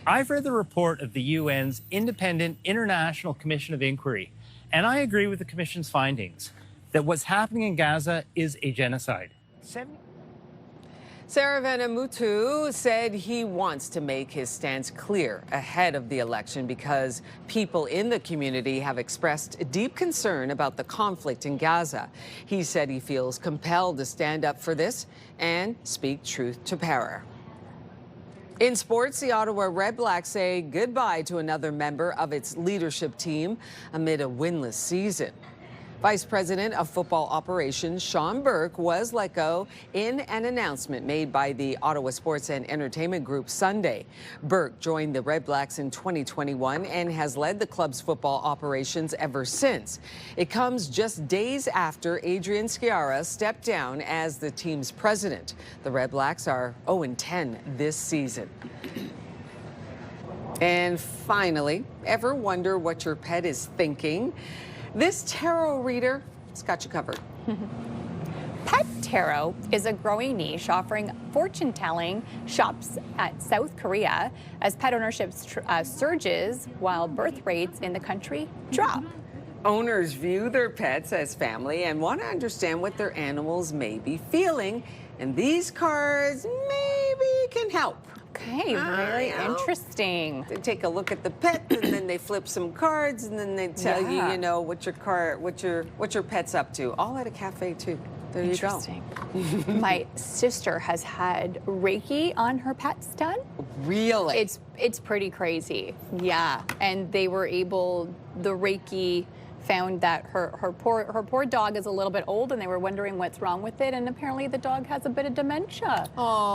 I've read the report of the UN's Independent International Commission of Inquiry, and I agree with the Commission's findings that what's happening in Gaza is a genocide. Saravanmutu said he wants to make his stance clear ahead of the election because people in the community have expressed deep concern about the conflict in Gaza. He said he feels compelled to stand up for this and speak truth to power. In sports, the Ottawa Redblacks say goodbye to another member of its leadership team amid a winless season. Vice President of Football Operations Sean Burke was let go in an announcement made by the Ottawa Sports and Entertainment Group Sunday. Burke joined the Redblacks in 2021 and has led the club's football operations ever since. It comes just days after Adrian Sciarra stepped down as the team's president. The Redblacks are 0-10 this season. And finally, ever wonder what your pet is thinking? This tarot reader has got you covered. Pet tarot is a growing niche offering fortune-telling shops at South Korea as pet ownership surges while birth rates in the country drop. Owners view their pets as family and want to understand what their animals may be feeling, and these cards maybe can help. Okay, very interesting. They take a look at the pet and then they flip some cards and then they tell you, you know, what your pet's up to. All at a cafe too. There you go. My sister has had Reiki on her pets done. Really? It's pretty crazy. Yeah, and they were able, the Reiki found that her poor dog is a little bit old and they were wondering what's wrong with it, and apparently the dog has a bit of dementia.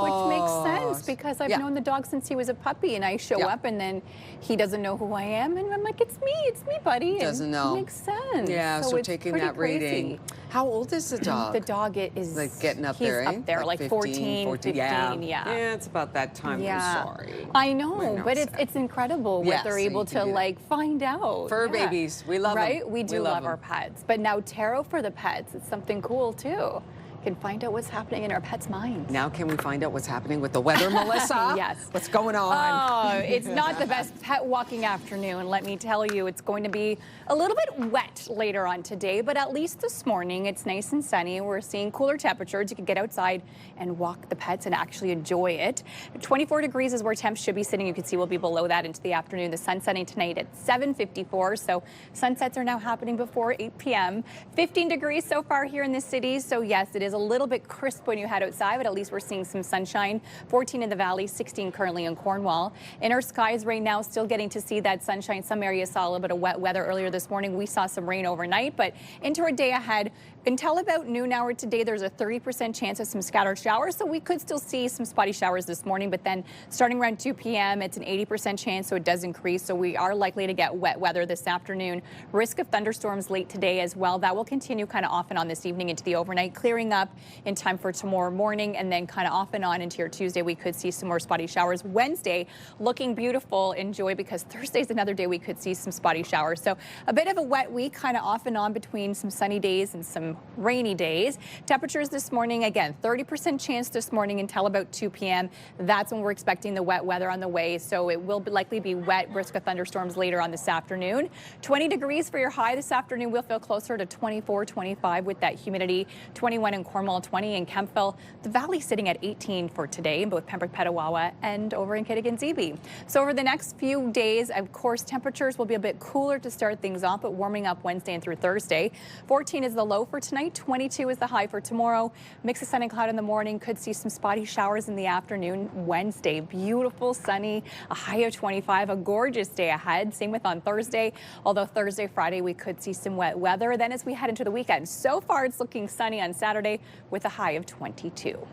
Which makes sense because I've known the dog since he was a puppy, and I show up and then he doesn't know who I am, and I'm like, it's me, buddy. Doesn't know. It makes sense. Yeah, so it's taking pretty that crazy. reading. How old is the dog? The dog is like getting up he's there, up there, like 14, 15, yeah. yeah. It's about that time. Yeah. I'm sorry. I know, but it's incredible what they're able to like find out. Fur babies, we love them. Right? We do love our pets. But now tarot for the pets, it's something cool too. and find out what's happening in our pets' minds. Now can we find out what's happening with the weather, Melissa? Yes. What's going on? Oh, it's not the best pet walking afternoon, let me tell you. It's going to be a little bit wet later on today, but at least this morning it's nice and sunny. We're seeing cooler temperatures. You can get outside and walk the pets and actually enjoy it. 24 degrees is where temps should be sitting. You can see we'll be below that into the afternoon. The sun setting tonight at 7:54, so sunsets are now happening before 8 p.m. 15 degrees so far here in the city, so yes, it is a little bit crisp when you head outside, but at least we're seeing some sunshine. 14 in the valley, 16 currently in Cornwall. In our skies right now, still getting to see that sunshine. Some areas saw a little bit of wet weather earlier this morning. We saw some rain overnight, but into our day ahead, until about noon hour today, there's a 30% chance of some scattered showers, so we could still see some spotty showers this morning, but then starting around 2 p.m., it's an 80% chance, so it does increase, so we are likely to get wet weather this afternoon. Risk of thunderstorms late today as well. That will continue kind of off and on this evening into the overnight, clearing up in time for tomorrow morning, and then kind of off and on into your Tuesday, we could see some more spotty showers. Wednesday, looking beautiful. Enjoy, because Thursday's another day we could see some spotty showers. So a bit of a wet week, kind of off and on between some sunny days and some rainy days. Temperatures this morning, again, 30% chance this morning until about 2 p.m. That's when we're expecting the wet weather on the way. So it will likely be wet, risk of thunderstorms later on this afternoon. 20 degrees for your high this afternoon. We'll feel closer to 24, 25 with that humidity. 21 in Cornwall, 20 in Kemptville. The valley sitting at 18 for today in both Pembroke, Petawawa, and over in Kittigan-Zibi. So over the next few days, of course, temperatures will be a bit cooler to start things off, but warming up Wednesday and through Thursday. 14 is the low for tonight. 22 is the high for tomorrow. Mix of sun and cloud in the morning. Could see some spotty showers in the afternoon. Wednesday, beautiful, sunny, a high of 25, a gorgeous day ahead. Same with on Thursday, although Thursday, Friday, we could see some wet weather. Then as we head into the weekend, so far it's looking sunny on Saturday with a high of 22.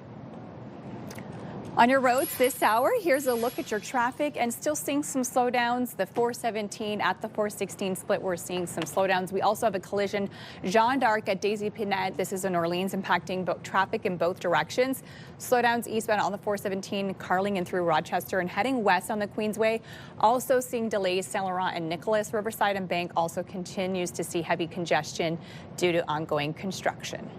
On your roads this hour, here's a look at your traffic, and still seeing some slowdowns. The 417 at the 416 split, we're seeing some slowdowns. We also have a collision, Jeanne d'Arc at Daisy Pinette. This is in Orleans, impacting traffic in both directions. Slowdowns eastbound on the 417, Carling and through Rochester, and heading west on the Queensway. Also seeing delays, Saint Laurent and Nicholas. Riverside and Bank also continues to see heavy congestion due to ongoing construction.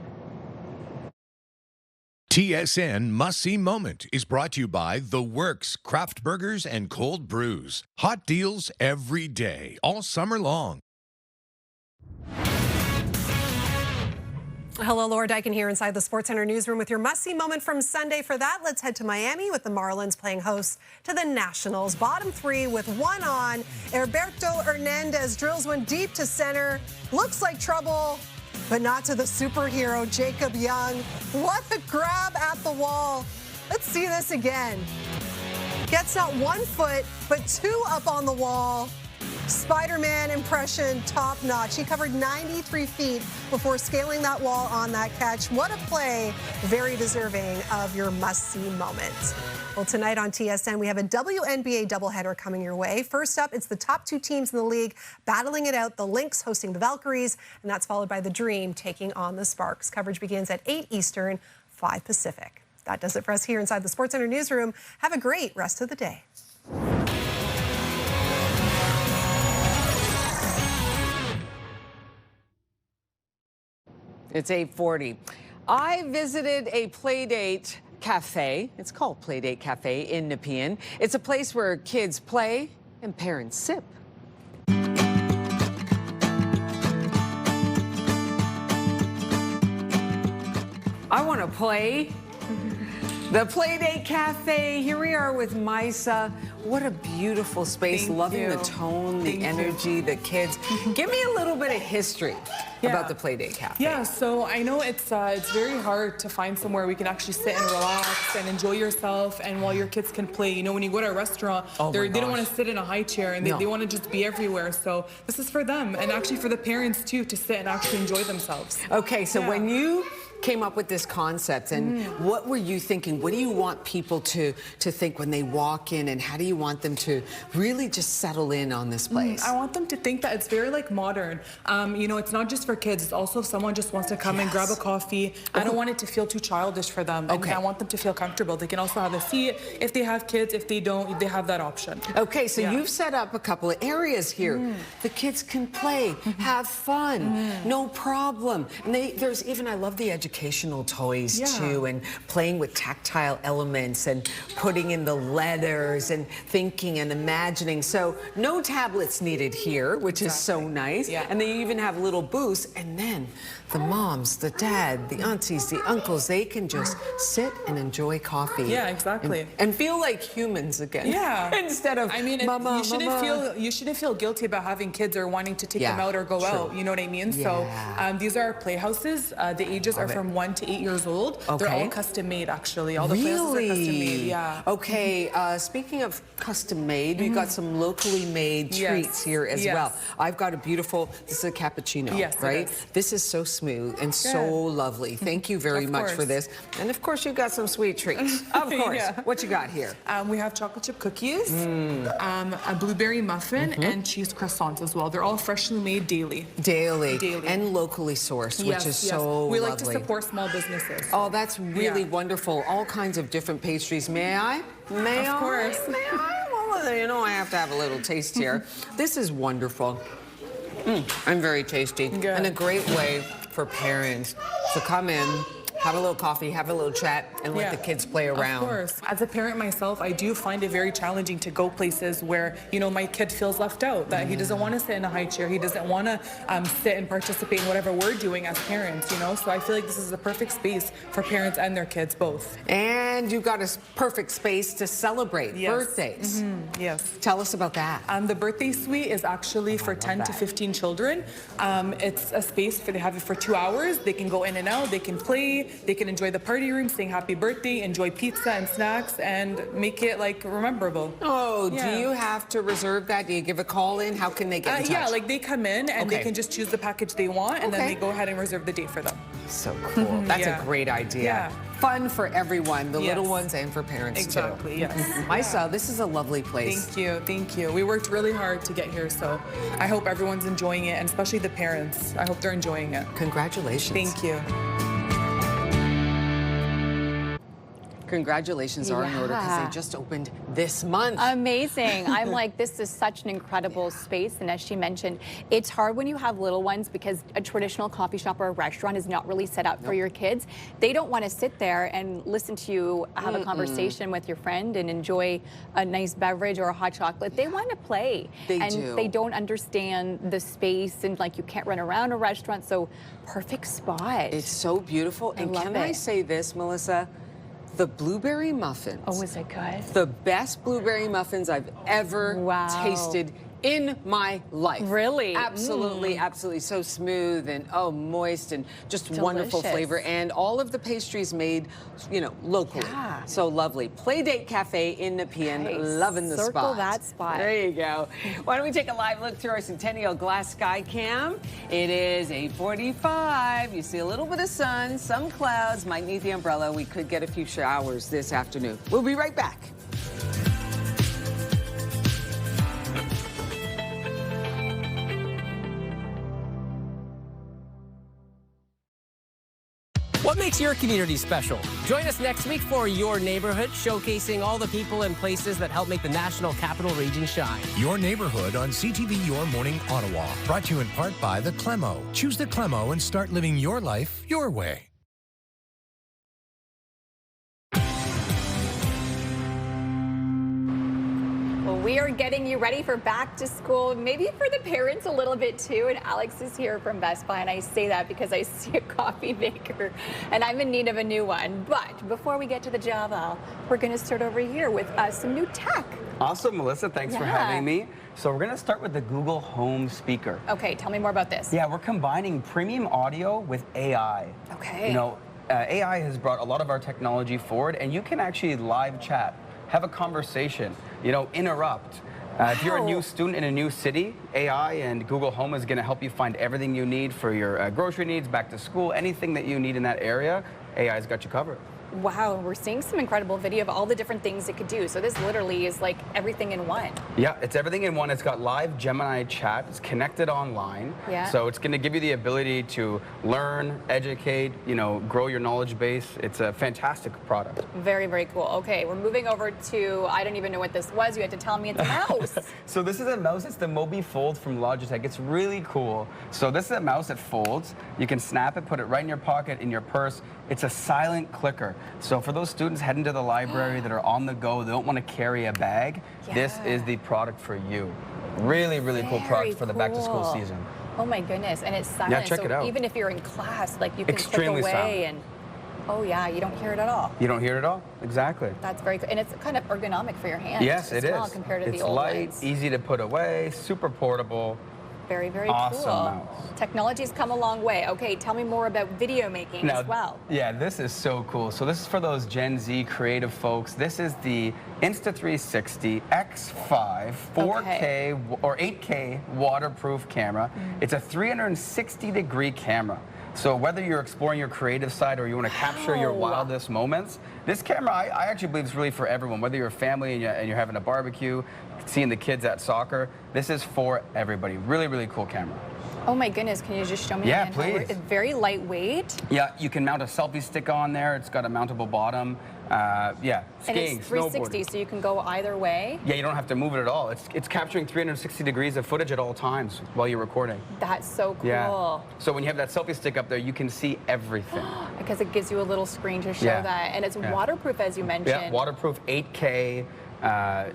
TSN Must See Moment is brought to you by The Works, Craft Burgers and Cold Brews. Hot deals every day, all summer long. Hello, Laura Dyken here inside the SportsCenter newsroom with your must-see moment from Sunday. For that, let's head to Miami with the Marlins playing host to the Nationals. Bottom three with one on. Herberto Hernandez drills one deep to center. Looks like trouble, but not to the superhero, Jacob Young. What a grab at the wall. Let's see this again. Gets not 1 foot, but 2 up on the wall. Spider-Man impression, top notch. He covered 93 feet before scaling that wall on that catch. What a play. Very deserving of your must-see moment. Well, tonight on TSN, we have a WNBA doubleheader coming your way. First up, it's the top 2 teams in the league battling it out. The Lynx hosting the Valkyries, and that's followed by the Dream taking on the Sparks. Coverage begins at 8 Eastern, 5 Pacific. That does it for us here inside the SportsCenter newsroom. Have a great rest of the day. It's 8:40. I visited a Playdate Cafe. It's called Playdate Cafe in Nepean. It's a place where kids play and parents sip. I want to play. The Playdate Cafe. Here we are with Misa. What a beautiful space. Loving the tone, the energy, the kids. Give me a little bit of history about the Playdate Cafe. Yeah, so I know it's very hard to find somewhere we can actually sit and relax and enjoy yourself, and while your kids can play. You know, when you go to a restaurant, they don't want to sit in a high chair, and they want to just be everywhere. So this is for them, and actually for the parents too, to sit and actually enjoy themselves. Okay, so when you came up with this concept, and what were you thinking? What do you want people to think when they walk in, and how do you want them to really just settle in on this place? I want them to think that it's very modern. You know, it's not just for kids. It's also if someone just wants to come and grab a coffee. I don't want it to feel too childish for them. And I want them to feel comfortable. They can also have a seat if they have kids. If they don't, they have that option. Okay, so you've set up a couple of areas here. The kids can play, have fun, no problem. And there's even, I love the education educational toys too, and playing with tactile elements and putting in the letters and thinking and imagining. So no tablets needed here, which is so nice. And they even have little booths, and then the moms, the dad, the aunties, the uncles, they can just sit and enjoy coffee. Yeah, exactly. And feel like humans again. Yeah. Instead of, I mean, mama, you shouldn't feel guilty about having kids or wanting to take them out or go out. You know what I mean? So these are playhouses. The ages are from 1 to 8 years old. They're all custom made, actually. All the playhouses are custom made. Yeah. Okay. Speaking of custom made, we've got some locally made treats here as well. I've got a beautiful. This is a cappuccino, right? This is so smooth and so lovely. Thank you very much for this. And of course, you've got some sweet treats. Of course. What you got here? We have chocolate chip cookies, a blueberry muffin, and cheese croissants as well. They're all freshly made daily. Daily. And locally sourced, which is so We lovely. like to support small businesses. Oh, that's really wonderful. All kinds of different pastries. May I? May I? Of course. May I? Well, you know I have to have a little taste here. This is wonderful. And very tasty. And a great way for parents to come in, have a little coffee, have a little chat, and let the kids play around. Of course. As a parent myself, I do find it very challenging to go places where, you know, my kid feels left out, that he doesn't want to sit in a high chair, he doesn't want to sit and participate in whatever we're doing as parents, you know? So I feel like this is a perfect space for parents and their kids both. And you've got a perfect space to celebrate birthdays. Yes. Tell us about that. The birthday suite is actually for 10 to 15 children. It's a space for, they have it for 2 hours. They can go in and out, they can play, they can enjoy the party room, sing happy birthday, enjoy pizza and snacks, and make it like rememberable. Oh, do you have to reserve that? Do you give a call in? How can they get in touch? Yeah, like they come in and they can just choose the package they want, and then they go ahead and reserve the date for them. So cool. That's a great idea. Fun for everyone, the little ones and for parents too. Exactly, yes. Maisa, this is a lovely place. Thank you. We worked really hard to get here, so I hope everyone's enjoying it, and especially the parents. I hope they're enjoying it. Congratulations. Thank you. Congratulations are in order because they just opened this month. Amazing. I'm like, this is such an incredible space. And as she mentioned, it's hard when you have little ones because a traditional coffee shop or a restaurant is not really set up for your kids. They don't want to sit there and listen to you have a conversation with your friend and enjoy a nice beverage or a hot chocolate. They want to play. They don't understand the space, and like you can't run around a restaurant. So perfect spot. It's so beautiful. And can I say this, Melissa? The blueberry muffins. Oh, is it good? The best blueberry muffins I've ever tasted in my life. Really? Absolutely, absolutely. So smooth and moist and just wonderful flavor. And all of the pastries made, you know, locally. So lovely. Playdate Cafe in Nepean. Loving the spot. Circle that spot. There you go. Why don't we take a live look through our Centennial Glass Sky Cam? It is 8:45. You see a little bit of sun, some clouds. Might need the umbrella. We could get a few showers this afternoon. We'll be right back. What makes your community special? Join us next week for Your Neighborhood, showcasing all the people and places that help make the National Capital Region shine. Your Neighborhood on CTV Your Morning Ottawa. Brought to you in part by the Clemo. Choose the Clemo and start living your life your way. Well, we are getting you ready for back to school, maybe for the parents a little bit too. And Alex is here from Best Buy, and I say that because I see a coffee maker and I'm in need of a new one. But before we get to the Java, we're going to start over here with some new tech. Awesome, Melissa. Thanks for having me. So we're going to start with the Google Home speaker. Okay, tell me more about this. Yeah, we're combining premium audio with AI. Okay. You know, AI has brought a lot of our technology forward, and you can actually live chat, have a conversation, you know, interrupt. If you're a new student in a new city, AI and Google Home is going to help you find everything you need for your grocery needs, back to school, anything that you need in that area, AI's got you covered. Wow, we're seeing some incredible video of all the different things it could do. So this literally is like everything in one. Yeah, it's everything in one. It's got live Gemini chat. It's connected online. Yeah. So it's going to give you the ability to learn, educate, grow your knowledge base. It's a fantastic product. Very, very cool. Okay, we're moving over to, I don't even know what this was. You had to tell me it's a mouse. So this is a mouse. It's the Mobi Fold from Logitech. It's really cool. So this is a mouse that folds. You can snap it, put it right in your pocket, in your purse. It's a silent clicker. So for those students heading to the library that are on the go, they don't want to carry a bag, this is the product for you. Really, really cool product for the back to school season. Oh my goodness, and it's silent. Yeah, check it out. Even if you're in class, like you can Extremely click away silent. and, oh yeah, you don't hear it at all. You don't hear it at all? Exactly. That's very good. And it's kind of ergonomic for your hands. Yes, as it well, is. compared to it's the old light, ones. easy to put away, super portable. Very, very awesome cool. mouse. Technology's come a long way. Okay, tell me more about video making as well. Yeah, this is so cool. So this is for those Gen Z creative folks. This is the Insta360 X5 4K or 8K waterproof camera. It's a 360-degree camera. So whether you're exploring your creative side or you want to capture your wildest moments, this camera, I actually believe is really for everyone. Whether you're a family and you're having a barbecue, seeing the kids at soccer, this is for everybody. Really, really cool camera. Oh my goodness, can you just show me Yeah, again how please. it's very lightweight. Yeah, you can mount a selfie stick on there. It's got a mountable bottom. Yeah, skiing, And it's 360, snowboarding. so you can go either way. Yeah, you don't have to move it at all. It's capturing 360 degrees of footage at all times while you're recording. That's so cool. Yeah. So when you have that selfie stick up there, you can see everything. Because it gives you a little screen to show Yeah. that. And it's Yeah. waterproof, as you mentioned. Yeah, waterproof 8K.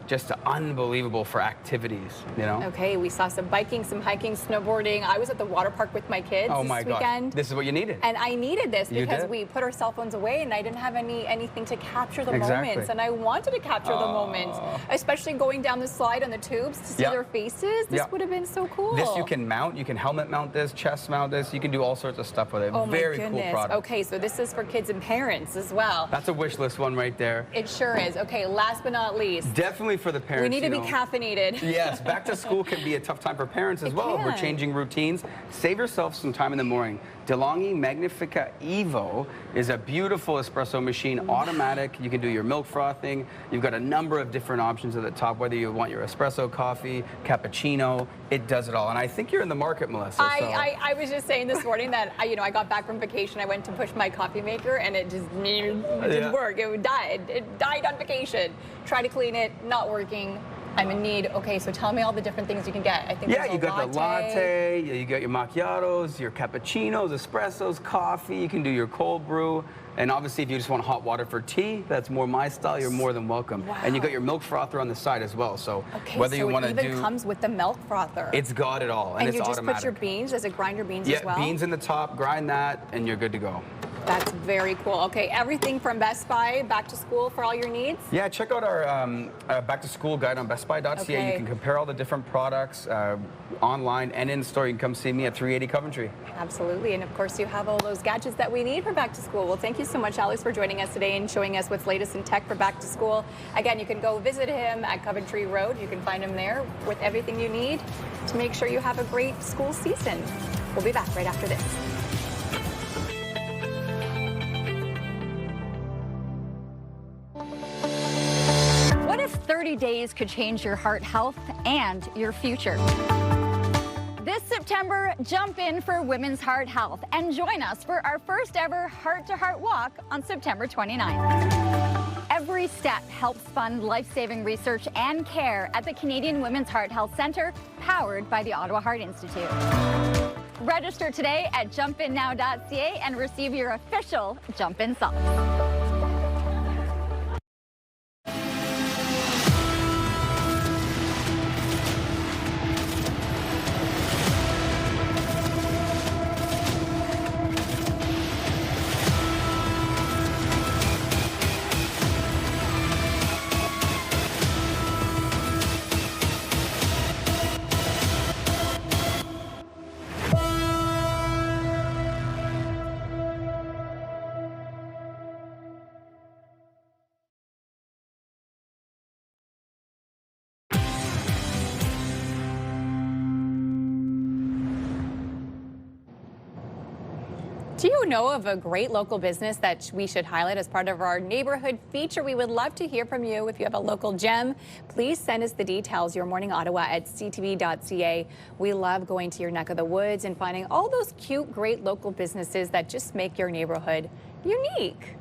Just unbelievable for activities, Okay, we saw some biking, some hiking, snowboarding. I was at the water park with my kids Oh my this weekend. God, this is what you needed. And I needed this You because did. we put our cell phones away and I didn't have anything to capture the Exactly. moments. And I wanted to capture the moments, especially going down the slide on the tubes to see Yeah. their faces. This Yeah. would have been so cool. This you can mount. You can helmet mount this, chest mount this. You can do all sorts of stuff with it. Oh Very my cool goodness. product. Okay, so this is for kids and parents as well. That's a wish list one right there. It sure is. Okay, last but not least. Definitely for the parents. We need to be you know. caffeinated. Yes, back to school can be a tough time for parents as well. We're can. changing routines. Save yourself some time in the morning. DeLonghi Magnifica Evo is a beautiful espresso machine, automatic. You can do your milk frothing. You've got a number of different options at the top, whether you want your espresso coffee, cappuccino, it does it all. And I think you're in the market, Melissa. I was just saying this morning that I got back from vacation. I went to push my coffee maker and it just didn't work. It died. It died on vacation. Tried to clean it, not working. I'm in need. Okay, so tell me all the different things you can get. I think Yeah, there's a you got the latte. latte, you got your macchiatos, your cappuccinos, espressos, coffee. You can do your cold brew. And obviously, if you just want hot water for tea, that's more my style, you're more than welcome. Wow. And you got your milk frother on the side as well. So Okay, whether so you want it to even do... comes with the milk frother. It's got it all, and it's you just automatic. put your beans. Does it grind your beans Yeah, as well? beans in the top, grind that, and you're good to go. That's very cool. Okay, everything from Best Buy, back to school for all your needs? Yeah, check out our back to school guide on bestbuy.ca. Okay. You can compare all the different products online and in store. You can come see me at 380 Coventry. Absolutely, and of course you have all those gadgets that we need for back to school. Well, thank you so much, Alex, for joining us today and showing us what's latest in tech for back to school. Again, you can go visit him at Coventry Road. You can find him there with everything you need to make sure you have a great school season. We'll be back right after this. What if 30 days could change your heart health and your future? This September, jump in for Women's Heart Health and join us for our first ever heart-to-heart walk on September 29th. Every step helps fund life-saving research and care at the Canadian Women's Heart Health Centre, powered by the Ottawa Heart Institute. Register today at jumpinnow.ca and receive your official Jump In socks. Do you know of a great local business that we should highlight as part of our neighborhood feature? We would love to hear from you. If you have a local gem, please send us the details. Your Morning Ottawa at ctv.ca. We love going to your neck of the woods and finding all those cute, great local businesses that just make your neighborhood unique.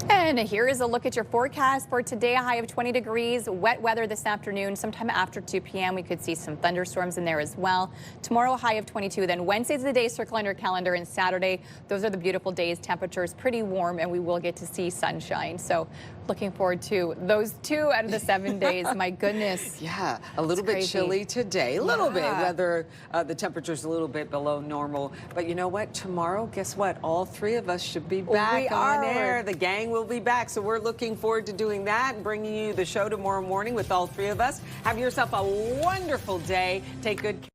And here is a look at your forecast for today. A high of 20 degrees, wet weather this afternoon. Sometime after 2 p.m. we could see some thunderstorms in there as well. Tomorrow a high of 22. Then Wednesday's the day circle on your calendar, and Saturday, those are the beautiful days. Temperatures pretty warm, and we will get to see sunshine. So looking forward to those 2 out of the 7 days. My goodness. Yeah, a little bit chilly today. A little bit. Whether the temperature's a little bit below normal. But you know what? Tomorrow, guess what? All 3 of us should be back on air. The gang will be back. So we're looking forward to doing that and bringing you the show tomorrow morning with all 3 of us. Have yourself a wonderful day. Take good care.